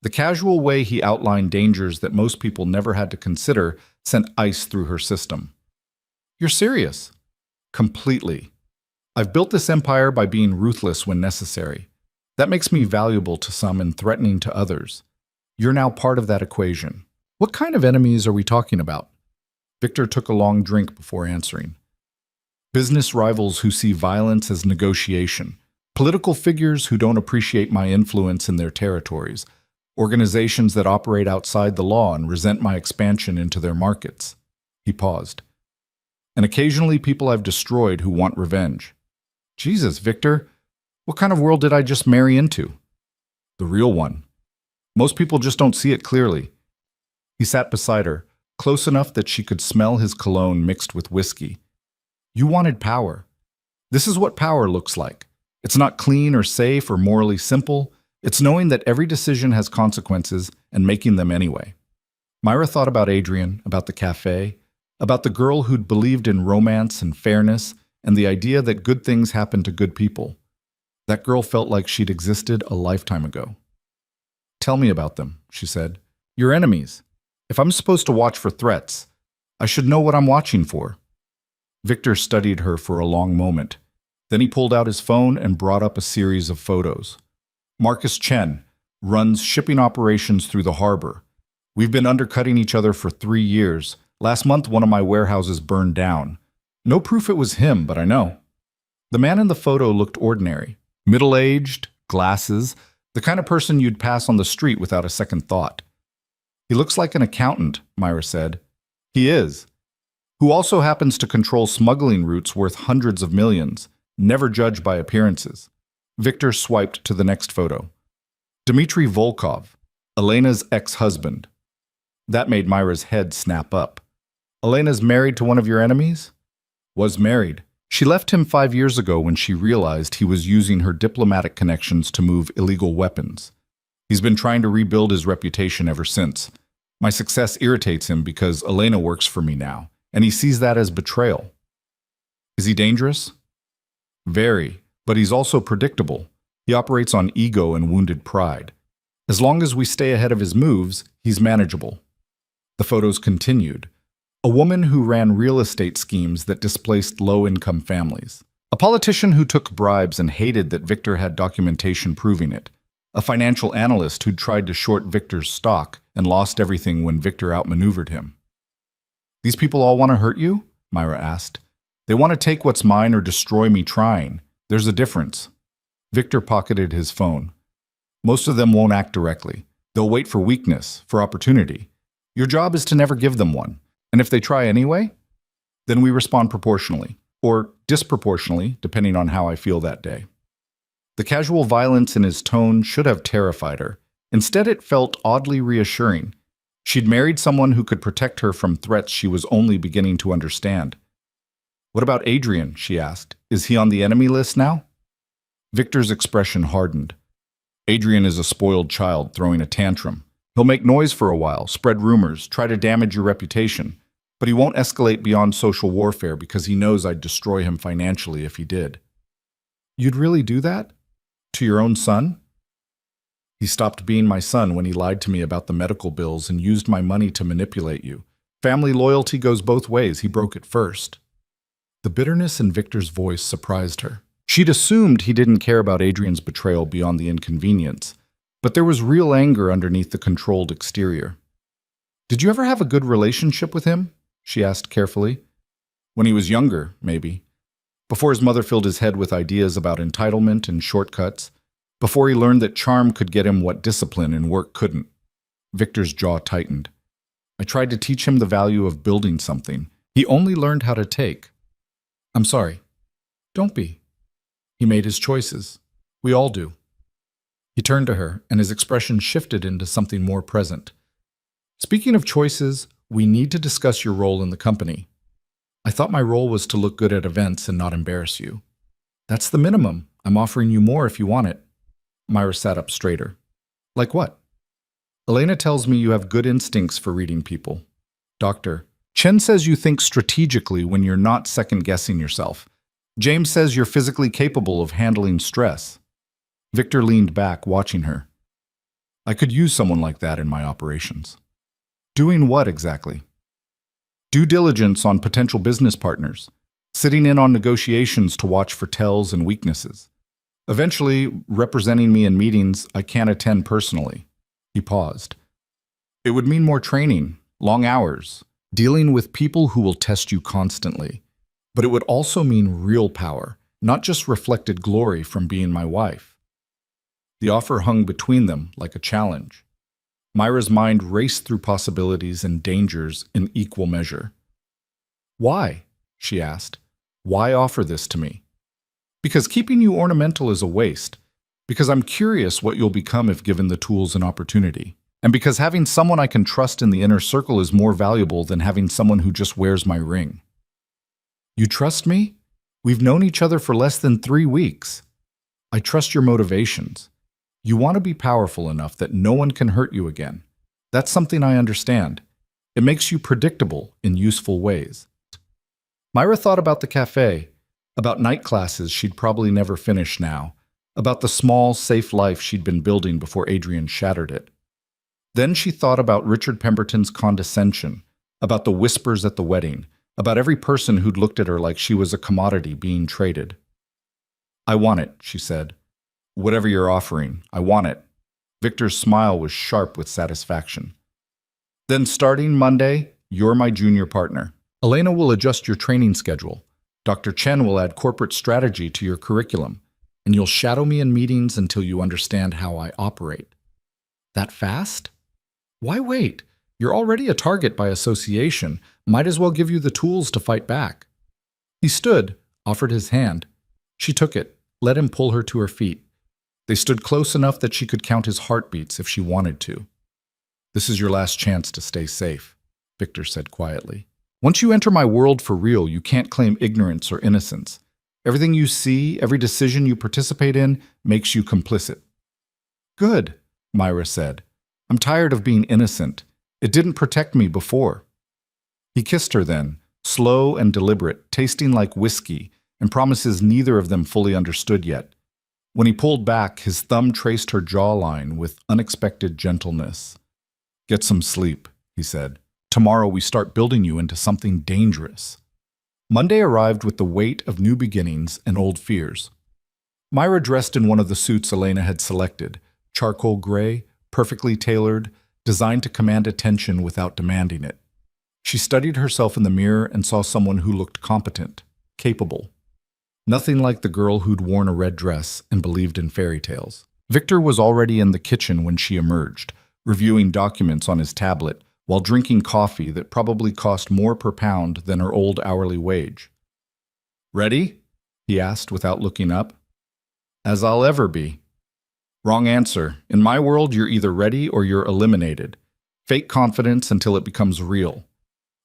The casual way he outlined dangers that most people never had to consider sent ice through her system. You're serious? Completely. I've built this empire by being ruthless when necessary. That makes me valuable to some and threatening to others. You're now part of that equation. What kind of enemies are we talking about? Victor took a long drink before answering. Business rivals who see violence as negotiation. Political figures who don't appreciate my influence in their territories. Organizations that operate outside the law and resent my expansion into their markets. He paused. And occasionally people I've destroyed who want revenge. Jesus, Victor, what kind of world did I just marry into? The real one. Most people just don't see it clearly. He sat beside her, close enough that she could smell his cologne mixed with whiskey. You wanted power. This is what power looks like. It's not clean or safe or morally simple. It's knowing that every decision has consequences and making them anyway. Myra thought about Adrian, about the cafe, about the girl who'd believed in romance and fairness and the idea that good things happen to good people. That girl felt like she'd existed a lifetime ago. Tell me about them, she said. Your enemies. If I'm supposed to watch for threats, I should know what I'm watching for. Victor studied her for a long moment. Then he pulled out his phone and brought up a series of photos. Marcus Chen runs shipping operations through the harbor. We've been undercutting each other for 3 years. Last month, one of my warehouses burned down. No proof it was him, but I know. The man in the photo looked ordinary. Middle-aged, glasses, the kind of person you'd pass on the street without a second thought. He looks like an accountant, Myra said. He is. Who also happens to control smuggling routes worth hundreds of millions, never judged by appearances. Victor swiped to the next photo. Dmitry Volkov, Elena's ex-husband. That made Myra's head snap up. Elena's married to one of your enemies? Was married. She left him 5 years ago when she realized he was using her diplomatic connections to move illegal weapons. He's been trying to rebuild his reputation ever since. My success irritates him because Elena works for me now, and he sees that as betrayal. Is he dangerous? Very, but he's also predictable. He operates on ego and wounded pride. As long as we stay ahead of his moves, he's manageable. The photos continued. A woman who ran real estate schemes that displaced low-income families. A politician who took bribes and hated that Victor had documentation proving it. a financial analyst who'd tried to short Victor's stock and lost everything when Victor outmaneuvered him. These people all want to hurt you? Myra asked. They want to take what's mine or destroy me trying. There's a difference. Victor pocketed his phone. Most of them won't act directly. They'll wait for weakness, for opportunity. Your job is to never give them one. And if they try anyway, then we respond proportionally, or disproportionately, depending on how I feel that day. The casual violence in his tone should have terrified her. Instead, it felt oddly reassuring. She'd married someone who could protect her from threats she was only beginning to understand. What about Adrian? She asked. Is he on the enemy list now? Victor's expression hardened. Adrian is a spoiled child throwing a tantrum. He'll make noise for a while, spread rumors, try to damage your reputation, but he won't escalate beyond social warfare because he knows I'd destroy him financially if he did. You'd really do that? To your own son? He stopped being my son when he lied to me about the medical bills and used my money to manipulate you. Family loyalty goes both ways. He broke it first. The bitterness in Victor's voice surprised her. She'd assumed he didn't care about Adrian's betrayal beyond the inconvenience, but there was real anger underneath the controlled exterior. Did you ever have a good relationship with him? She asked carefully. When he was younger, maybe. Before his mother filled his head with ideas about entitlement and shortcuts. Before he learned that charm could get him what discipline and work couldn't. Victor's jaw tightened. I tried to teach him the value of building something. He only learned how to take. I'm sorry. Don't be. He made his choices. We all do. He turned to her, and his expression shifted into something more present. Speaking of choices, we need to discuss your role in the company. I thought my role was to look good at events and not embarrass you. That's the minimum. I'm offering you more if you want it. Myra sat up straighter. Like what? Elena tells me you have good instincts for reading people. Doctor, Chen says you think strategically when you're not second-guessing yourself. James says you're physically capable of handling stress. Victor leaned back, watching her. I could use someone like that in my operations. Doing what exactly? Due diligence on potential business partners. Sitting in on negotiations to watch for tells and weaknesses. Eventually, representing me in meetings I can't attend personally. He paused. It would mean more training, long hours, dealing with people who will test you constantly. But it would also mean real power, not just reflected glory from being my wife. The offer hung between them like a challenge. Myra's mind raced through possibilities and dangers in equal measure. Why? She asked. Why offer this to me? Because keeping you ornamental is a waste. Because I'm curious what you'll become if given the tools and opportunity. And because having someone I can trust in the inner circle is more valuable than having someone who just wears my ring. You trust me? We've known each other for less than 3 weeks. I trust your motivations. You want to be powerful enough that no one can hurt you again. That's something I understand. It makes you predictable in useful ways. Myra thought about the cafe, about night classes she'd probably never finish now, about the small, safe life she'd been building before Adrian shattered it. Then she thought about Richard Pemberton's condescension, about the whispers at the wedding, about every person who'd looked at her like she was a commodity being traded. I want it, she said. Whatever you're offering, I want it. Victor's smile was sharp with satisfaction. Then starting Monday, you're my junior partner. Elena will adjust your training schedule. Dr. Chen will add corporate strategy to your curriculum, and you'll shadow me in meetings until you understand how I operate. That fast? Why wait? You're already a target by association. Might as well give you the tools to fight back. He stood, offered his hand. She took it, let him pull her to her feet. They stood close enough that she could count his heartbeats if she wanted to. This is your last chance to stay safe, Victor said quietly. Once you enter my world for real, you can't claim ignorance or innocence. Everything you see, every decision you participate in, makes you complicit. Good, Myra said. I'm tired of being innocent. It didn't protect me before. He kissed her then, slow and deliberate, tasting like whiskey, and promises neither of them fully understood yet. When he pulled back, his thumb traced her jawline with unexpected gentleness. Get some sleep, he said. Tomorrow we start building you into something dangerous. Monday arrived with the weight of new beginnings and old fears. Myra dressed in one of the suits Elena had selected, charcoal gray, perfectly tailored, designed to command attention without demanding it. She studied herself in the mirror and saw someone who looked competent, capable. Nothing like the girl who'd worn a red dress and believed in fairy tales. Victor was already in the kitchen when she emerged, reviewing documents on his tablet while drinking coffee that probably cost more per pound than her old hourly wage. "Ready?" he asked without looking up. "As I'll ever be." "Wrong answer. In my world, you're either ready or you're eliminated. Fake confidence until it becomes real."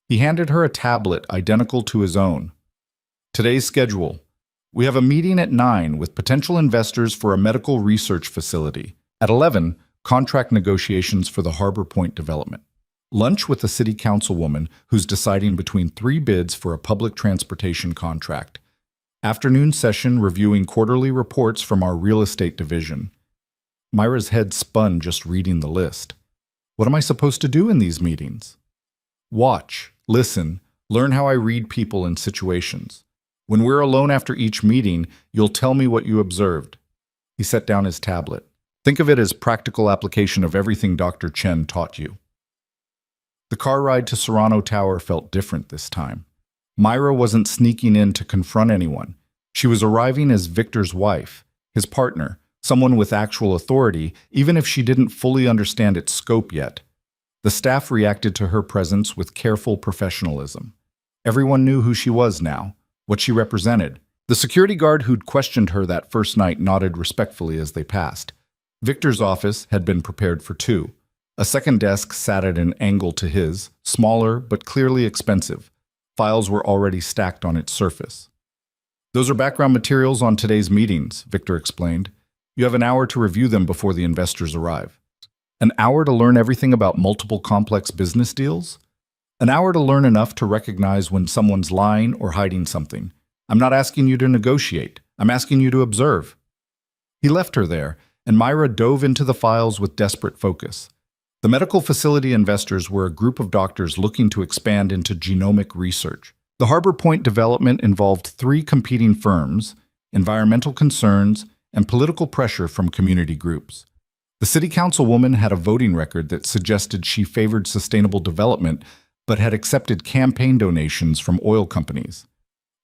He handed her a tablet identical to his own. "Today's schedule. We have a meeting at 9 with potential investors for a medical research facility. At 11, contract negotiations for the Harbor Point development. Lunch with a city councilwoman who's deciding between 3 bids for a public transportation contract. Afternoon session reviewing quarterly reports from our real estate division." Myra's head spun just reading the list. What am I supposed to do in these meetings? Watch, listen, learn how I read people and situations. When we're alone after each meeting, you'll tell me what you observed. He set down his tablet. Think of it as practical application of everything Dr. Chen taught you. The car ride to Serrano Tower felt different this time. Myra wasn't sneaking in to confront anyone. She was arriving as Victor's wife, his partner, someone with actual authority, even if she didn't fully understand its scope yet. The staff reacted to her presence with careful professionalism. Everyone knew who she was now, what she represented. The security guard who'd questioned her that first night nodded respectfully as they passed. Victor's office had been prepared for 2. A second desk sat at an angle to his, smaller but clearly expensive. Files were already stacked on its surface. "Those are background materials on today's meetings," Victor explained. "You have an hour to review them before the investors arrive." An hour to learn everything about multiple complex business deals? An hour to learn enough to recognize when someone's lying or hiding something. I'm not asking you to negotiate. I'm asking you to observe. He left her there, and Myra dove into the files with desperate focus. The medical facility investors were a group of doctors looking to expand into genomic research. The Harbor Point development involved 3 competing firms, environmental concerns, and political pressure from community groups. The city councilwoman had a voting record that suggested she favored sustainable development but had accepted campaign donations from oil companies.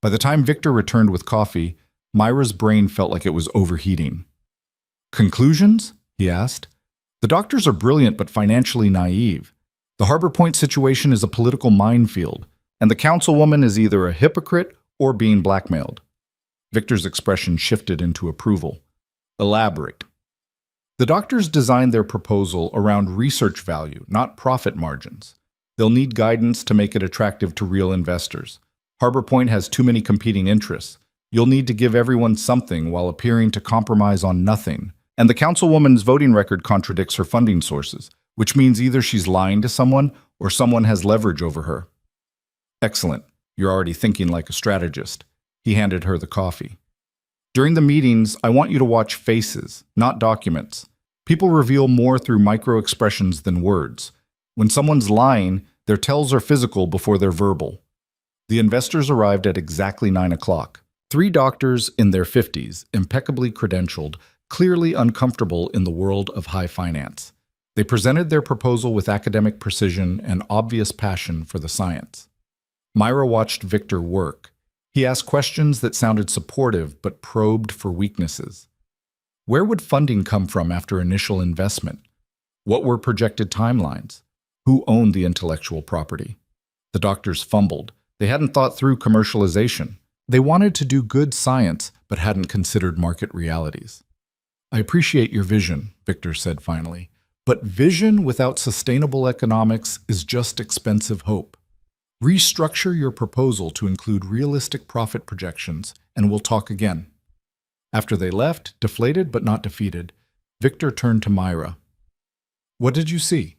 By the time Victor returned with coffee, Myra's brain felt like it was overheating. "Conclusions?" he asked. "The doctors are brilliant but financially naive. The Harbor Point situation is a political minefield, and the councilwoman is either a hypocrite or being blackmailed." Victor's expression shifted into approval. "Elaborate." "The doctors designed their proposal around research value, not profit margins. They'll need guidance to make it attractive to real investors. Harbor Point has too many competing interests. You'll need to give everyone something while appearing to compromise on nothing. And the councilwoman's voting record contradicts her funding sources, which means either she's lying to someone or someone has leverage over her." "Excellent. You're already thinking like a strategist." He handed her the coffee. "During the meetings, I want you to watch faces, not documents. People reveal more through micro-expressions than words. When someone's lying, their tells are physical before they're verbal." The investors arrived at exactly 9 o'clock. 3 doctors in their 50s, impeccably credentialed, clearly uncomfortable in the world of high finance. They presented their proposal with academic precision and obvious passion for the science. Myra watched Victor work. He asked questions that sounded supportive but probed for weaknesses. Where would funding come from after initial investment? What were projected timelines? Who owned the intellectual property? The doctors fumbled. They hadn't thought through commercialization. They wanted to do good science, but hadn't considered market realities. "I appreciate your vision," Victor said finally, "but vision without sustainable economics is just expensive hope. Restructure your proposal to include realistic profit projections, and we'll talk again." After they left, deflated but not defeated, Victor turned to Myra. "What did you see?"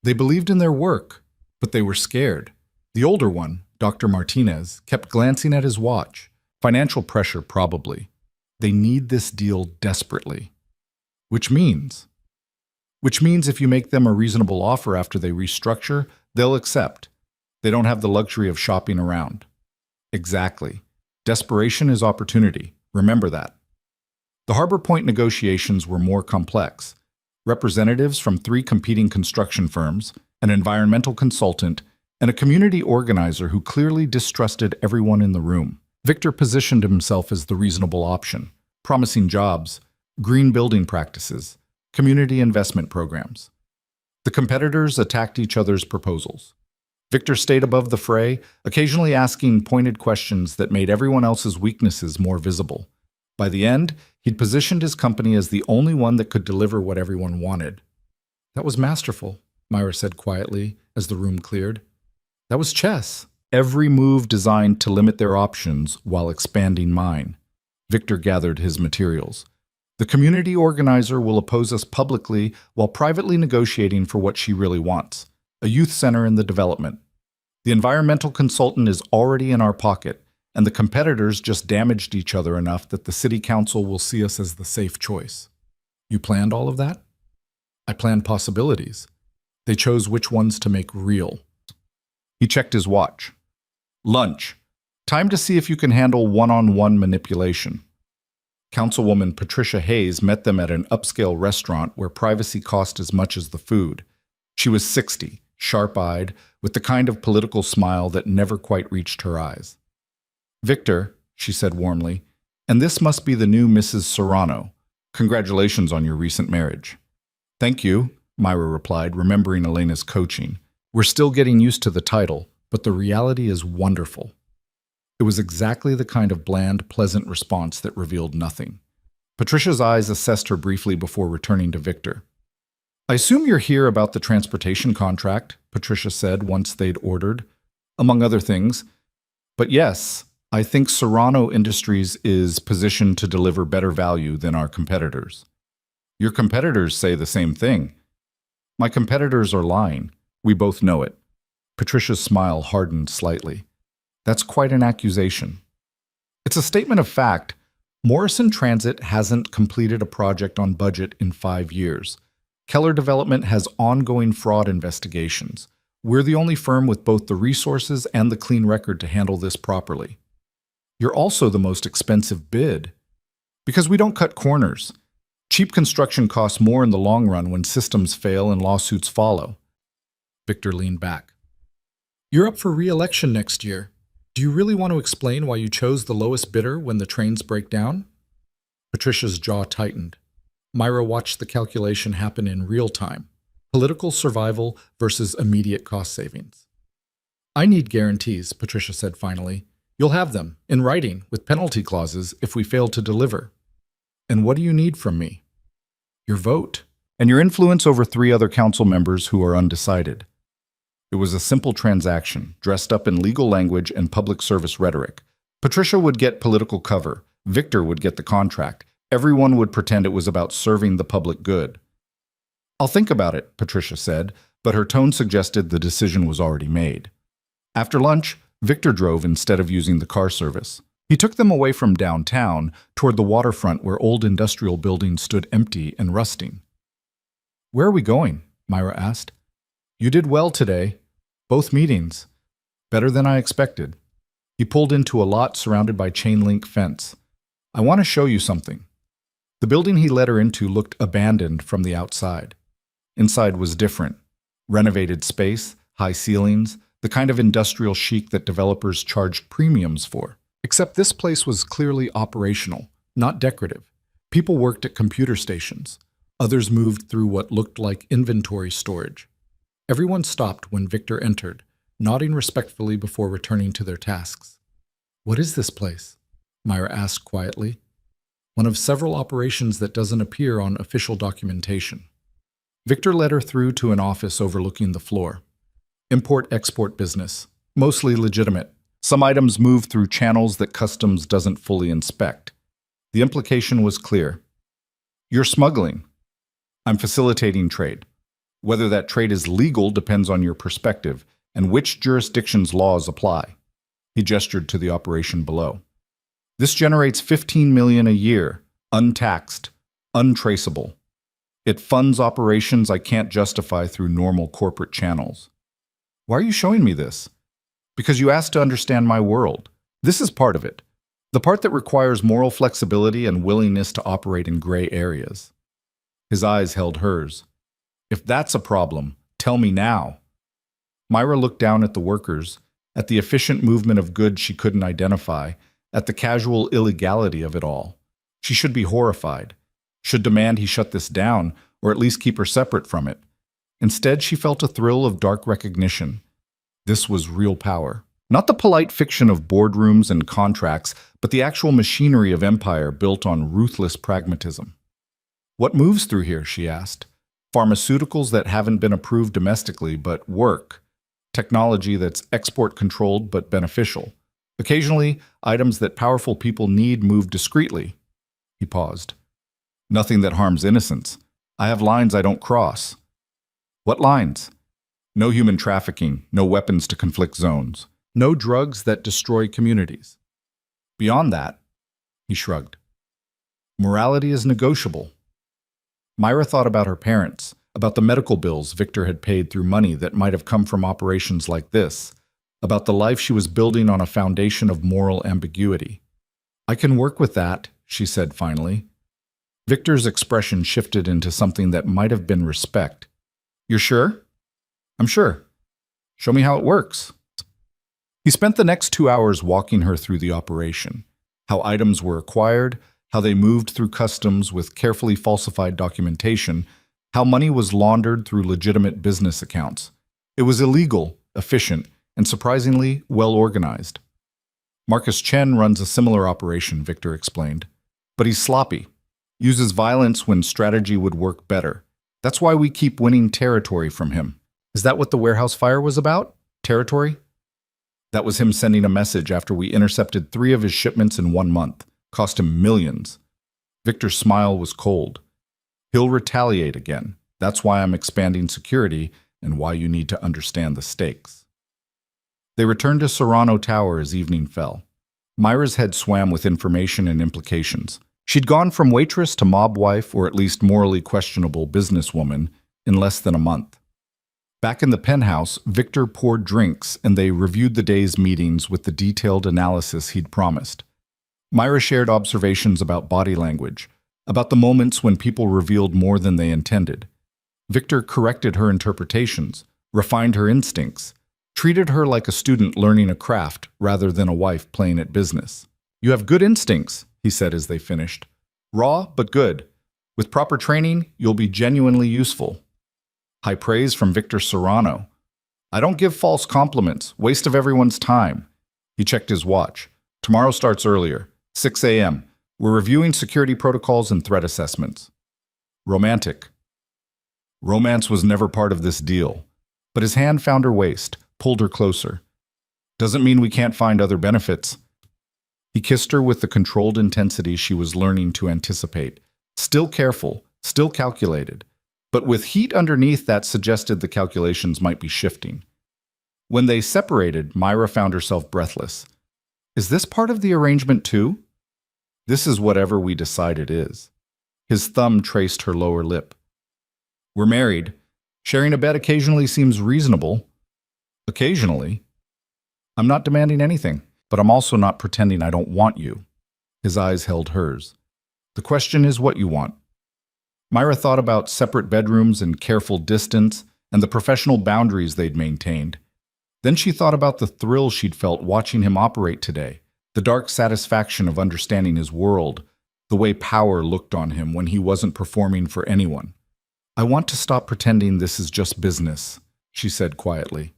"They believed in their work, but they were scared. The older one, Dr. Martinez, kept glancing at his watch. Financial pressure, probably. They need this deal desperately. Which means if you make them a reasonable offer after they restructure, they'll accept. They don't have the luxury of shopping around." "Exactly. Desperation is opportunity. Remember that." The Harbor Point negotiations were more complex. Representatives from 3 competing construction firms, an environmental consultant, and a community organizer who clearly distrusted everyone in the room. Victor positioned himself as the reasonable option, promising jobs, green building practices, community investment programs. The competitors attacked each other's proposals. Victor stayed above the fray, occasionally asking pointed questions that made everyone else's weaknesses more visible. By the end, he'd positioned his company as the only one that could deliver what everyone wanted. That was masterful, Myra said quietly as the room cleared. That was chess. Every move designed to limit their options while expanding mine. Victor gathered his materials. The community organizer will oppose us publicly while privately negotiating for what she really wants, a youth center in the development. The environmental consultant is already in our pocket, and the competitors just damaged each other enough that the city council will see us as the safe choice. You planned all of that? I planned possibilities. They chose which ones to make real. He checked his watch. Lunch. Time to see if you can handle one-on-one manipulation. Councilwoman Patricia Hayes met them at an upscale restaurant where privacy cost as much as the food. She was 60, sharp-eyed, with the kind of political smile that never quite reached her eyes. Victor, she said warmly, and this must be the new Mrs. Serrano. Congratulations on your recent marriage. Thank you, Myra replied, remembering Elena's coaching. We're still getting used to the title, but the reality is wonderful. It was exactly the kind of bland, pleasant response that revealed nothing. Patricia's eyes assessed her briefly before returning to Victor. I assume you're here about the transportation contract, Patricia said once they'd ordered, among other things. But yes, I think Serrano Industries is positioned to deliver better value than our competitors. Your competitors say the same thing. My competitors are lying. We both know it. Patricia's smile hardened slightly. That's quite an accusation. It's a statement of fact. Morrison Transit hasn't completed a project on budget in 5 years. Keller Development has ongoing fraud investigations. We're the only firm with both the resources and the clean record to handle this properly. You're also the most expensive bid. Because we don't cut corners. Cheap construction costs more in the long run when systems fail and lawsuits follow. Victor leaned back. You're up for re-election next year. Do you really want to explain why you chose the lowest bidder when the trains break down? Patricia's jaw tightened. Myra watched the calculation happen in real time. Political survival versus immediate cost savings. I need guarantees, Patricia said finally. You'll have them, in writing, with penalty clauses if we fail to deliver. And what do you need from me? Your vote, and your influence over 3 other council members who are undecided. It was a simple transaction, dressed up in legal language and public service rhetoric. Patricia would get political cover. Victor would get the contract. Everyone would pretend it was about serving the public good. I'll think about it, Patricia said, but her tone suggested the decision was already made. After lunch, Victor drove instead of using the car service. He took them away from downtown toward the waterfront where old industrial buildings stood empty and rusting. Where are we going? Myra asked. You did well today. Both meetings. Better than I expected. He pulled into a lot surrounded by chain-link fence. I want to show you something. The building he led her into looked abandoned from the outside. Inside was different. Renovated space, high ceilings, the kind of industrial chic that developers charged premiums for. Except this place was clearly operational, not decorative. People worked at computer stations. Others moved through what looked like inventory storage. Everyone stopped when Victor entered, nodding respectfully before returning to their tasks. What is this place? Myra asked quietly. One of several operations that doesn't appear on official documentation. Victor led her through to an office overlooking the floor. Import-export business, mostly legitimate. Some items move through channels that customs doesn't fully inspect. The implication was clear. You're smuggling. I'm facilitating trade. Whether that trade is legal depends on your perspective and which jurisdiction's laws apply. He gestured to the operation below. This generates $15 million a year, untaxed, untraceable. It funds operations I can't justify through normal corporate channels. Why are you showing me this? Because you asked to understand my world. This is part of it. The part that requires moral flexibility and willingness to operate in gray areas. His eyes held hers. If that's a problem, tell me now. Myra looked down at the workers, at the efficient movement of goods she couldn't identify, at the casual illegality of it all. She should be horrified, should demand he shut this down, or at least keep her separate from it. Instead, she felt a thrill of dark recognition. This was real power. Not the polite fiction of boardrooms and contracts, but the actual machinery of empire built on ruthless pragmatism. What moves through here, she asked. Pharmaceuticals that haven't been approved domestically, but work. Technology that's export-controlled but beneficial. Occasionally, items that powerful people need move discreetly. He paused. Nothing that harms innocents. I have lines I don't cross. What lines? No human trafficking, no weapons to conflict zones, no drugs that destroy communities. Beyond that, he shrugged. Morality is negotiable. Myra thought about her parents, about the medical bills Victor had paid through money that might have come from operations like this, about the life she was building on a foundation of moral ambiguity. I can work with that, she said finally. Victor's expression shifted into something that might have been respect. You're sure? I'm sure. Show me how it works. He spent the next 2 hours walking her through the operation, how items were acquired, how they moved through customs with carefully falsified documentation, how money was laundered through legitimate business accounts. It was illegal, efficient, and surprisingly well organized. Marcus Chen runs a similar operation, Victor explained. But he's sloppy, uses violence when strategy would work better. That's why we keep winning territory from him. Is that what the warehouse fire was about? Territory? That was him sending a message after we intercepted 3 of his shipments in 1 month. Cost him millions. Victor's smile was cold. He'll retaliate again. That's why I'm expanding security and why you need to understand the stakes. They returned to Serrano Tower as evening fell. Myra's head swam with information and implications. She'd gone from waitress to mob wife, or at least morally questionable businesswoman, in less than a month. Back in the penthouse, Victor poured drinks and they reviewed the day's meetings with the detailed analysis he'd promised. Myra shared observations about body language, about the moments when people revealed more than they intended. Victor corrected her interpretations, refined her instincts, treated her like a student learning a craft rather than a wife playing at business. You have good instincts, he said as they finished. Raw, but good. With proper training, you'll be genuinely useful. High praise from Victor Serrano. I don't give false compliments, waste of everyone's time. He checked his watch. Tomorrow starts earlier, 6 a.m. We're reviewing security protocols and threat assessments. Romantic. Romance was never part of this deal, but his hand found her waist, pulled her closer. Doesn't mean we can't find other benefits. He kissed her with the controlled intensity she was learning to anticipate. Still careful, still calculated, but with heat underneath that suggested the calculations might be shifting. When they separated, Myra found herself breathless. Is this part of the arrangement too? This is whatever we decide it is. His thumb traced her lower lip. We're married. Sharing a bed occasionally seems reasonable. Occasionally. I'm not demanding anything, but I'm also not pretending I don't want you. His eyes held hers. The question is what you want. Myra thought about separate bedrooms and careful distance and the professional boundaries they'd maintained. Then she thought about the thrill she'd felt watching him operate today, the dark satisfaction of understanding his world, the way power looked on him when he wasn't performing for anyone. I want to stop pretending this is just business, she said quietly.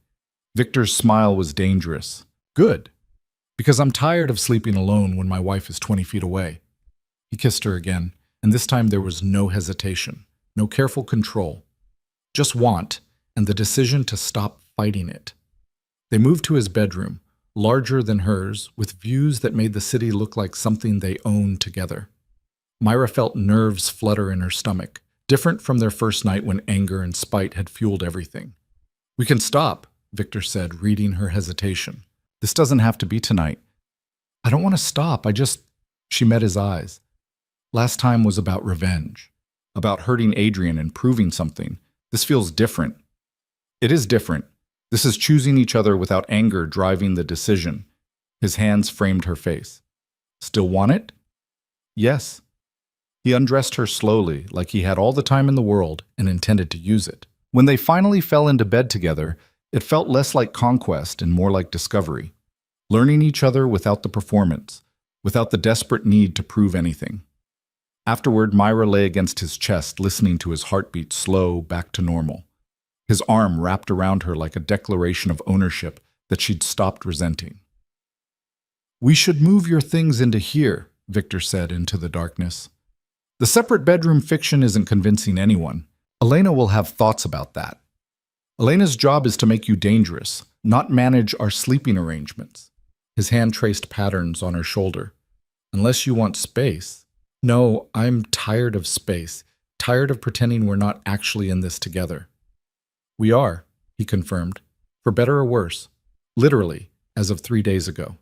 Victor's smile was dangerous. Good. Because I'm tired of sleeping alone when my wife is 20 feet away. He kissed her again, and this time there was no hesitation, no careful control. Just want, and the decision to stop fighting it. They moved to his bedroom, larger than hers, with views that made the city look like something they owned together. Myra felt nerves flutter in her stomach, different from their first night when anger and spite had fueled everything. We can stop, Victor said, reading her hesitation. This doesn't have to be tonight. I don't want to stop, She met his eyes. Last time was about revenge, about hurting Adrian and proving something. This feels different. It is different. This is choosing each other without anger driving the decision. His hands framed her face. Still want it? Yes. He undressed her slowly, like he had all the time in the world and intended to use it. When they finally fell into bed together, it felt less like conquest and more like discovery. Learning each other without the performance, without the desperate need to prove anything. Afterward, Myra lay against his chest, listening to his heartbeat slow back to normal. His arm wrapped around her like a declaration of ownership that she'd stopped resenting. "We should move your things into here," Victor said into the darkness. "The separate bedroom fiction isn't convincing anyone. Elena will have thoughts about that. Elena's job is to make you dangerous, not manage our sleeping arrangements." His hand traced patterns on her shoulder. "Unless you want space." "No, I'm tired of space, tired of pretending we're not actually in this together." "We are," he confirmed, "for better or worse. Literally, as of 3 days ago."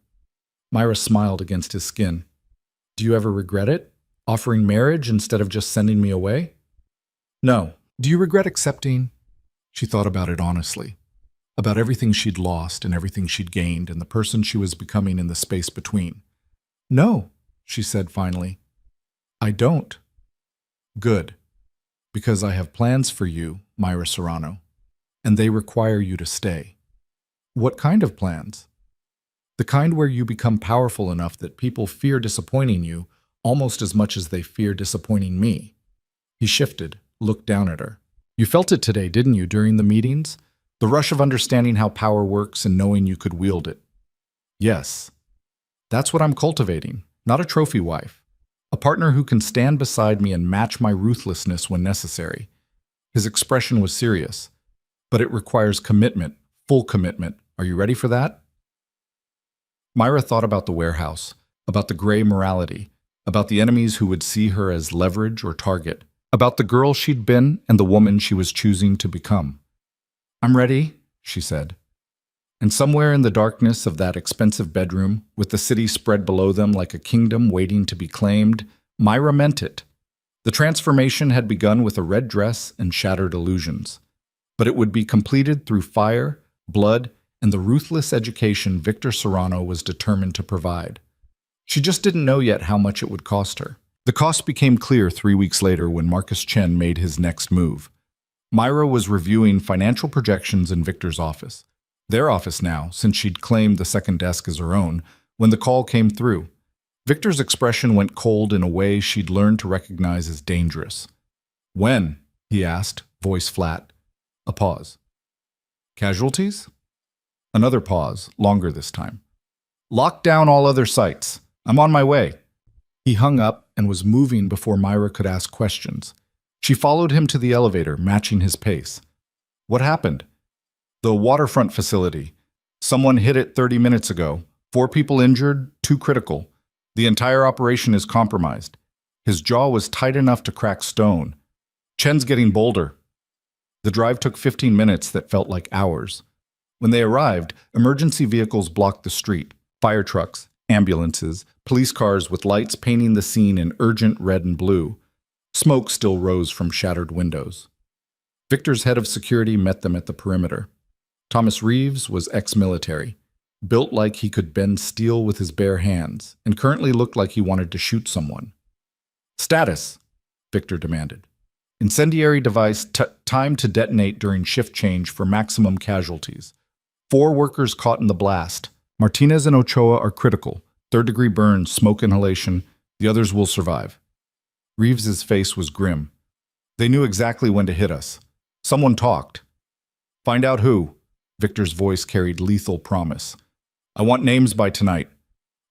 Myra smiled against his skin. "Do you ever regret it? Offering marriage instead of just sending me away?" "No." "Do you regret accepting?" She thought about it honestly. About everything she'd lost and everything she'd gained and the person she was becoming in the space between. "No," she said finally. "I don't." "Good. Because I have plans for you, Myra Serrano, and they require you to stay." "What kind of plans?" "The kind where you become powerful enough that people fear disappointing you almost as much as they fear disappointing me." He shifted, looked down at her. "You felt it today, didn't you, during the meetings? The rush of understanding how power works and knowing you could wield it." "Yes. That's what I'm cultivating, not a trophy wife. A partner who can stand beside me and match my ruthlessness when necessary." His expression was serious. "But it requires commitment, full commitment. Are you ready for that?" Myra thought about the warehouse, about the gray morality, about the enemies who would see her as leverage or target, about the girl she'd been and the woman she was choosing to become. "I'm ready," she said. And somewhere in the darkness of that expensive bedroom, with the city spread below them like a kingdom waiting to be claimed, Myra meant it. The transformation had begun with a red dress and shattered illusions. But it would be completed through fire, blood, and the ruthless education Victor Serrano was determined to provide. She just didn't know yet how much it would cost her. The cost became clear 3 weeks later when Marcus Chen made his next move. Myra was reviewing financial projections in Victor's office. Their office now, since she'd claimed the second desk as her own, when the call came through. Victor's expression went cold in a way she'd learned to recognize as dangerous. "When?" he asked, voice flat. A pause. "Casualties?" Another pause, longer this time. "Lock down all other sites. I'm on my way." He hung up and was moving before Myra could ask questions. She followed him to the elevator, matching his pace. "What happened?" "The waterfront facility. Someone hit it 30 minutes ago. 4 people injured, 2 critical. The entire operation is compromised." His jaw was tight enough to crack stone. "Chen's getting bolder." The drive took 15 minutes that felt like hours. When they arrived, emergency vehicles blocked the street. Fire trucks, ambulances, police cars with lights painting the scene in urgent red and blue. Smoke still rose from shattered windows. Victor's head of security met them at the perimeter. Thomas Reeves was ex-military, built like he could bend steel with his bare hands, and currently looked like he wanted to shoot someone. "Status," Victor demanded. "Incendiary device, time to detonate during shift change for maximum casualties. 4 workers caught in the blast. Martinez and Ochoa are critical. 3rd-degree burns, smoke inhalation. The others will survive." Reeves's face was grim. "They knew exactly when to hit us. Someone talked." "Find out who." Victor's voice carried lethal promise. "I want names by tonight."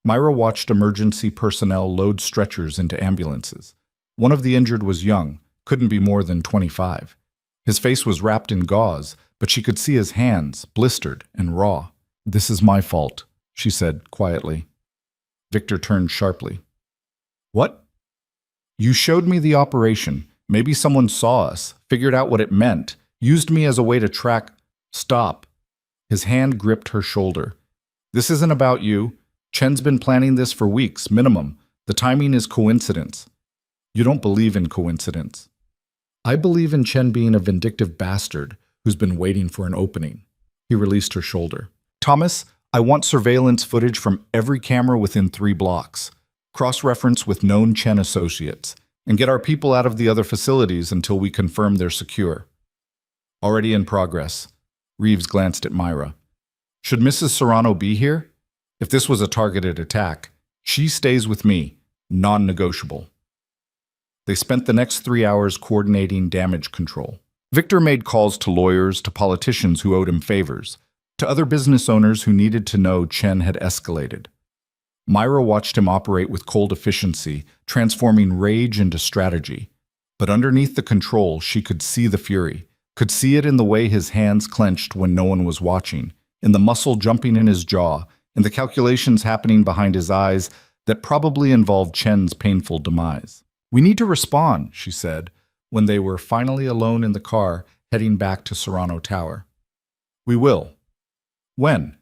Myra watched emergency personnel load stretchers into ambulances. One of the injured was young, couldn't be more than 25. His face was wrapped in gauze, but she could see his hands, blistered and raw. "This is my fault," she said quietly. Victor turned sharply. "What?" "You showed me the operation. Maybe someone saw us, figured out what it meant, used me as a way to track—" "Stop." His hand gripped her shoulder. "This isn't about you. Chen's been planning this for weeks, minimum. The timing is coincidence." "You don't believe in coincidence." "I believe in Chen being a vindictive bastard who's been waiting for an opening." He released her shoulder. "Thomas, I want surveillance footage from every camera within 3 blocks. cross-reference with known Chen associates, and get our people out of the other facilities until we confirm they're secure. Already in progress. Reeves glanced at Myra. Should Mrs. Serrano be here? If this was a targeted attack, she stays with me, non-negotiable. They spent the next 3 hours coordinating damage control. Victor made calls to lawyers, to politicians who owed him favors, to other business owners who needed to know Chen had escalated. Myra watched him operate with cold efficiency, transforming rage into strategy. But underneath the control, she could see the fury, could see it in the way his hands clenched when no one was watching, in the muscle jumping in his jaw, in the calculations happening behind his eyes that probably involved Chen's painful demise. "We need to respond," she said, when they were finally alone in the car heading back to Serrano Tower. "We will." "When?"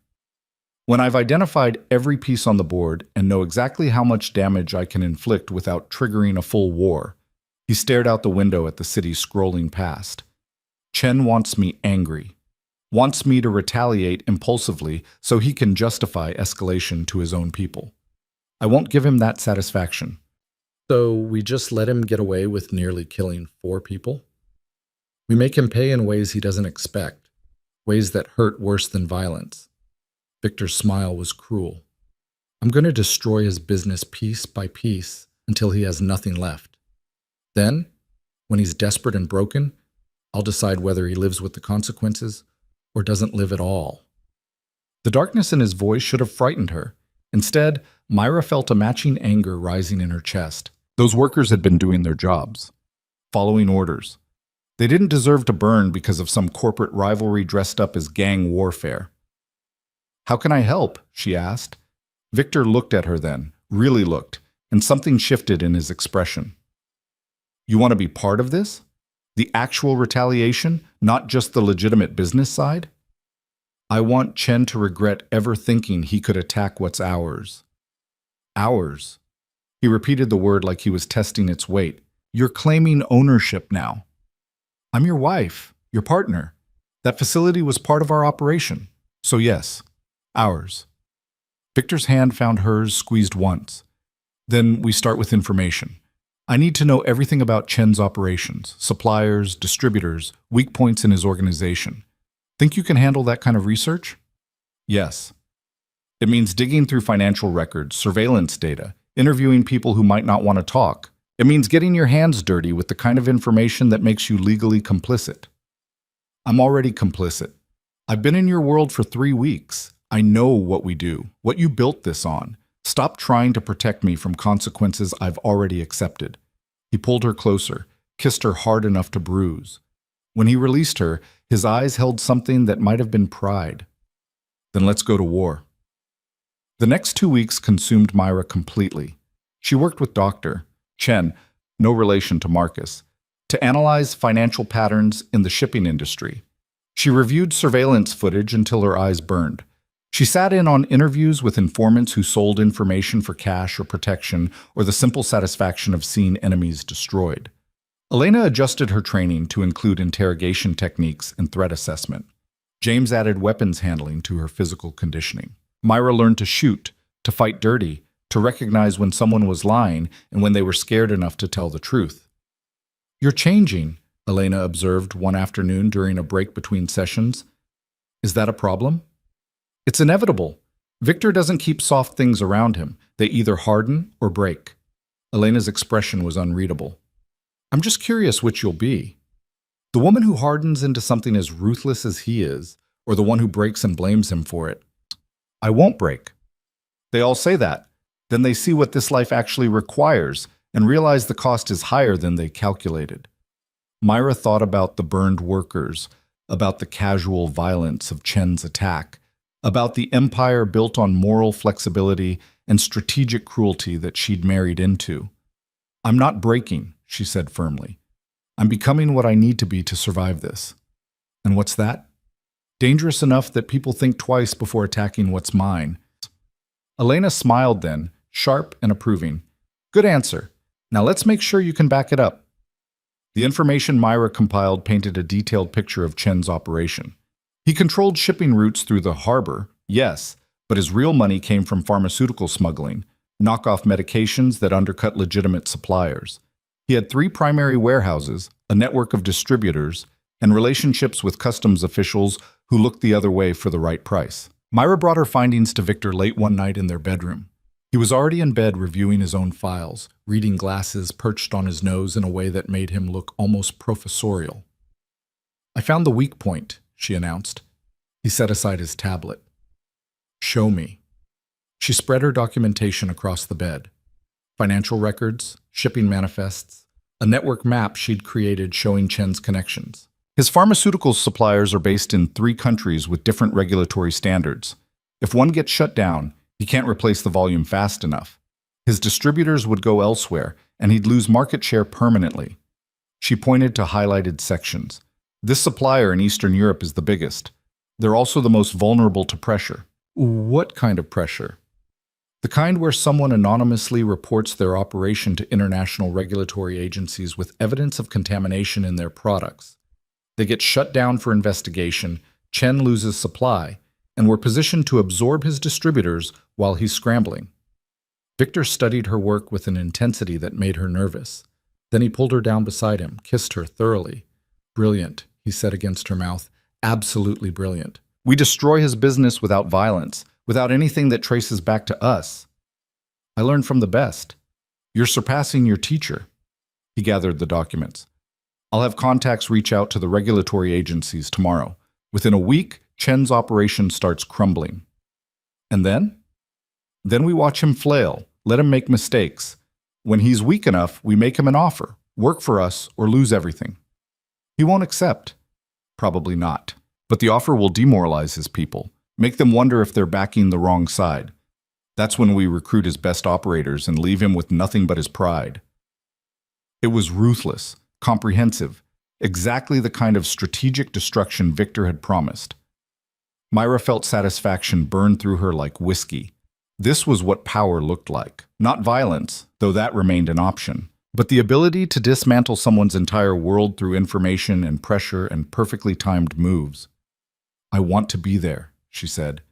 "When I've identified every piece on the board and know exactly how much damage I can inflict without triggering a full war." He stared out the window at the city scrolling past. "Chen wants me angry. Wants me to retaliate impulsively so he can justify escalation to his own people. I won't give him that satisfaction." "So we just let him get away with nearly killing 4 people? We make him pay in ways he doesn't expect, ways that hurt worse than violence." Victor's smile was cruel. "I'm going to destroy his business piece by piece until he has nothing left. Then, when he's desperate and broken, I'll decide whether he lives with the consequences or doesn't live at all." The darkness in his voice should have frightened her. Instead, Myra felt a matching anger rising in her chest. Those workers had been doing their jobs, following orders. They didn't deserve to burn because of some corporate rivalry dressed up as gang warfare. "How can I help?" she asked. Victor looked at her then, really looked, and something shifted in his expression. "You want to be part of this? The actual retaliation, not just the legitimate business side?" "I want Chen to regret ever thinking he could attack what's ours." "Ours?" He repeated the word like he was testing its weight. "You're claiming ownership now." "I'm your wife, your partner. That facility was part of our operation. So yes, ours." Victor's hand found hers, squeezed once. "Then we start with information. I need to know everything about Chen's operations, suppliers, distributors, weak points in his organization. Think you can handle that kind of research?" "Yes." "It means digging through financial records, surveillance data, interviewing people who might not want to talk. It means getting your hands dirty with the kind of information that makes you legally complicit." "I'm already complicit. I've been in your world for 3 weeks. I know what we do, what you built this on. Stop trying to protect me from consequences I've already accepted." He pulled her closer, kissed her hard enough to bruise. When he released her, his eyes held something that might have been pride. "Then let's go to war." The next 2 weeks consumed Myra completely. She worked with Dr. Chen, no relation to Marcus, to analyze financial patterns in the shipping industry. She reviewed surveillance footage until her eyes burned. She sat in on interviews with informants who sold information for cash or protection or the simple satisfaction of seeing enemies destroyed. Elena adjusted her training to include interrogation techniques and threat assessment. James added weapons handling to her physical conditioning. Myra learned to shoot, to fight dirty, to recognize when someone was lying and when they were scared enough to tell the truth. "You're changing," Elena observed one afternoon during a break between sessions. "Is that a problem?" "It's inevitable. Victor doesn't keep soft things around him. They either harden or break." Elena's expression was unreadable. "I'm just curious which you'll be. The woman who hardens into something as ruthless as he is, or the one who breaks and blames him for it?" "I won't break." "They all say that. Then they see what this life actually requires and realize the cost is higher than they calculated." Myra thought about the burned workers, about the casual violence of Chen's attack, about the empire built on moral flexibility and strategic cruelty that she'd married into. "I'm not breaking," she said firmly. "I'm becoming what I need to be to survive this." "And what's that?" "Dangerous enough that people think twice before attacking what's mine." Elena smiled then, sharp and approving. "Good answer. Now let's make sure you can back it up." The information Myra compiled painted a detailed picture of Chen's operation. He controlled shipping routes through the harbor, yes, but his real money came from pharmaceutical smuggling, knockoff medications that undercut legitimate suppliers. He had 3 primary warehouses, a network of distributors, and relationships with customs officials who looked the other way for the right price. Myra brought her findings to Victor late one night in their bedroom. He was already in bed reviewing his own files, reading glasses perched on his nose in a way that made him look almost professorial. "I found the weak point," she announced. He set aside his tablet. "Show me." She spread her documentation across the bed. Financial records, shipping manifests, a network map she'd created showing Chen's connections. His pharmaceutical suppliers are based in 3 countries with different regulatory standards. If one gets shut down, he can't replace the volume fast enough. His distributors would go elsewhere, and he'd lose market share permanently. She pointed to highlighted sections. This supplier in Eastern Europe is the biggest. They're also the most vulnerable to pressure. What kind of pressure? The kind where someone anonymously reports their operation to international regulatory agencies with evidence of contamination in their products. They get shut down for investigation, Chen loses supply, and we're positioned to absorb his distributors while he's scrambling. Victor studied her work with an intensity that made her nervous. Then he pulled her down beside him, kissed her thoroughly. "Brilliant," he said against her mouth. "Absolutely brilliant. We destroy his business without violence, without anything that traces back to us. I learned from the best. You're surpassing your teacher." He gathered the documents. "I'll have contacts reach out to the regulatory agencies tomorrow. Within a week, Chen's operation starts crumbling. And then? Then we watch him flail, let him make mistakes. When he's weak enough, we make him an offer, work for us or lose everything. He won't accept. Probably not. But the offer will demoralize his people, make them wonder if they're backing the wrong side. That's when we recruit his best operators and leave him with nothing but his pride." It was ruthless, comprehensive, exactly the kind of strategic destruction Victor had promised. Myra felt satisfaction burn through her like whiskey. This was what power looked like. Not violence, though that remained an option, but the ability to dismantle someone's entire world through information and pressure and perfectly timed moves. "I want to be there," she said.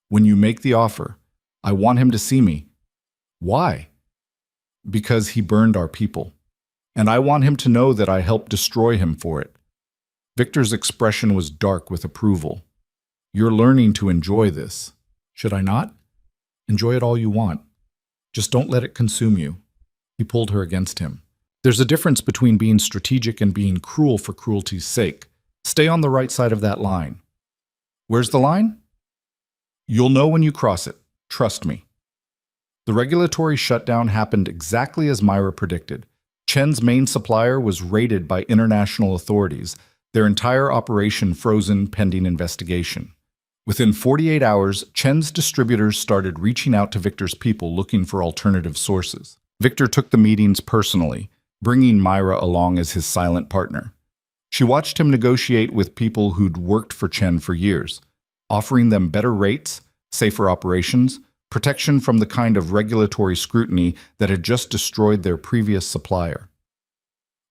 "When you make the offer, I want him to see me." "Why?" "Because he burned our people. And I want him to know that I helped destroy him for it." Victor's expression was dark with approval. "You're learning to enjoy this. Should I not? Enjoy it all you want. Just don't let it consume you." He pulled her against him. "There's a difference between being strategic and being cruel for cruelty's sake. Stay on the right side of that line." "Where's the line?" "You'll know when you cross it. Trust me." The regulatory shutdown happened exactly as Myra predicted. Chen's main supplier was raided by international authorities, their entire operation frozen pending investigation. Within 48 hours, Chen's distributors started reaching out to Victor's people looking for alternative sources. Victor took the meetings personally, bringing Myra along as his silent partner. She watched him negotiate with people who'd worked for Chen for years, offering them better rates, safer operations, protection from the kind of regulatory scrutiny that had just destroyed their previous supplier.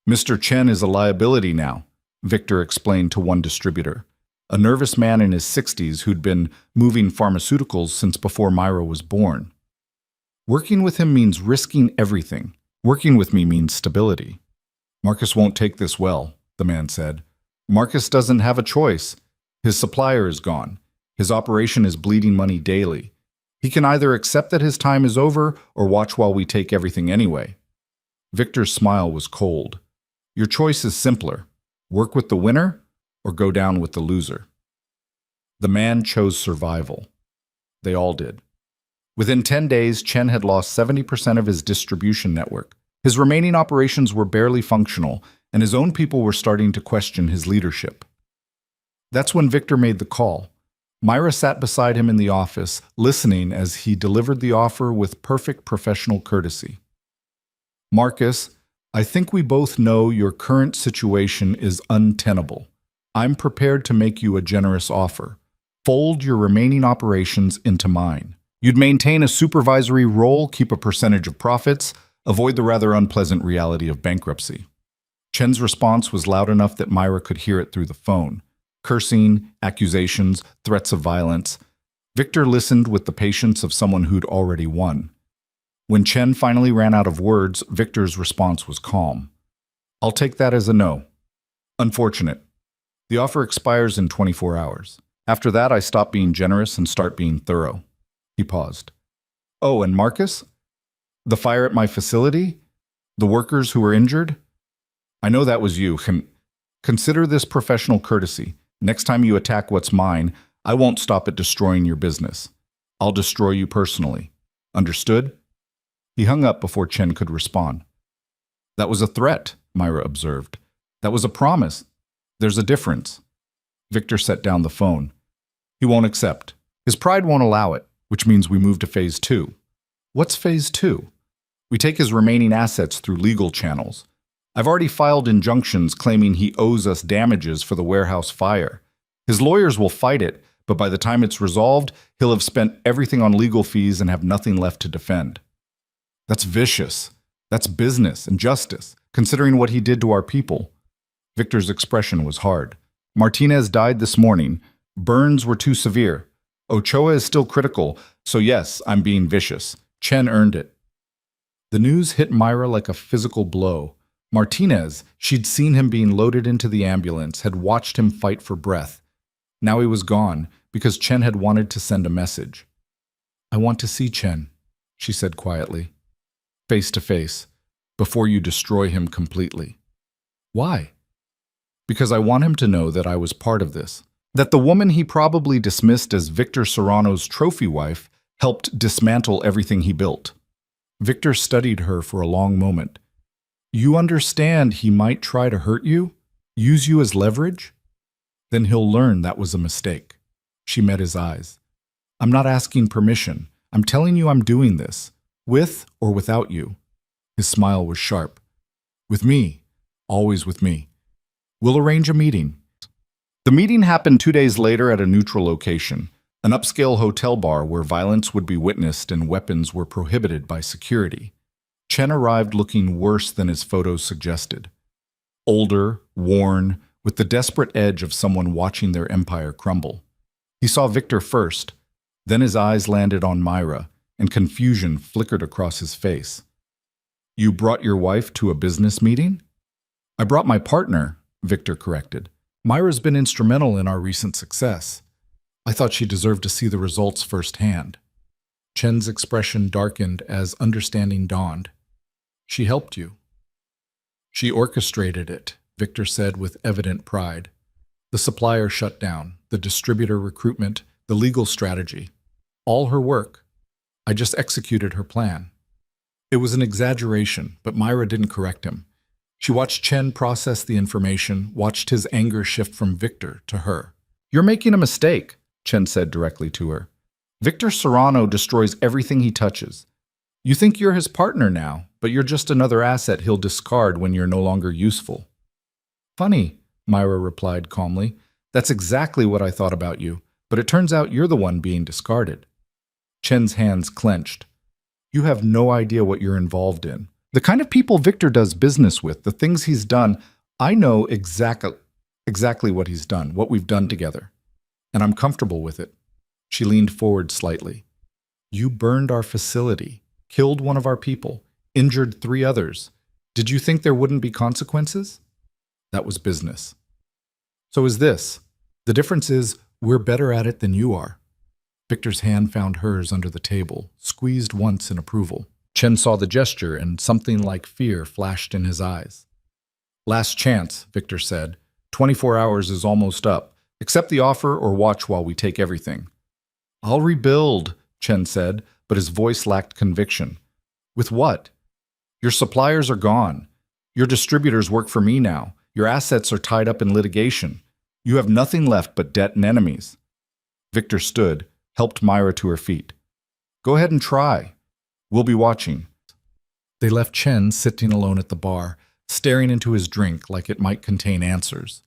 "Mr. Chen is a liability now," Victor explained to one distributor, a nervous man in his 60s who'd been moving pharmaceuticals since before Myra was born. "Working with him means risking everything. Working with me means stability." "Marcus won't take this well," the man said. "Marcus doesn't have a choice. His supplier is gone. His operation is bleeding money daily. He can either accept that his time is over or watch while we take everything anyway." Victor's smile was cold. "Your choice is simpler. Work with the winner or go down with the loser." The man chose survival. They all did. Within 10 days, Chen had lost 70% of his distribution network. His remaining operations were barely functional, and his own people were starting to question his leadership. That's when Victor made the call. Myra sat beside him in the office, listening as he delivered the offer with perfect professional courtesy. "Marcus, I think we both know your current situation is untenable. I'm prepared to make you a generous offer. Fold your remaining operations into mine. You'd maintain a supervisory role, keep a percentage of profits, avoid the rather unpleasant reality of bankruptcy." Chen's response was loud enough that Myra could hear it through the phone. Cursing, accusations, threats of violence. Victor listened with the patience of someone who'd already won. When Chen finally ran out of words, Victor's response was calm. I'll take that as a no. Unfortunate. The offer expires in 24 hours. After that, I stop being generous and start being thorough. He paused. Oh, and Marcus? The fire at my facility? The workers who were injured? I know that was you. Consider this professional courtesy. Next time you attack what's mine, I won't stop at destroying your business. I'll destroy you personally. Understood? He hung up before Chen could respond. That was a threat, Myra observed. That was a promise. There's a difference. Victor set down the phone. He won't accept. His pride won't allow it, which means we move to phase 2. What's phase 2? We take his remaining assets through legal channels. I've already filed injunctions claiming he owes us damages for the warehouse fire. His lawyers will fight it, but by the time it's resolved, he'll have spent everything on legal fees and have nothing left to defend. That's vicious. That's business and justice, considering what he did to our people. Victor's expression was hard. Martinez died this morning. Burns were too severe. Ochoa is still critical, so yes, I'm being vicious. Chen earned it. The news hit Myra like a physical blow. Martinez, she'd seen him being loaded into the ambulance, had watched him fight for breath. Now he was gone because Chen had wanted to send a message. I want to see Chen, she said quietly. Face to face, before you destroy him completely. Why? Because I want him to know that I was part of this. That the woman he probably dismissed as Victor Serrano's trophy wife helped dismantle everything he built. Victor studied her for a long moment. You understand he might try to hurt you? Use you as leverage? Then he'll learn that was a mistake. She met his eyes. I'm not asking permission. I'm telling you I'm doing this, with or without you. His smile was sharp. With me. Always with me. We'll arrange a meeting. The meeting happened 2 days later at a neutral location, an upscale hotel bar where violence would be witnessed and weapons were prohibited by security. Chen arrived looking worse than his photos suggested. Older, worn, with the desperate edge of someone watching their empire crumble. He saw Victor first, then his eyes landed on Myra, and confusion flickered across his face. You brought your wife to a business meeting? I brought my partner, Victor corrected. Myra's been instrumental in our recent success. I thought she deserved to see the results firsthand. Chen's expression darkened as understanding dawned. She helped you. She orchestrated it, Victor said with evident pride. The supplier shut down, the distributor recruitment, the legal strategy. All her work. I just executed her plan. It was an exaggeration, but Myra didn't correct him. She watched Chen process the information, watched his anger shift from Victor to her. You're making a mistake, Chen said directly to her. Victor Serrano destroys everything he touches. You think you're his partner now, but you're just another asset he'll discard when you're no longer useful. Funny, Myra replied calmly. That's exactly what I thought about you, but it turns out you're the one being discarded. Chen's hands clenched. You have no idea what you're involved in. The kind of people Victor does business with, the things he's done, I know exactly what he's done, what we've done together. And I'm comfortable with it. She leaned forward slightly. You burned our facility, killed one of our people, injured 3 others. Did you think there wouldn't be consequences? That was business. So is this. The difference is we're better at it than you are. Victor's hand found hers under the table, squeezed once in approval. Chen saw the gesture and something like fear flashed in his eyes. Last chance, Victor said. 24 hours is almost up. Accept the offer or watch while we take everything. I'll rebuild, Chen said, but his voice lacked conviction. With what? Your suppliers are gone. Your distributors work for me now. Your assets are tied up in litigation. You have nothing left but debt and enemies. Victor stood, helped Myra to her feet. Go ahead and try. We'll be watching. They left Chen sitting alone at the bar, staring into his drink like it might contain answers.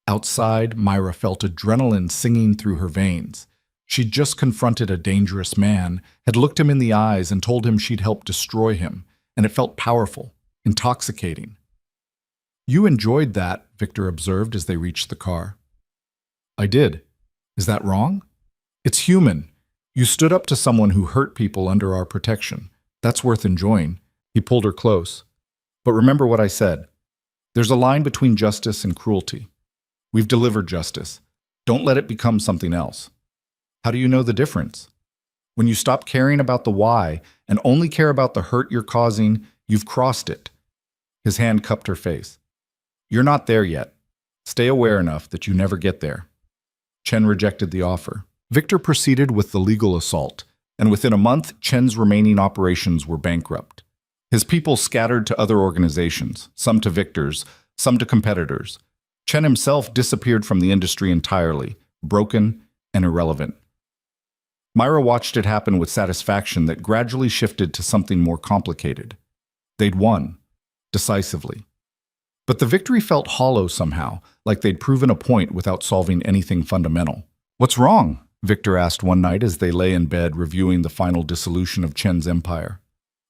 Outside, Myra felt adrenaline singing through her veins. She'd just confronted a dangerous man, had looked him in the eyes and told him she'd help destroy him, and it felt powerful, intoxicating. You enjoyed that, Victor observed as they reached the car. I did. Is that wrong? It's human. You stood up to someone who hurt people under our protection. That's worth enjoying. He pulled her close. But remember what I said. There's a line between justice and cruelty. We've delivered justice. Don't let it become something else. How do you know the difference? When you stop caring about the why and only care about the hurt you're causing, you've crossed it. His hand cupped her face. You're not there yet. Stay aware enough that you never get there. Chen rejected the offer. Victor proceeded with the legal assault, and within a month, Chen's remaining operations were bankrupt. His people scattered to other organizations, some to Victor's, some to competitors. Chen himself disappeared from the industry entirely, broken and irrelevant. Myra watched it happen with satisfaction that gradually shifted to something more complicated. They'd won, decisively. But the victory felt hollow somehow, like they'd proven a point without solving anything fundamental. What's wrong? Victor asked one night as they lay in bed reviewing the final dissolution of Chen's empire.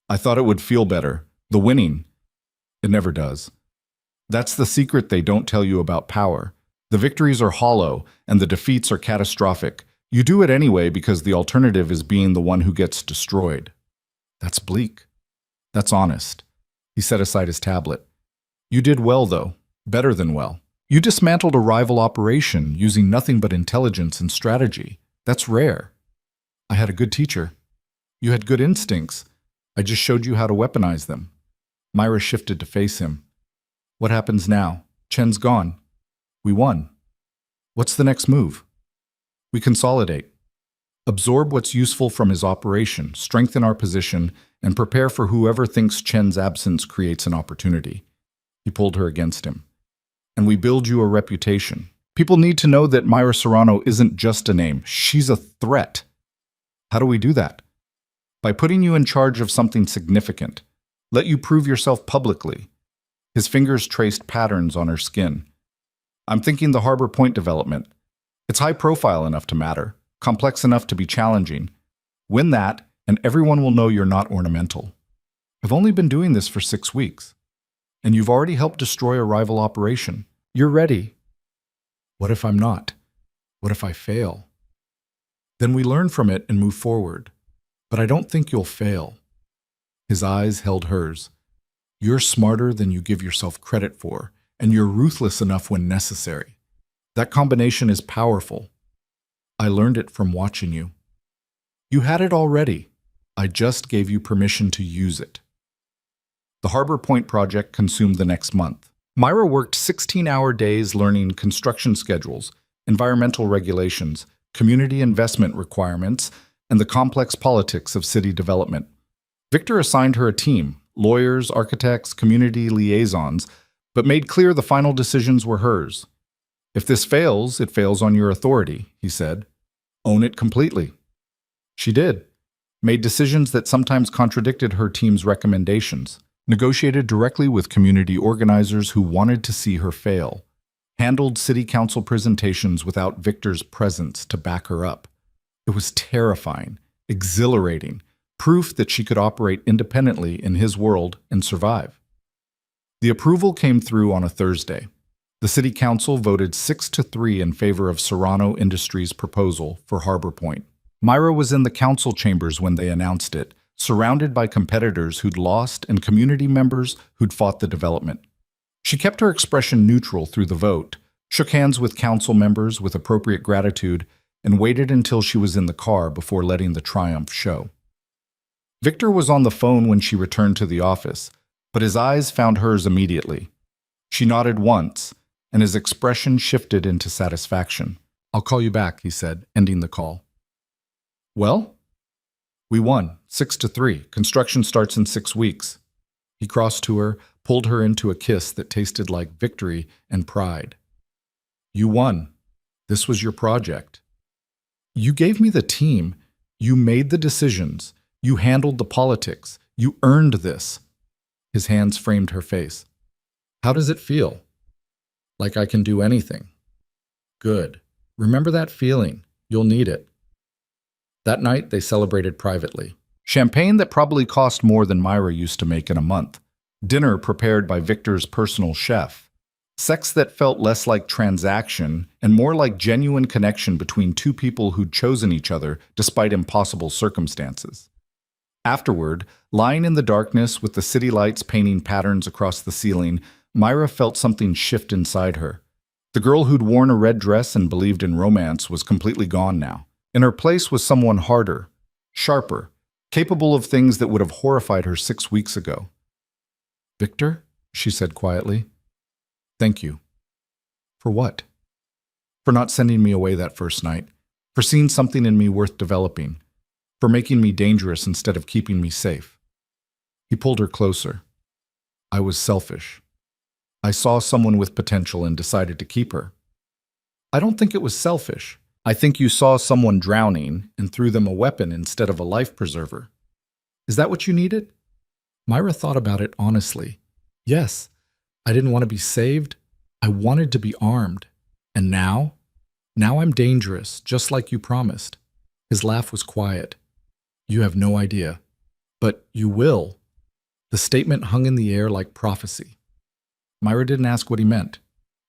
I thought it would feel better. The winning. It never does. That's the secret they don't tell you about power. The victories are hollow, and the defeats are catastrophic. You do it anyway because the alternative is being the one who gets destroyed. That's bleak. That's honest. He set aside his tablet. You did well, though. Better than well. You dismantled a rival operation using nothing but intelligence and strategy. That's rare. I had a good teacher. You had good instincts. I just showed you how to weaponize them. Myra shifted to face him. What happens now? Chen's gone. We won. What's the next move? We consolidate. Absorb what's useful from his operation, strengthen our position, and prepare for whoever thinks Chen's absence creates an opportunity. He pulled her against him. And we build you a reputation. People need to know that Myra Serrano isn't just a name. She's a threat. How do we do that? By putting you in charge of something significant. Let you prove yourself publicly. His fingers traced patterns on her skin. I'm thinking the Harbor Point development. It's high profile enough to matter, complex enough to be challenging. Win that, and everyone will know you're not ornamental. I've only been doing this for 6 weeks. And you've already helped destroy a rival operation. You're ready. What if I'm not? What if I fail? Then we learn from it and move forward. But I don't think you'll fail. His eyes held hers. You're smarter than you give yourself credit for, and you're ruthless enough when necessary. That combination is powerful. I learned it from watching you. You had it already. I just gave you permission to use it. The Harbor Point project consumed the next month. Myra worked 16-hour days learning construction schedules, environmental regulations, community investment requirements, and the complex politics of city development. Victor assigned her a team, lawyers, architects, community liaisons, but made clear the final decisions were hers. If this fails, it fails on your authority, he said. Own it completely. She did. Made decisions that sometimes contradicted her team's recommendations. Negotiated directly with community organizers who wanted to see her fail. Handled city council presentations without Victor's presence to back her up. It was terrifying, exhilarating, proof that she could operate independently in his world and survive. The approval came through on a Thursday. The city council voted 6-3 in favor of Serrano Industries' proposal for Harbor Point. Myra was in the council chambers when they announced it, surrounded by competitors who'd lost and community members who'd fought the development. She kept her expression neutral through the vote, shook hands with council members with appropriate gratitude, and waited until she was in the car before letting the triumph show. Victor was on the phone when she returned to the office, but his eyes found hers immediately. She nodded once, and his expression shifted into satisfaction. I'll call you back, he said, ending the call. Well? We won, 6-3. Construction starts in 6 weeks. He crossed to her, pulled her into a kiss that tasted like victory and pride. You won. This was your project. You gave me the team. You made the decisions. You handled the politics. You earned this. His hands framed her face. How does it feel? Like I can do anything. Good. Remember that feeling. You'll need it. That night, they celebrated privately. Champagne that probably cost more than Myra used to make in a month. Dinner prepared by Victor's personal chef. Sex that felt less like transaction and more like genuine connection between two people who'd chosen each other despite impossible circumstances. Afterward, lying in the darkness with the city lights painting patterns across the ceiling, Myra felt something shift inside her. The girl who'd worn a red dress and believed in romance was completely gone now. In her place was someone harder, sharper, capable of things that would have horrified her 6 weeks ago. "Victor," she said quietly, "thank you." "For what?" "For not sending me away that first night, for seeing something in me worth developing, for making me dangerous instead of keeping me safe." He pulled her closer. "I was selfish. I saw someone with potential and decided to keep her." "I don't think it was selfish. I think you saw someone drowning and threw them a weapon instead of a life preserver. Is that what you needed?" Myra thought about it honestly. Yes, I didn't want to be saved. I wanted to be armed. And now? Now I'm dangerous, just like you promised. His laugh was quiet. "You have no idea. But you will." The statement hung in the air like prophecy. Myra didn't ask what he meant.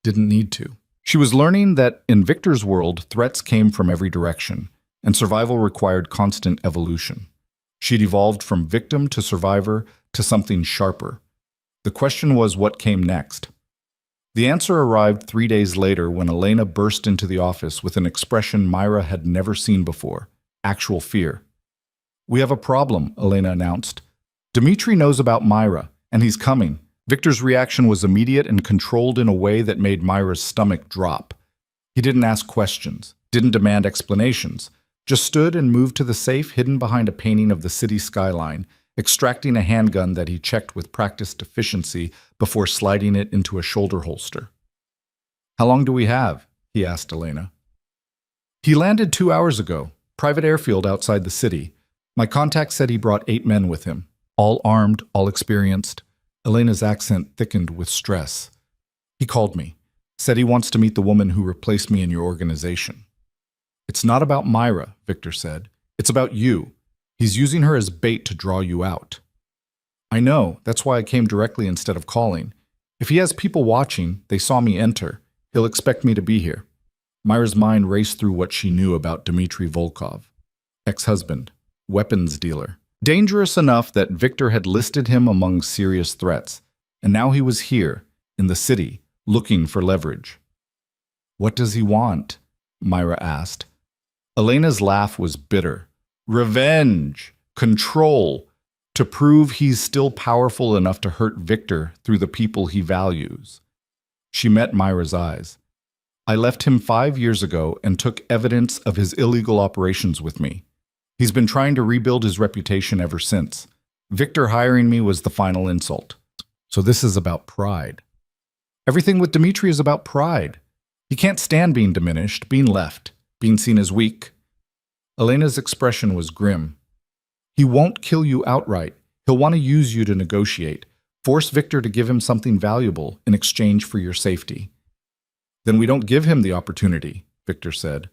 Didn't need to. She was learning that in Victor's world, threats came from every direction, and survival required constant evolution. She'd evolved from victim to survivor to something sharper. The question was what came next. The answer arrived 3 days later when Elena burst into the office with an expression Myra had never seen before: actual fear. "We have a problem," Elena announced. "Dmitri knows about Myra, and he's coming." Victor's reaction was immediate and controlled in a way that made Myra's stomach drop. He didn't ask questions, didn't demand explanations, just stood and moved to the safe hidden behind a painting of the city skyline, extracting a handgun that he checked with practiced efficiency before sliding it into a shoulder holster. "How long do we have?" he asked Elena. "He landed 2 hours ago, private airfield outside the city. My contact said he brought 8 men with him, all armed, all experienced." Elena's accent thickened with stress. "He called me, said he wants to meet the woman who replaced me in your organization." "It's not about Myra," Victor said. "It's about you. He's using her as bait to draw you out." "I know, that's why I came directly instead of calling. If he has people watching, they saw me enter, he'll expect me to be here." Myra's mind raced through what she knew about Dmitri Volkov. Ex-husband, weapons dealer. Dangerous enough that Victor had listed him among serious threats, and now he was here, in the city, looking for leverage. "What does he want?" Myra asked. Elena's laugh was bitter. "Revenge! Control! To prove he's still powerful enough to hurt Victor through the people he values." She met Myra's eyes. "I left him 5 years ago and took evidence of his illegal operations with me. He's been trying to rebuild his reputation ever since. Victor hiring me was the final insult. So this is about pride. Everything with Dmitri is about pride. He can't stand being diminished, being left, being seen as weak." Elena's expression was grim. "He won't kill you outright. He'll want to use you to negotiate, force Victor to give him something valuable in exchange for your safety." "Then we don't give him the opportunity," Victor said.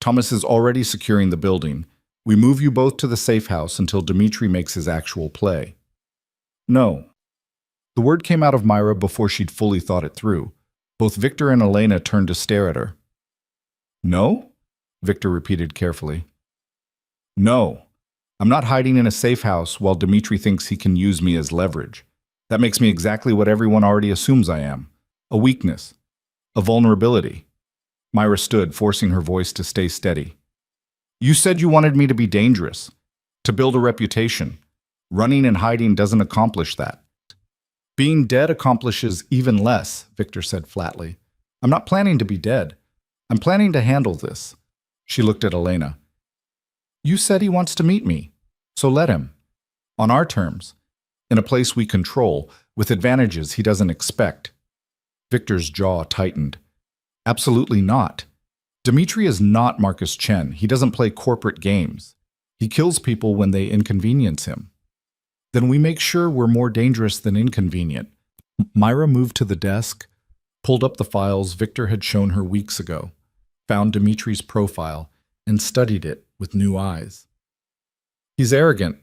"Thomas is already securing the building. We move you both to the safe house until Dmitri makes his actual play." "No." The word came out of Myra before she'd fully thought it through. Both Victor and Elena turned to stare at her. "No?" Victor repeated carefully. "No. I'm not hiding in a safe house while Dmitri thinks he can use me as leverage. That makes me exactly what everyone already assumes I am. A weakness. A vulnerability." Myra stood, forcing her voice to stay steady. "You said you wanted me to be dangerous, to build a reputation. Running and hiding doesn't accomplish that." "Being dead accomplishes even less," Victor said flatly. "I'm not planning to be dead. I'm planning to handle this." She looked at Elena. "You said he wants to meet me, so let him. On our terms, in a place we control, with advantages he doesn't expect." Victor's jaw tightened. "Absolutely not. Dmitri is not Marcus Chen. He doesn't play corporate games. He kills people when they inconvenience him. Then we make sure we're more dangerous than inconvenient." Myra moved to the desk, pulled up the files Victor had shown her weeks ago, found Dmitri's profile, and studied it with new eyes. "He's arrogant,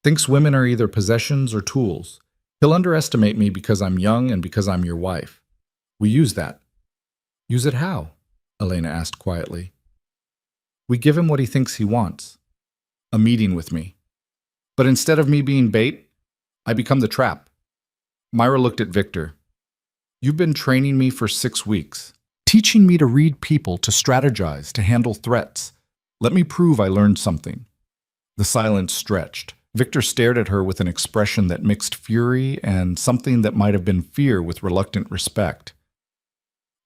thinks women are either possessions or tools. He'll underestimate me because I'm young and because I'm your wife. We use that." "Use it how?" Elena asked quietly. "We give him what he thinks he wants. A meeting with me. But instead of me being bait, I become the trap. Myra looked at Victor. You've been training me for 6 weeks, teaching me to read people, to strategize, to handle threats. Let me prove I learned something. The silence stretched. Victor stared at her with an expression that mixed fury and something that might have been fear with reluctant respect.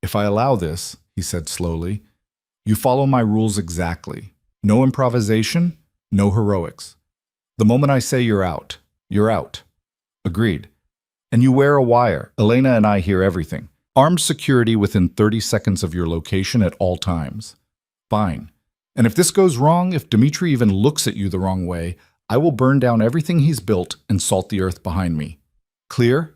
If I allow this, he said slowly, you follow my rules exactly. No improvisation, no heroics. The moment I say you're out, you're out. Agreed. And you wear a wire. Elena and I hear everything. Armed security within 30 seconds of your location at all times. Fine. And if this goes wrong, if Dmitri even looks at you the wrong way, I will burn down everything he's built and salt the earth behind me. Clear?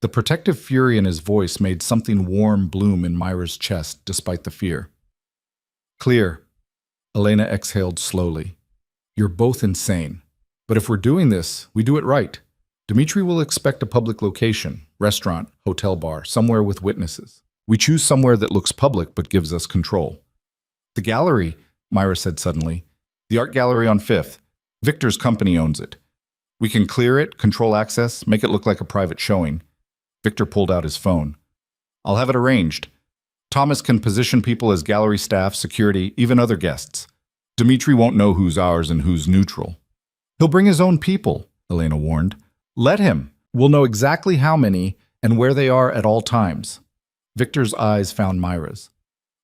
The protective fury in his voice made something warm bloom in Myra's chest despite the fear. Clear. Elena exhaled slowly. You're both insane. But if we're doing this, we do it right. Dmitri will expect a public location, restaurant, hotel bar, somewhere with witnesses. We choose somewhere that looks public but gives us control. The gallery, Myra said suddenly. The art gallery on 5th. Victor's company owns it. We can clear it, control access, make it look like a private showing. Victor pulled out his phone. I'll have it arranged. Thomas can position people as gallery staff, security, even other guests. Dmitri won't know who's ours and who's neutral. He'll bring his own people, Elena warned. Let him. We'll know exactly how many and where they are at all times. Victor's eyes found Myra's.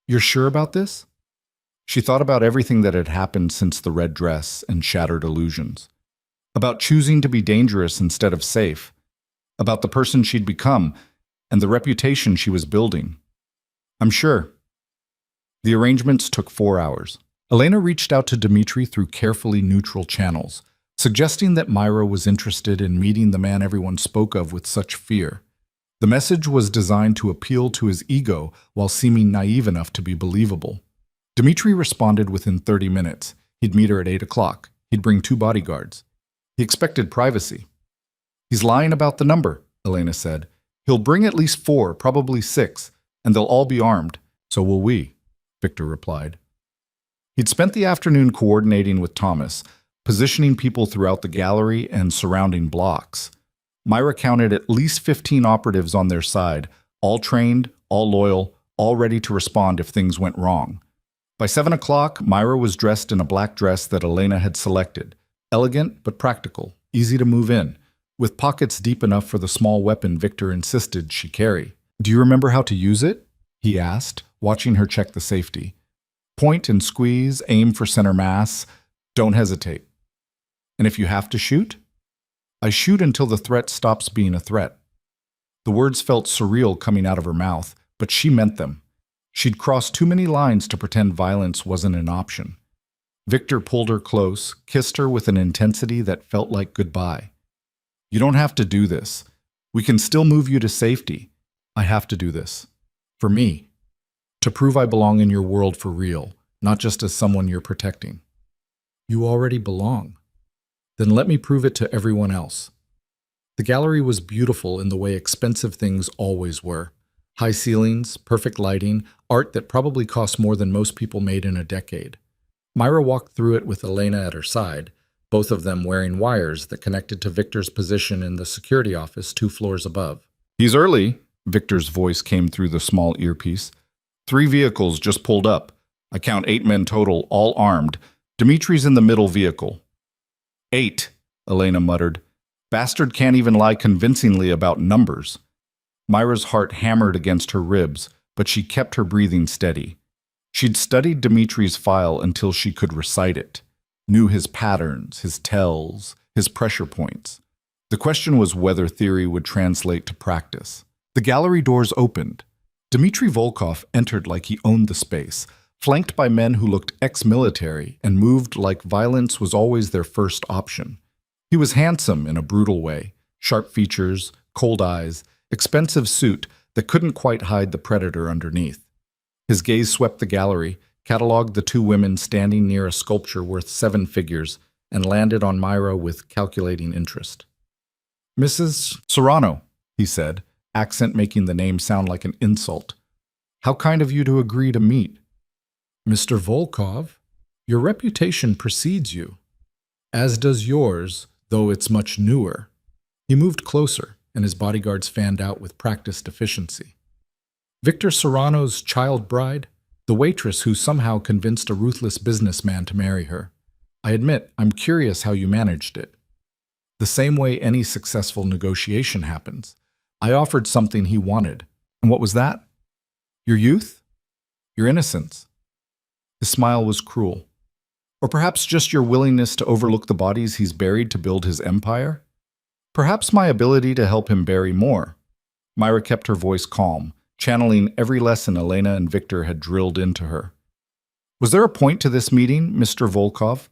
You're sure about this? She thought about everything that had happened since the red dress and shattered illusions. About choosing to be dangerous instead of safe. About the person she'd become and the reputation she was building. I'm sure. The arrangements took 4 hours. Elena reached out to Dmitri through carefully neutral channels, suggesting that Myra was interested in meeting the man everyone spoke of with such fear. The message was designed to appeal to his ego while seeming naive enough to be believable. Dmitri responded within 30 minutes. He'd meet her at 8 o'clock. He'd bring 2 bodyguards. He expected privacy. He's lying about the number, Elena said. He'll bring at least 4, probably 6, and they'll all be armed. So will we, Victor replied. He'd spent the afternoon coordinating with Thomas, positioning people throughout the gallery and surrounding blocks. Myra counted at least 15 operatives on their side, all trained, all loyal, all ready to respond if things went wrong. By 7 o'clock, Myra was dressed in a black dress that Elena had selected, elegant but practical, easy to move in, with pockets deep enough for the small weapon Victor insisted she carry. Do you remember how to use it? He asked, watching her check the safety. Point and squeeze, aim for center mass. Don't hesitate. And if you have to shoot? I shoot until the threat stops being a threat. The words felt surreal coming out of her mouth, but she meant them. She'd crossed too many lines to pretend violence wasn't an option. Victor pulled her close, kissed her with an intensity that felt like goodbye. You don't have to do this. We can still move you to safety. I have to do this. For me. To prove I belong in your world for real, not just as someone you're protecting. You already belong. Then let me prove it to everyone else. The gallery was beautiful in the way expensive things always were. High ceilings, perfect lighting, art that probably cost more than most people made in a decade. Myra walked through it with Elena at her side, both of them wearing wires that connected to Victor's position in the security office 2 floors above. He's early, Victor's voice came through the small earpiece. 3 vehicles just pulled up. I count 8 men total, all armed. Dmitri's in the middle vehicle. 8, Elena muttered. Bastard can't even lie convincingly about numbers. Myra's heart hammered against her ribs, but she kept her breathing steady. She'd studied Dmitri's file until she could recite it, knew his patterns, his tells, his pressure points. The question was whether theory would translate to practice. The gallery doors opened. Dmitri Volkov entered like he owned the space, flanked by men who looked ex-military and moved like violence was always their first option. He was handsome in a brutal way, sharp features, cold eyes, expensive suit that couldn't quite hide the predator underneath. His gaze swept the gallery, catalogued the 2 women standing near a sculpture worth 7 figures, and landed on Myra with calculating interest. Mrs. Serrano, he said, accent making the name sound like an insult. How kind of you to agree to meet. Mr. Volkov, your reputation precedes you. As does yours, though it's much newer. He moved closer, and his bodyguards fanned out with practiced efficiency. Victor Serrano's child bride? The waitress who somehow convinced a ruthless businessman to marry her. I admit, I'm curious how you managed it. The same way any successful negotiation happens. I offered something he wanted. And what was that? Your youth? Your innocence? His smile was cruel. Or perhaps just your willingness to overlook the bodies he's buried to build his empire? Perhaps my ability to help him bury more. Myra kept her voice calm, channeling every lesson Elena and Victor had drilled into her. Was there a point to this meeting, Mr. Volkov?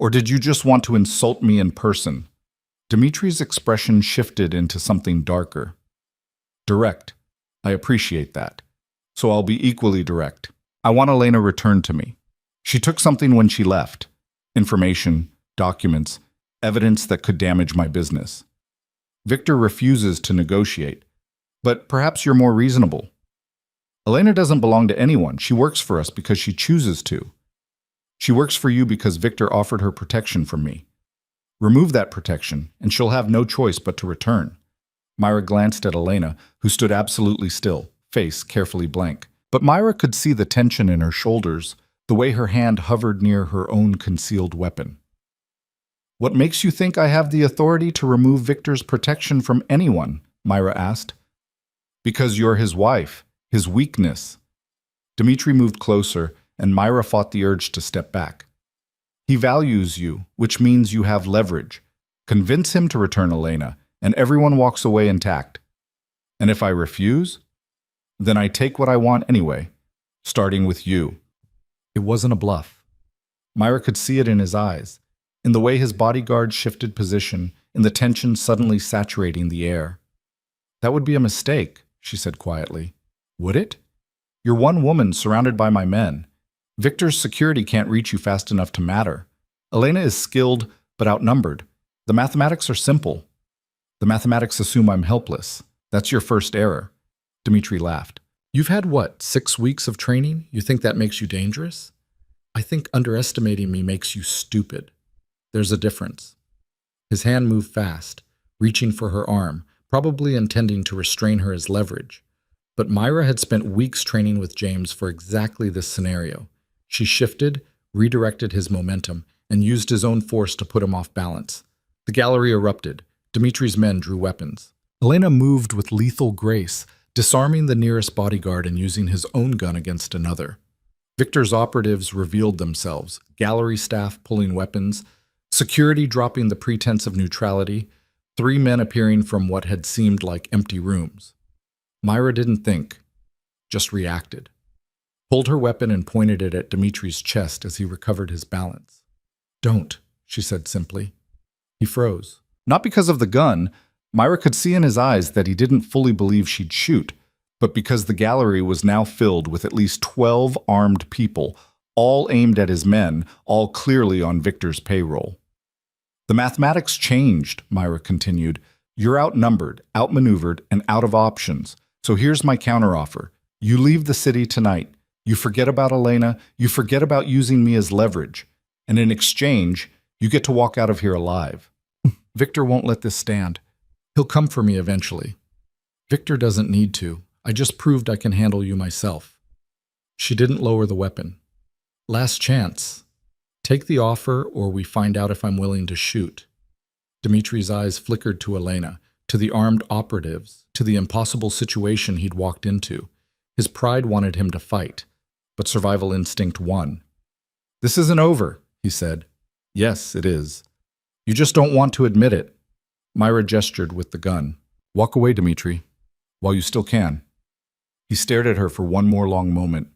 Or did you just want to insult me in person? Dmitri's expression shifted into something darker. Direct. I appreciate that. So I'll be equally direct. I want Elena returned to me. She took something when she left. Information, documents, evidence that could damage my business. Victor refuses to negotiate. But perhaps you're more reasonable. Elena doesn't belong to anyone. She works for us because she chooses to. She works for you because Victor offered her protection from me. Remove that protection, and she'll have no choice but to return. Myra glanced at Elena, who stood absolutely still, face carefully blank. But Myra could see the tension in her shoulders, the way her hand hovered near her own concealed weapon. What makes you think I have the authority to remove Victor's protection from anyone? Myra asked. Because you're his wife, his weakness. Dmitri moved closer, and Myra fought the urge to step back. He values you, which means you have leverage. Convince him to return Elena, and everyone walks away intact. And if I refuse, then I take what I want anyway, starting with you. It wasn't a bluff. Myra could see it in his eyes, in the way his bodyguard shifted position, in the tension suddenly saturating the air. That would be a mistake, she said quietly. Would it? You're one woman surrounded by my men. Victor's security can't reach you fast enough to matter. Elena is skilled, but outnumbered. The mathematics are simple. The mathematics assume I'm helpless. That's your first error. Dmitri laughed. You've had what, 6 weeks of training? You think that makes you dangerous? I think underestimating me makes you stupid. There's a difference. His hand moved fast, reaching for her arm, probably intending to restrain her as leverage. But Myra had spent weeks training with James for exactly this scenario. She shifted, redirected his momentum, and used his own force to put him off balance. The gallery erupted. Dmitri's men drew weapons. Elena moved with lethal grace, disarming the nearest bodyguard and using his own gun against another. Victor's operatives revealed themselves, gallery staff pulling weapons, security dropping the pretense of neutrality, 3 men appearing from what had seemed like empty rooms. Myra didn't think, just reacted. Pulled her weapon and pointed it at Dmitri's chest as he recovered his balance. Don't, she said simply. He froze. Not because of the gun. Myra could see in his eyes that he didn't fully believe she'd shoot, but because the gallery was now filled with at least 12 armed people, all aimed at his men, all clearly on Victor's payroll. The mathematics changed, Myra continued. You're outnumbered, outmaneuvered, and out of options. So here's my counteroffer. You leave the city tonight. You forget about Elena. You forget about using me as leverage. And in exchange, you get to walk out of here alive. Victor won't let this stand. He'll come for me eventually. Victor doesn't need to. I just proved I can handle you myself. She didn't lower the weapon. Last chance. Take the offer or we find out if I'm willing to shoot. Dmitri's eyes flickered to Elena, to the armed operatives, to the impossible situation he'd walked into. His pride wanted him to fight, but survival instinct won. This isn't over, he said. Yes, it is. You just don't want to admit it. Myra gestured with the gun. Walk away, Dmitri, while you still can. He stared at her for one more long moment,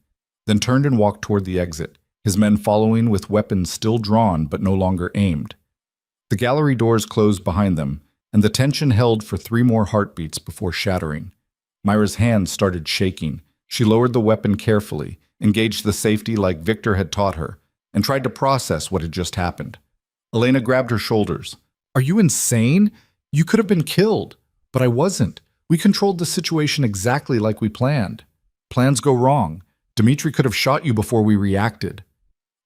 then turned and walked toward the exit, his men following with weapons still drawn but no longer aimed. The gallery doors closed behind them, and the tension held for 3 more heartbeats before shattering. Myra's hands started shaking. She lowered the weapon carefully, engaged the safety like Victor had taught her, and tried to process what had just happened. Elena grabbed her shoulders. Are you insane? You could have been killed. But I wasn't. We controlled the situation exactly like we planned. Plans go wrong. Dmitri could have shot you before we reacted.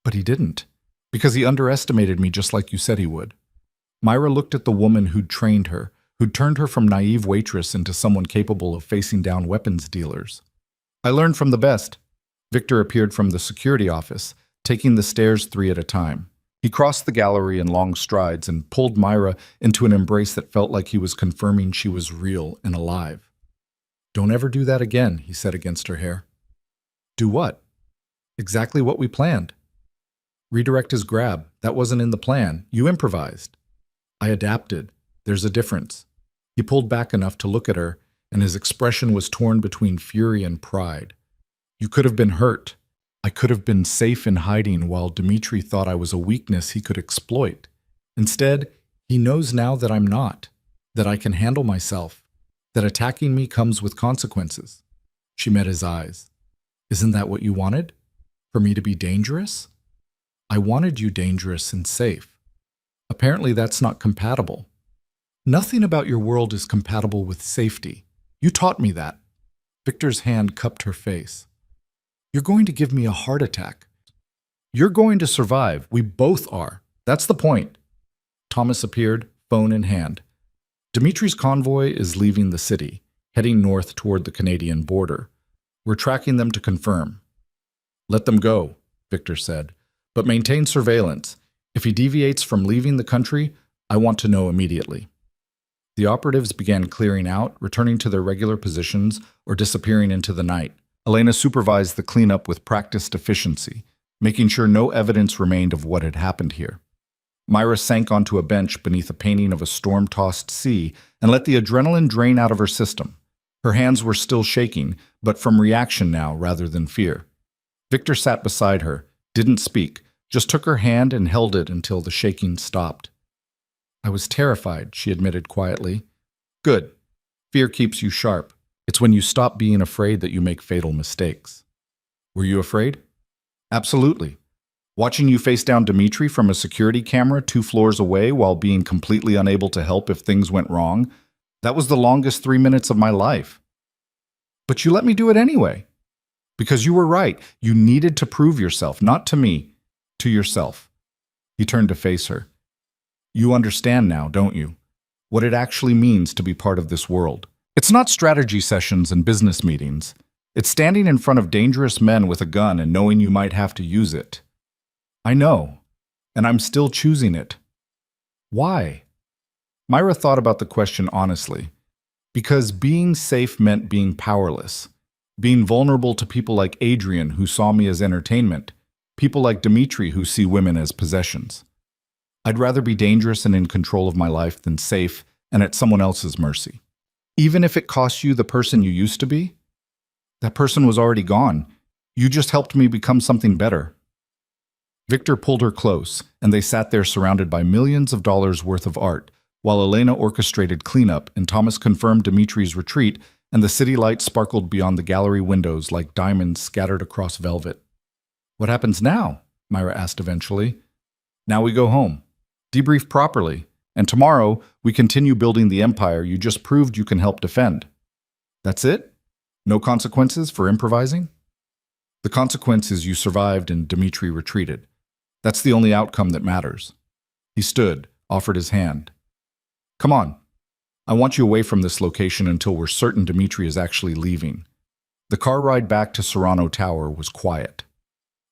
But he didn't. Because he underestimated me just like you said he would. Myra looked at the woman who'd trained her, who'd turned her from naive waitress into someone capable of facing down weapons dealers. I learned from the best. Victor appeared from the security office, taking the stairs 3 at a time. He crossed the gallery in long strides and pulled Myra into an embrace that felt like he was confirming she was real and alive. "Don't ever do that again," he said against her hair. "Do what?" "Exactly what we planned." "Redirect his grab. That wasn't in the plan. You improvised." "I adapted. There's a difference." He pulled back enough to look at her, and his expression was torn between fury and pride. "You could have been hurt. I could have been safe in hiding while Dmitri thought I was a weakness he could exploit. Instead, he knows now that I'm not, that I can handle myself, that attacking me comes with consequences." She met his eyes. "Isn't that what you wanted? For me to be dangerous?" "I wanted you dangerous and safe. Apparently that's not compatible. Nothing about your world is compatible with safety. You taught me that." Victor's hand cupped her face. "You're going to give me a heart attack." "You're going to survive. We both are. That's the point." Thomas appeared, phone in hand. "Dimitri's convoy is leaving the city, heading north toward the Canadian border. We're tracking them to confirm." "Let them go," Victor said, "but maintain surveillance. If he deviates from leaving the country, I want to know immediately." The operatives began clearing out, returning to their regular positions or disappearing into the night. Elena supervised the cleanup with practiced efficiency, making sure no evidence remained of what had happened here. Myra sank onto a bench beneath a painting of a storm-tossed sea and let the adrenaline drain out of her system. Her hands were still shaking, but from reaction now rather than fear. Victor sat beside her, didn't speak, just took her hand and held it until the shaking stopped. "I was terrified," she admitted quietly. "Good. Fear keeps you sharp. It's when you stop being afraid that you make fatal mistakes." "Were you afraid?" "Absolutely. Watching you face down Dmitri from a security camera 2 floors away while being completely unable to help if things went wrong, that was the longest 3 minutes of my life." "But you let me do it anyway." "Because you were right. You needed to prove yourself, not to me, to yourself." He turned to face her. "You understand now, don't you? What it actually means to be part of this world. It's not strategy sessions and business meetings. It's standing in front of dangerous men with a gun and knowing you might have to use it." "I know, and I'm still choosing it." "Why?" Myra thought about the question honestly. Because being safe meant being powerless. Being vulnerable to people like Adrian, who saw me as entertainment. People like Dmitri, who see women as possessions. I'd rather be dangerous and in control of my life than safe and at someone else's mercy. Even if it costs you the person you used to be? That person was already gone. You just helped me become something better. Victor pulled her close, and they sat there surrounded by millions of dollars worth of art, while Elena orchestrated cleanup and Thomas confirmed Dimitri's retreat, and the city lights sparkled beyond the gallery windows like diamonds scattered across velvet. "What happens now?" Myra asked eventually. "Now we go home. Debrief properly. And tomorrow, we continue building the empire you just proved you can help defend." "That's it? No consequences for improvising?" "The consequence is you survived and Dmitri retreated. That's the only outcome that matters." He stood, offered his hand. "Come on. I want you away from this location until we're certain Dmitri is actually leaving." The car ride back to Serrano Tower was quiet.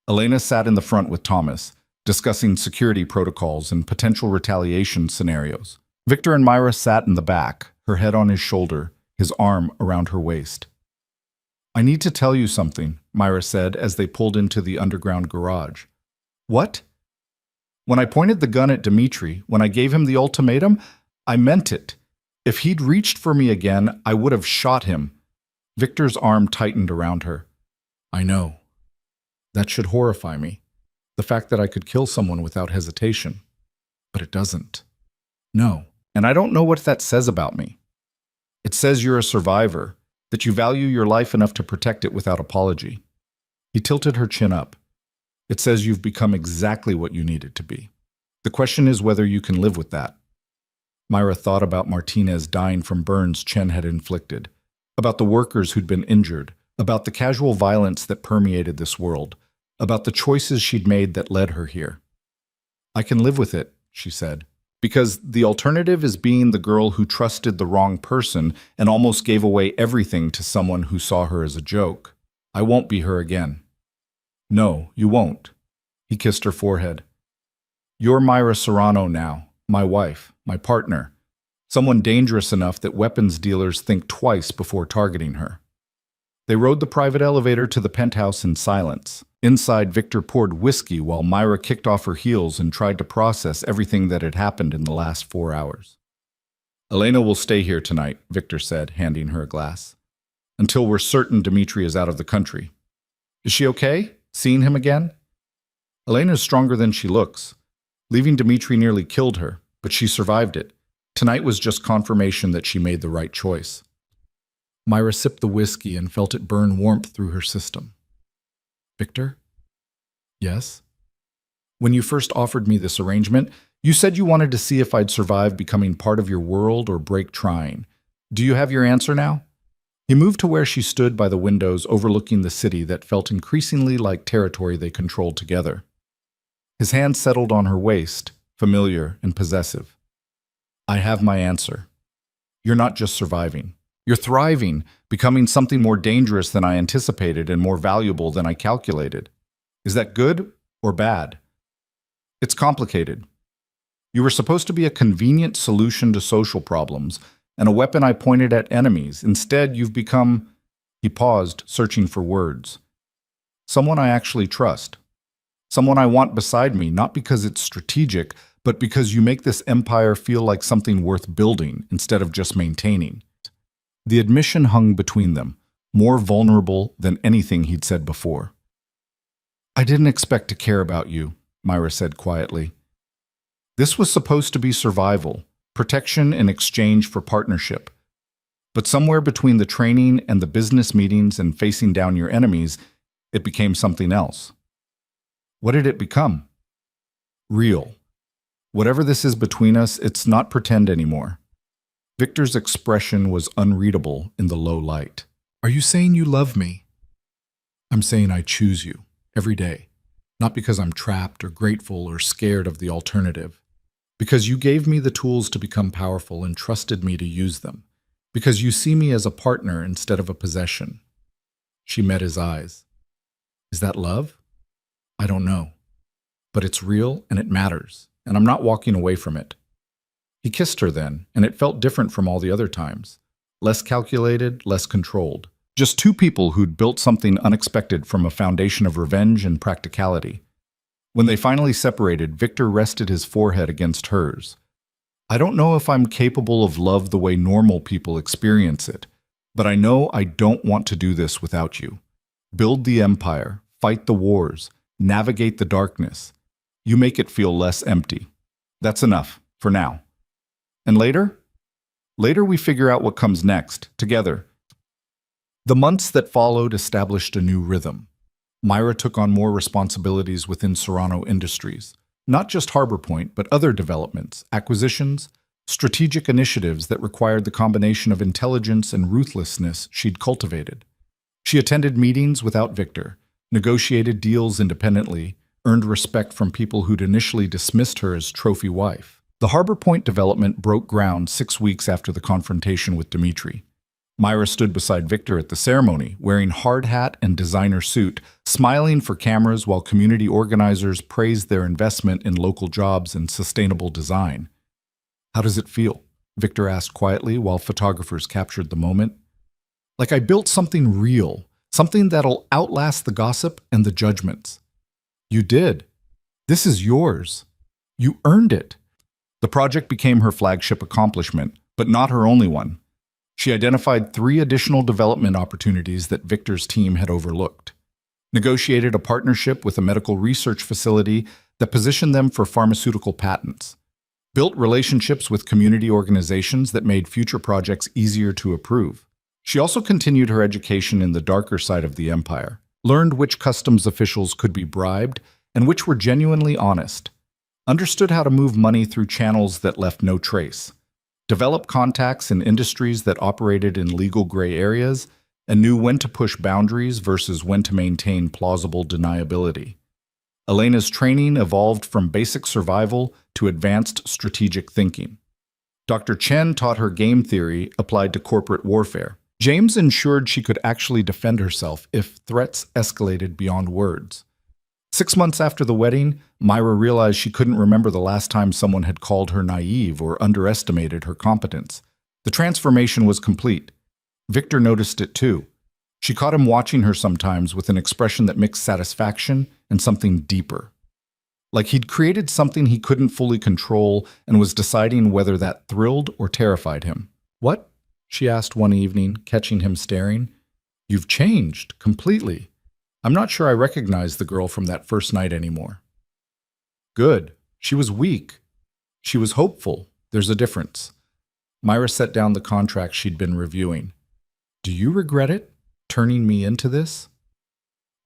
Elena sat in the front with Thomas, discussing security protocols and potential retaliation scenarios. Victor and Myra sat in the back, her head on his shoulder, his arm around her waist. "I need to tell you something," Myra said as they pulled into the underground garage. "What?" "When I pointed the gun at Dmitri, when I gave him the ultimatum, I meant it. If he'd reached for me again, I would have shot him." Victor's arm tightened around her. "I know. That should horrify me. The fact that I could kill someone without hesitation. But it doesn't. No. And I don't know what that says about me. It says you're a survivor, that you value your life enough to protect it without apology." He tilted her chin up. "It says you've become exactly what you needed to be. The question is whether you can live with that." Myra thought about Martinez dying from burns Chen had inflicted, about the workers who'd been injured, about the casual violence that permeated this world, about the choices she'd made that led her here. I can live with it, she said, because the alternative is being the girl who trusted the wrong person and almost gave away everything to someone who saw her as a joke. I won't be her again. No, you won't. He kissed her forehead. You're Myra Serrano now, my wife, my partner, someone dangerous enough that weapons dealers think twice before targeting her. They rode the private elevator to the penthouse in silence. Inside, Victor poured whiskey while Myra kicked off her heels and tried to process everything that had happened in the last 4 hours. Elena will stay here tonight, Victor said, handing her a glass, until we're certain Dmitri is out of the country. Is she okay? Seeing him again? Elena is stronger than she looks. Leaving Dmitri nearly killed her, but she survived it. Tonight was just confirmation that she made the right choice. Myra sipped the whiskey and felt it burn warmth through her system. Victor? Yes? When you first offered me this arrangement, you said you wanted to see if I'd survive becoming part of your world or break trying. Do you have your answer now? He moved to where she stood by the windows overlooking the city that felt increasingly like territory they controlled together. His hand settled on her waist, familiar and possessive. I have my answer. You're not just surviving. You're thriving, becoming something more dangerous than I anticipated and more valuable than I calculated. Is that good or bad? It's complicated. You were supposed to be a convenient solution to social problems and a weapon I pointed at enemies. Instead, you've become, he paused, searching for words, someone I actually trust. Someone I want beside me, not because it's strategic, but because you make this empire feel like something worth building instead of just maintaining. The admission hung between them, more vulnerable than anything he'd said before. I didn't expect to care about you, Myra said quietly. This was supposed to be survival, protection in exchange for partnership. But somewhere between the training and the business meetings and facing down your enemies, it became something else. What did it become? Real. Whatever this is between us, it's not pretend anymore. Victor's expression was unreadable in the low light. Are you saying you love me? I'm saying I choose you, every day. Not because I'm trapped or grateful or scared of the alternative. Because you gave me the tools to become powerful and trusted me to use them. Because you see me as a partner instead of a possession. She met his eyes. Is that love? I don't know. But it's real and it matters, and I'm not walking away from it. He kissed her then, and it felt different from all the other times. Less calculated, less controlled. Just two people who'd built something unexpected from a foundation of revenge and practicality. When they finally separated, Victor rested his forehead against hers. I don't know if I'm capable of love the way normal people experience it, but I know I don't want to do this without you. Build the empire, fight the wars, navigate the darkness. You make it feel less empty. That's enough, for now. And later? Later we figure out what comes next, together. The months that followed established a new rhythm. Myra took on more responsibilities within Serrano Industries. Not just Harbor Point, but other developments, acquisitions, strategic initiatives that required the combination of intelligence and ruthlessness she'd cultivated. She attended meetings without Victor, negotiated deals independently, earned respect from people who'd initially dismissed her as trophy wife. The Harbor Point development broke ground 6 weeks after the confrontation with Dmitri. Myra stood beside Victor at the ceremony, wearing hard hat and designer suit, smiling for cameras while community organizers praised their investment in local jobs and sustainable design. How does it feel? Victor asked quietly while photographers captured the moment. Like I built something real, something that'll outlast the gossip and the judgments. You did. This is yours. You earned it. The project became her flagship accomplishment, but not her only one. She identified 3 additional development opportunities that Victor's team had overlooked. Negotiated a partnership with a medical research facility that positioned them for pharmaceutical patents. Built relationships with community organizations that made future projects easier to approve. She also continued her education in the darker side of the empire, learned which customs officials could be bribed and which were genuinely honest, understood how to move money through channels that left no trace, developed contacts in industries that operated in legal gray areas, and knew when to push boundaries versus when to maintain plausible deniability. Elena's training evolved from basic survival to advanced strategic thinking. Dr. Chen taught her game theory applied to corporate warfare. James ensured she could actually defend herself if threats escalated beyond words. 6 months after the wedding, Myra realized she couldn't remember the last time someone had called her naive or underestimated her competence. The transformation was complete. Victor noticed it too. She caught him watching her sometimes with an expression that mixed satisfaction and something deeper. Like he'd created something he couldn't fully control and was deciding whether that thrilled or terrified him. "What?" she asked one evening, catching him staring. "You've changed completely. I'm not sure I recognize the girl from that first night anymore." "Good. She was weak. She was hopeful. There's a difference." Myra set down the contract she'd been reviewing. "Do you regret it? Turning me into this?"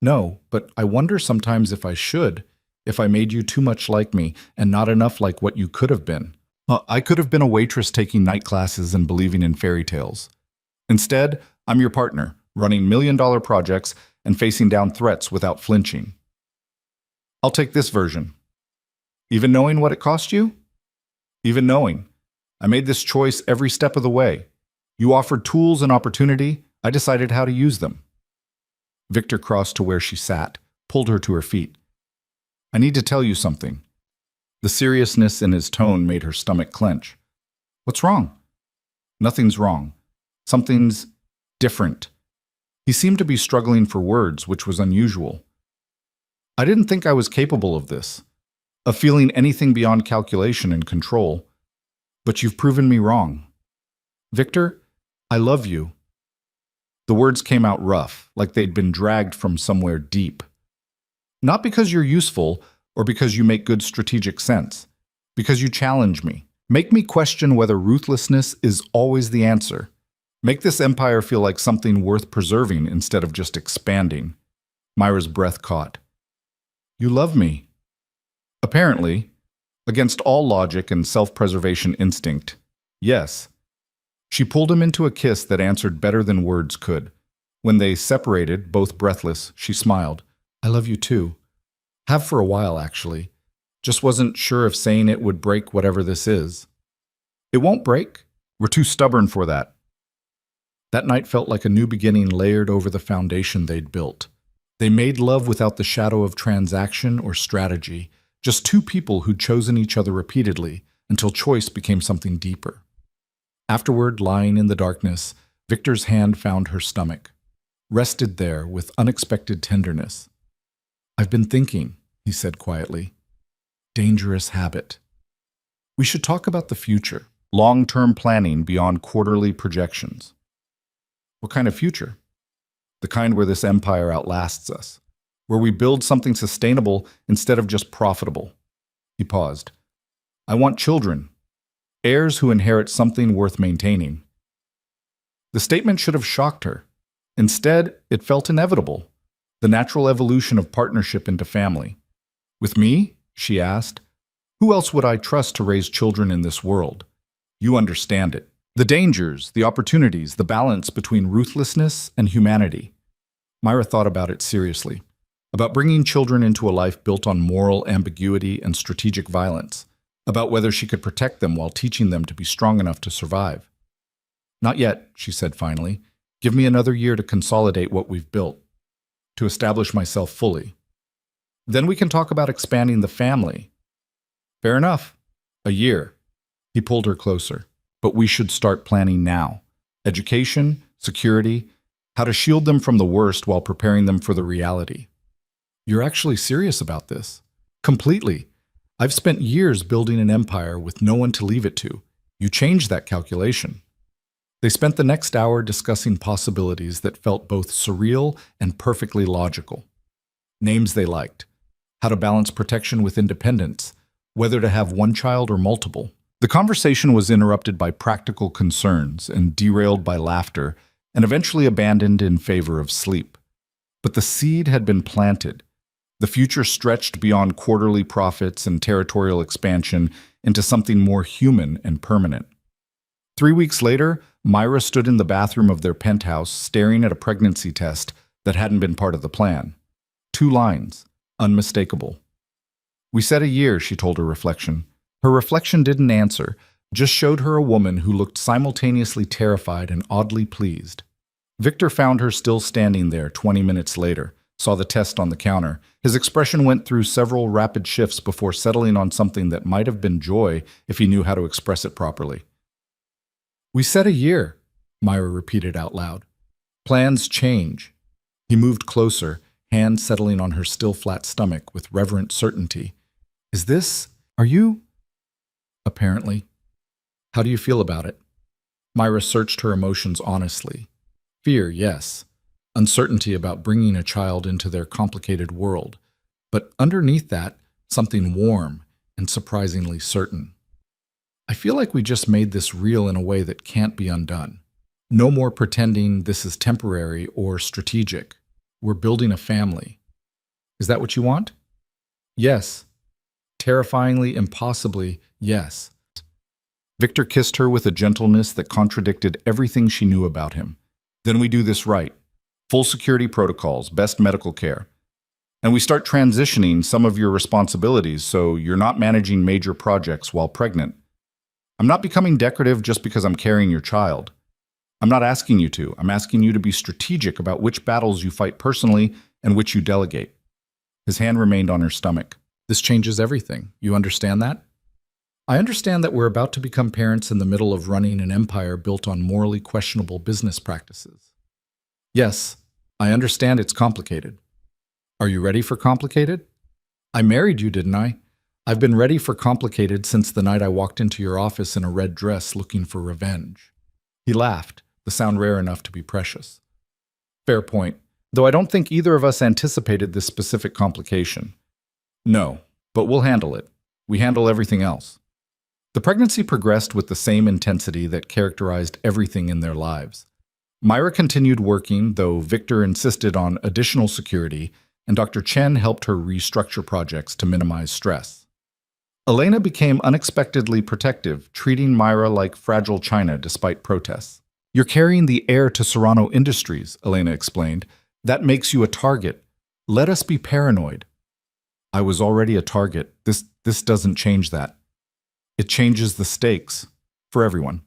"No, but I wonder sometimes if I should, if I made you too much like me and not enough like what you could have been. I could have been a waitress taking night classes and believing in fairy tales. Instead, I'm your partner, running million-dollar projects and facing down threats without flinching. I'll take this version. Even knowing what it cost you? Even knowing. I made this choice every step of the way. You offered tools and opportunity. I decided how to use them." Victor crossed to where she sat, pulled her to her feet. "I need to tell you something." The seriousness in his tone made her stomach clench. "What's wrong?" "Nothing's wrong. Something's different." He seemed to be struggling for words, which was unusual. "I didn't think I was capable of this, of feeling anything beyond calculation and control. But you've proven me wrong. Victor, I love you." The words came out rough, like they'd been dragged from somewhere deep. "Not because you're useful or because you make good strategic sense. Because you challenge me. Make me question whether ruthlessness is always the answer. Make this empire feel like something worth preserving instead of just expanding." Myra's breath caught. "You love me." Apparently, against all logic and self-preservation instinct, yes. She pulled him into a kiss that answered better than words could. When they separated, both breathless, she smiled. "I love you too. Have for a while, actually. Just wasn't sure if saying it would break whatever this is." "It won't break. We're too stubborn for that." That night felt like a new beginning layered over the foundation they'd built. They made love without the shadow of transaction or strategy, just two people who'd chosen each other repeatedly until choice became something deeper. Afterward, lying in the darkness, Victor's hand found her stomach, rested there with unexpected tenderness. "I've been thinking," he said quietly. "Dangerous habit. We should talk about the future, long-term planning beyond quarterly projections." "What kind of future?" "The kind where this empire outlasts us, where we build something sustainable instead of just profitable." He paused. "I want children, heirs who inherit something worth maintaining." The statement should have shocked her. Instead, it felt inevitable, the natural evolution of partnership into family. "With me?" she asked. "Who else would I trust to raise children in this world? You understand it. The dangers, the opportunities, the balance between ruthlessness and humanity." Myra thought about it seriously, about bringing children into a life built on moral ambiguity and strategic violence, about whether she could protect them while teaching them to be strong enough to survive. "Not yet," she said finally. "Give me another year to consolidate what we've built, to establish myself fully. Then we can talk about expanding the family." "Fair enough. A year." He pulled her closer. "But we should start planning now. Education, security, how to shield them from the worst while preparing them for the reality." "You're actually serious about this?" "Completely. I've spent years building an empire with no one to leave it to. You changed that calculation." They spent the next hour discussing possibilities that felt both surreal and perfectly logical. Names they liked, how to balance protection with independence, whether to have one child or multiple. The conversation was interrupted by practical concerns and derailed by laughter, and eventually abandoned in favor of sleep. But the seed had been planted. The future stretched beyond quarterly profits and territorial expansion into something more human and permanent. 3 weeks later, Myra stood in the bathroom of their penthouse staring at a pregnancy test that hadn't been part of the plan. 2 lines, unmistakable. We said a year, she told her reflection. Her reflection didn't answer, just showed her a woman who looked simultaneously terrified and oddly pleased. Victor found her still standing there 20 minutes later, saw the test on the counter. His expression went through several rapid shifts before settling on something that might have been joy if he knew how to express it properly. We said a year, Myra repeated out loud. Plans change. He moved closer, hand settling on her still flat stomach with reverent certainty. Are you? Apparently. How do you feel about it? Myra searched her emotions honestly. Fear, yes. Uncertainty about bringing a child into their complicated world. But underneath that, something warm and surprisingly certain. I feel like we just made this real in a way that can't be undone. No more pretending this is temporary or strategic. We're building a family. Is that what you want? Yes. Terrifyingly, impossibly, yes. Victor kissed her with a gentleness that contradicted everything she knew about him. Then we do this right. Full security protocols, best medical care. And we start transitioning some of your responsibilities so you're not managing major projects while pregnant. I'm not becoming decorative just because I'm carrying your child. I'm not asking you to. I'm asking you to be strategic about which battles you fight personally and which you delegate. His hand remained on her stomach. This changes everything. You understand that? I understand that we're about to become parents in the middle of running an empire built on morally questionable business practices. Yes, I understand it's complicated. Are you ready for complicated? I married you, didn't I? I've been ready for complicated since the night I walked into your office in a red dress looking for revenge. He laughed, the sound rare enough to be precious. Fair point, though I don't think either of us anticipated this specific complication. No, but we'll handle it. We handle everything else. The pregnancy progressed with the same intensity that characterized everything in their lives. Myra continued working, though Victor insisted on additional security, and Dr. Chen helped her restructure projects to minimize stress. Elena became unexpectedly protective, treating Myra like fragile china despite protests. You're carrying the heir to Serrano Industries, Elena explained. That makes you a target. Let us be paranoid. I was already a target. This doesn't change that. It changes the stakes for everyone.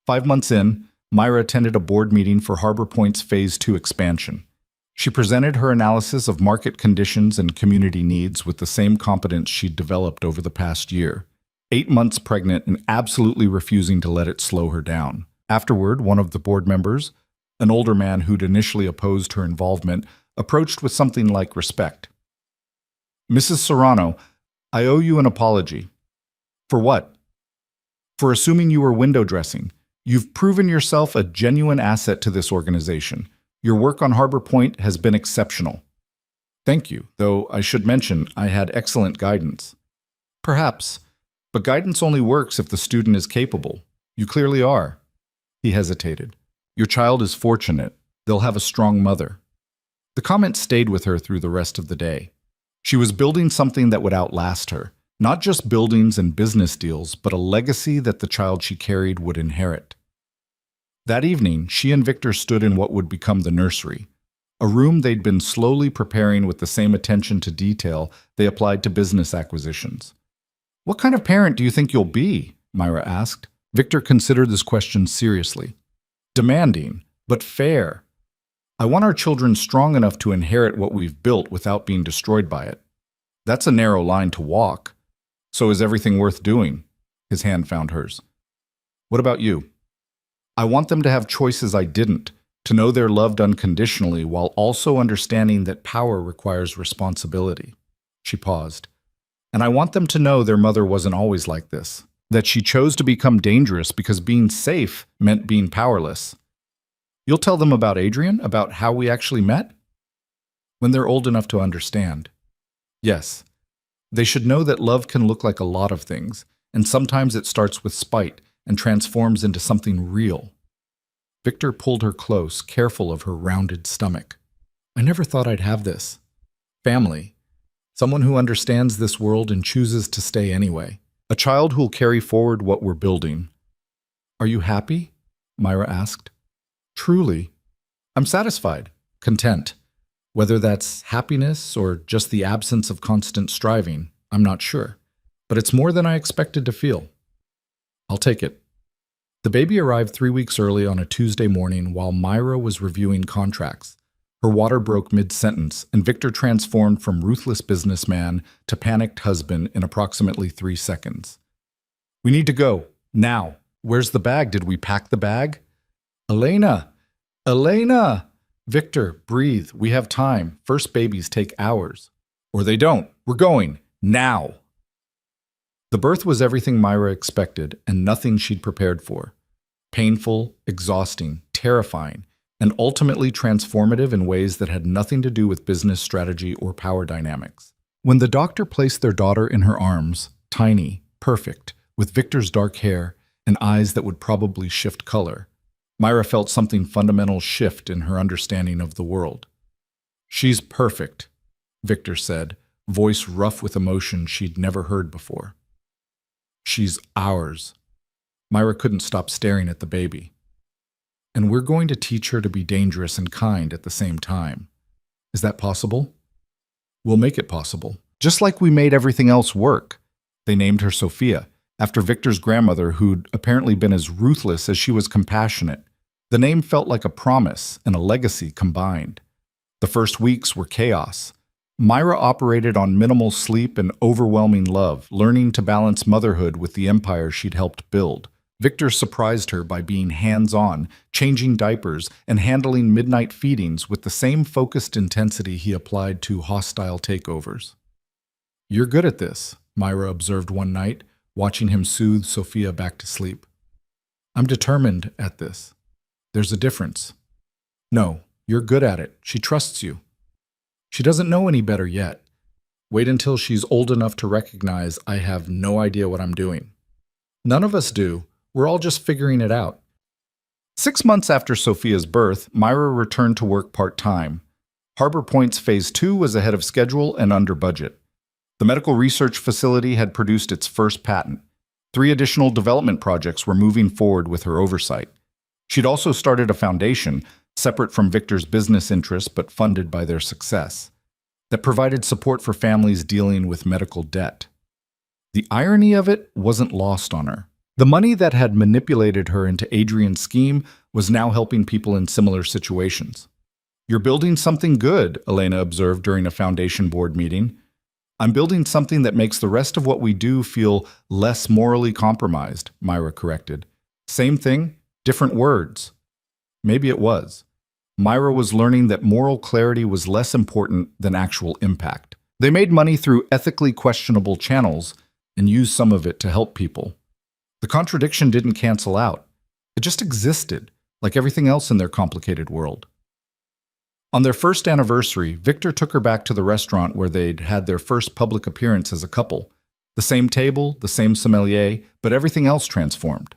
5 months in, Myra attended a board meeting for Harbor Point's Phase 2 expansion. She presented her analysis of market conditions and community needs with the same competence she'd developed over the past year. 8 months pregnant and absolutely refusing to let it slow her down. Afterward, one of the board members, an older man who'd initially opposed her involvement, approached with something like respect. Mrs. Serrano, I owe you an apology. For what? For assuming you were window dressing. You've proven yourself a genuine asset to this organization. Your work on Harbor Point has been exceptional. Thank you, though I should mention I had excellent guidance. Perhaps, but guidance only works if the student is capable. You clearly are. He hesitated. Your child is fortunate. They'll have a strong mother. The comment stayed with her through the rest of the day. She was building something that would outlast her. Not just buildings and business deals, but a legacy that the child she carried would inherit. That evening, she and Victor stood in what would become the nursery, a room they'd been slowly preparing with the same attention to detail they applied to business acquisitions. What kind of parent do you think you'll be? Myra asked. Victor considered this question seriously. Demanding, but fair. I want our children strong enough to inherit what we've built without being destroyed by it. That's a narrow line to walk. So is everything worth doing? His hand found hers. What about you? I want them to have choices I didn't, to know they're loved unconditionally while also understanding that power requires responsibility. She paused. And I want them to know their mother wasn't always like this, that she chose to become dangerous because being safe meant being powerless. You'll tell them about Adrian, about how we actually met? When they're old enough to understand. Yes. They should know that love can look like a lot of things, and sometimes it starts with spite and transforms into something real. Victor pulled her close, careful of her rounded stomach. I never thought I'd have this. Family. Someone who understands this world and chooses to stay anyway. A child who'll carry forward what we're building. Are you happy? Myra asked. Truly. I'm satisfied, content. Whether that's happiness or just the absence of constant striving, I'm not sure. But it's more than I expected to feel. I'll take it. The baby arrived 3 weeks early on a Tuesday morning while Myra was reviewing contracts. Her water broke mid-sentence, and Victor transformed from ruthless businessman to panicked husband in approximately 3 seconds. We need to go. Now. Where's the bag? Did we pack the bag? Elena! Elena! Victor, breathe. We have time. First babies take hours. Or they don't. We're going. Now. The birth was everything Myra expected and nothing she'd prepared for. Painful, exhausting, terrifying, and ultimately transformative in ways that had nothing to do with business strategy or power dynamics. When the doctor placed their daughter in her arms, tiny, perfect, with Victor's dark hair and eyes that would probably shift color, Myra felt something fundamental shift in her understanding of the world. She's perfect, Victor said, voice rough with emotion she'd never heard before. She's ours. Myra couldn't stop staring at the baby. And we're going to teach her to be dangerous and kind at the same time. Is that possible? We'll make it possible. Just like we made everything else work. They named her Sophia, after Victor's grandmother, who'd apparently been as ruthless as she was compassionate. The name felt like a promise and a legacy combined. The first weeks were chaos. Myra operated on minimal sleep and overwhelming love, learning to balance motherhood with the empire she'd helped build. Victor surprised her by being hands-on, changing diapers, and handling midnight feedings with the same focused intensity he applied to hostile takeovers. You're good at this, Myra observed one night, watching him soothe Sophia back to sleep. I'm determined at this. There's a difference. No, you're good at it. She trusts you. She doesn't know any better yet. Wait until she's old enough to recognize I have no idea what I'm doing. None of us do. We're all just figuring it out. 6 months after Sophia's birth, Myra returned to work part-time. Harbor Point's Phase 2 was ahead of schedule and under budget. The medical research facility had produced its first patent. 3 additional development projects were moving forward with her oversight. She'd also started a foundation, separate from Victor's business interests but funded by their success, that provided support for families dealing with medical debt. The irony of it wasn't lost on her. The money that had manipulated her into Adrian's scheme was now helping people in similar situations. You're building something good, Elena observed during a foundation board meeting. I'm building something that makes the rest of what we do feel less morally compromised, Myra corrected. Same thing, different words. Maybe it was. Myra was learning that moral clarity was less important than actual impact. They made money through ethically questionable channels and used some of it to help people. The contradiction didn't cancel out. It just existed, like everything else in their complicated world. On their first anniversary, Victor took her back to the restaurant where they'd had their first public appearance as a couple. The same table, the same sommelier, but everything else transformed.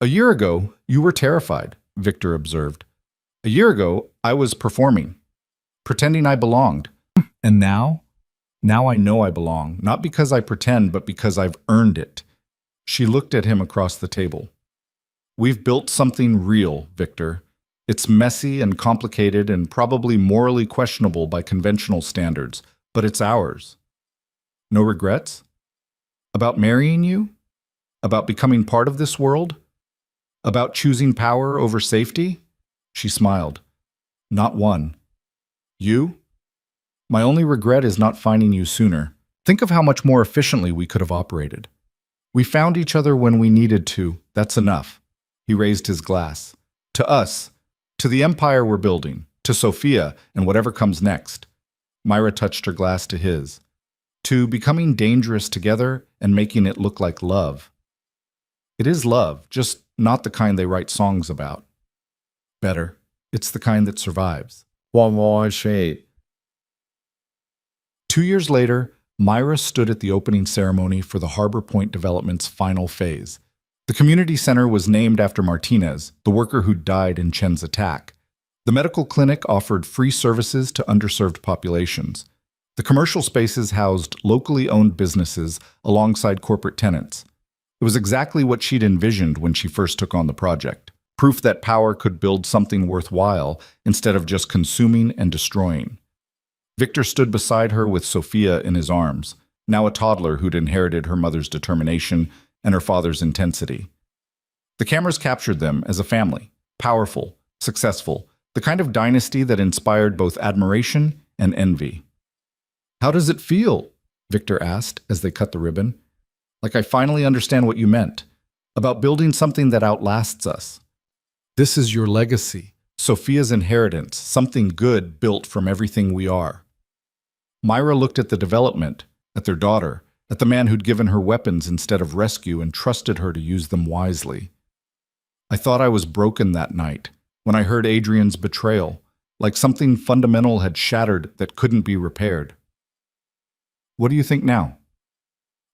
A year ago, you were terrified, Victor observed. A year ago, I was performing, pretending I belonged. And now? Now I know I belong, not because I pretend, but because I've earned it. She looked at him across the table. We've built something real, Victor. It's messy and complicated and probably morally questionable by conventional standards, but it's ours. No regrets? About marrying you? About becoming part of this world? About choosing power over safety? She smiled. Not one. You? My only regret is not finding you sooner. Think of how much more efficiently we could have operated. We found each other when we needed to. That's enough. He raised his glass. To us, to the empire we're building, to Sophia and whatever comes next. Myra touched her glass to his. To becoming dangerous together and making it look like love. It is love, just not the kind they write songs about. Better, it's the kind that survives. one more shade. 2 years later, Myra stood at the opening ceremony for the Harbor Point development's final phase. The community center was named after Martinez, the worker who died in Chen's attack. The medical clinic offered free services to underserved populations. The commercial spaces housed locally owned businesses alongside corporate tenants. It was exactly what she'd envisioned when she first took on the project. Proof that power could build something worthwhile instead of just consuming and destroying. Victor stood beside her with Sophia in his arms. now a toddler who'd inherited her mother's determination and her father's intensity. The cameras captured them as a family, powerful, successful, the kind of dynasty that inspired both admiration and envy. "How does it feel?" Victor asked as they cut the ribbon. "Like I finally understand what you meant, about building something that outlasts us. This is your legacy, Sophia's inheritance, something good built from everything we are." Myra looked at the development, at their daughter, at the man who'd given her weapons instead of rescue and trusted her to use them wisely. "I thought I was broken that night, when I heard Adrian's betrayal, like something fundamental had shattered that couldn't be repaired." "What do you think now?"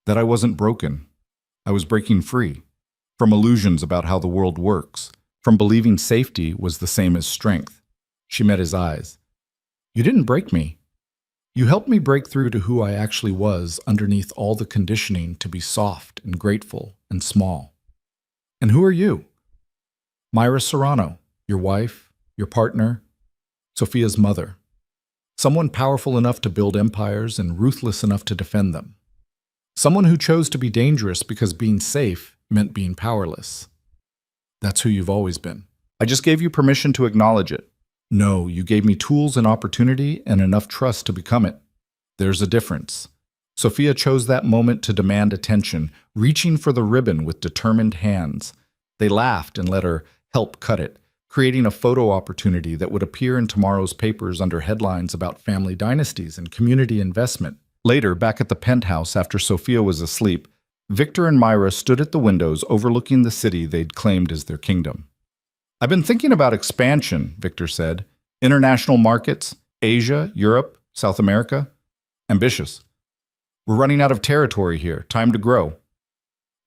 "That I wasn't broken. I was breaking free, from illusions about how the world works, from believing safety was the same as strength." She met his eyes. "You didn't break me. You helped me break through to who I actually was underneath all the conditioning to be soft and grateful and small." "And who are you?" "Myra Serrano, your wife, your partner, Sophia's mother. Someone powerful enough to build empires and ruthless enough to defend them. Someone who chose to be dangerous because being safe meant being powerless. That's who you've always been. I just gave you permission to acknowledge it. No, you gave me tools and opportunity and enough trust to become it. There's a difference." Sophia chose that moment to demand attention, reaching for the ribbon with determined hands. They laughed and let her help cut it, creating a photo opportunity that would appear in tomorrow's papers under headlines about family dynasties and community investment. Later, back at the penthouse after Sophia was asleep, Victor and Myra stood at the windows overlooking the city they'd claimed as their kingdom. "I've been thinking about expansion," Victor said. "International markets, Asia, Europe, South America. Ambitious. We're running out of territory here. Time to grow.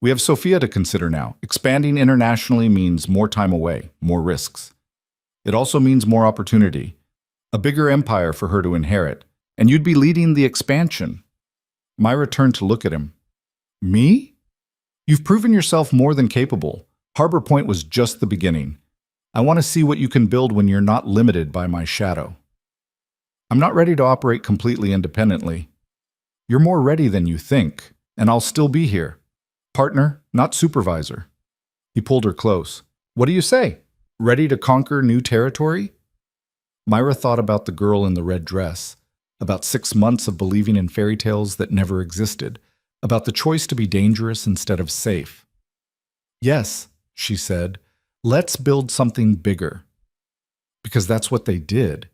We have Sophia to consider now. Expanding internationally means more time away, more risks. It also means more opportunity. A bigger empire for her to inherit. And you'd be leading the expansion." Myra turned to look at him. "Me? You've proven yourself more than capable. Harbor Point was just the beginning. I want to see what you can build when you're not limited by my shadow. I'm not ready to operate completely independently. You're more ready than you think, and I'll still be here. Partner, not supervisor." He pulled her close. "What do you say? Ready to conquer new territory?" Myra thought about the girl in the red dress, about 6 months of believing in fairy tales that never existed, about the choice to be dangerous instead of safe. "Yes," she said, "let's build something bigger." Because that's what they did.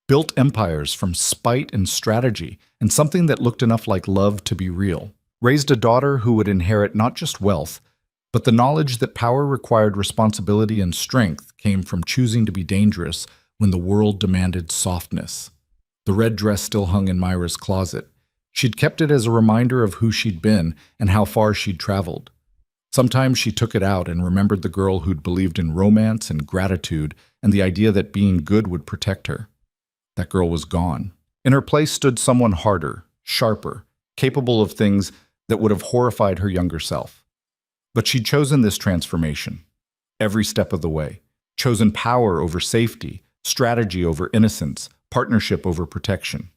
Built empires from spite and strategy, and something that looked enough like love to be real. Raised a daughter who would inherit not just wealth, but the knowledge that power required responsibility and strength came from choosing to be dangerous when the world demanded softness. The red dress still hung in Myra's closet. She'd kept it as a reminder of who she'd been and how far she'd traveled. Sometimes she took it out and remembered the girl who'd believed in romance and gratitude and the idea that being good would protect her. That girl was gone. In her place stood someone harder, sharper, capable of things that would have horrified her younger self. But she'd chosen this transformation, every step of the way, chosen power over safety, strategy over innocence, partnership over protection.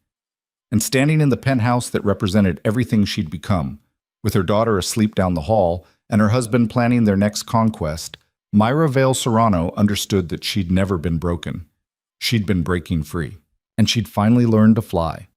And standing in the penthouse that represented everything she'd become, with her daughter asleep down the hall and her husband planning their next conquest, Myra Vale Serrano understood that she'd never been broken. She'd been breaking free, and she'd finally learned to fly.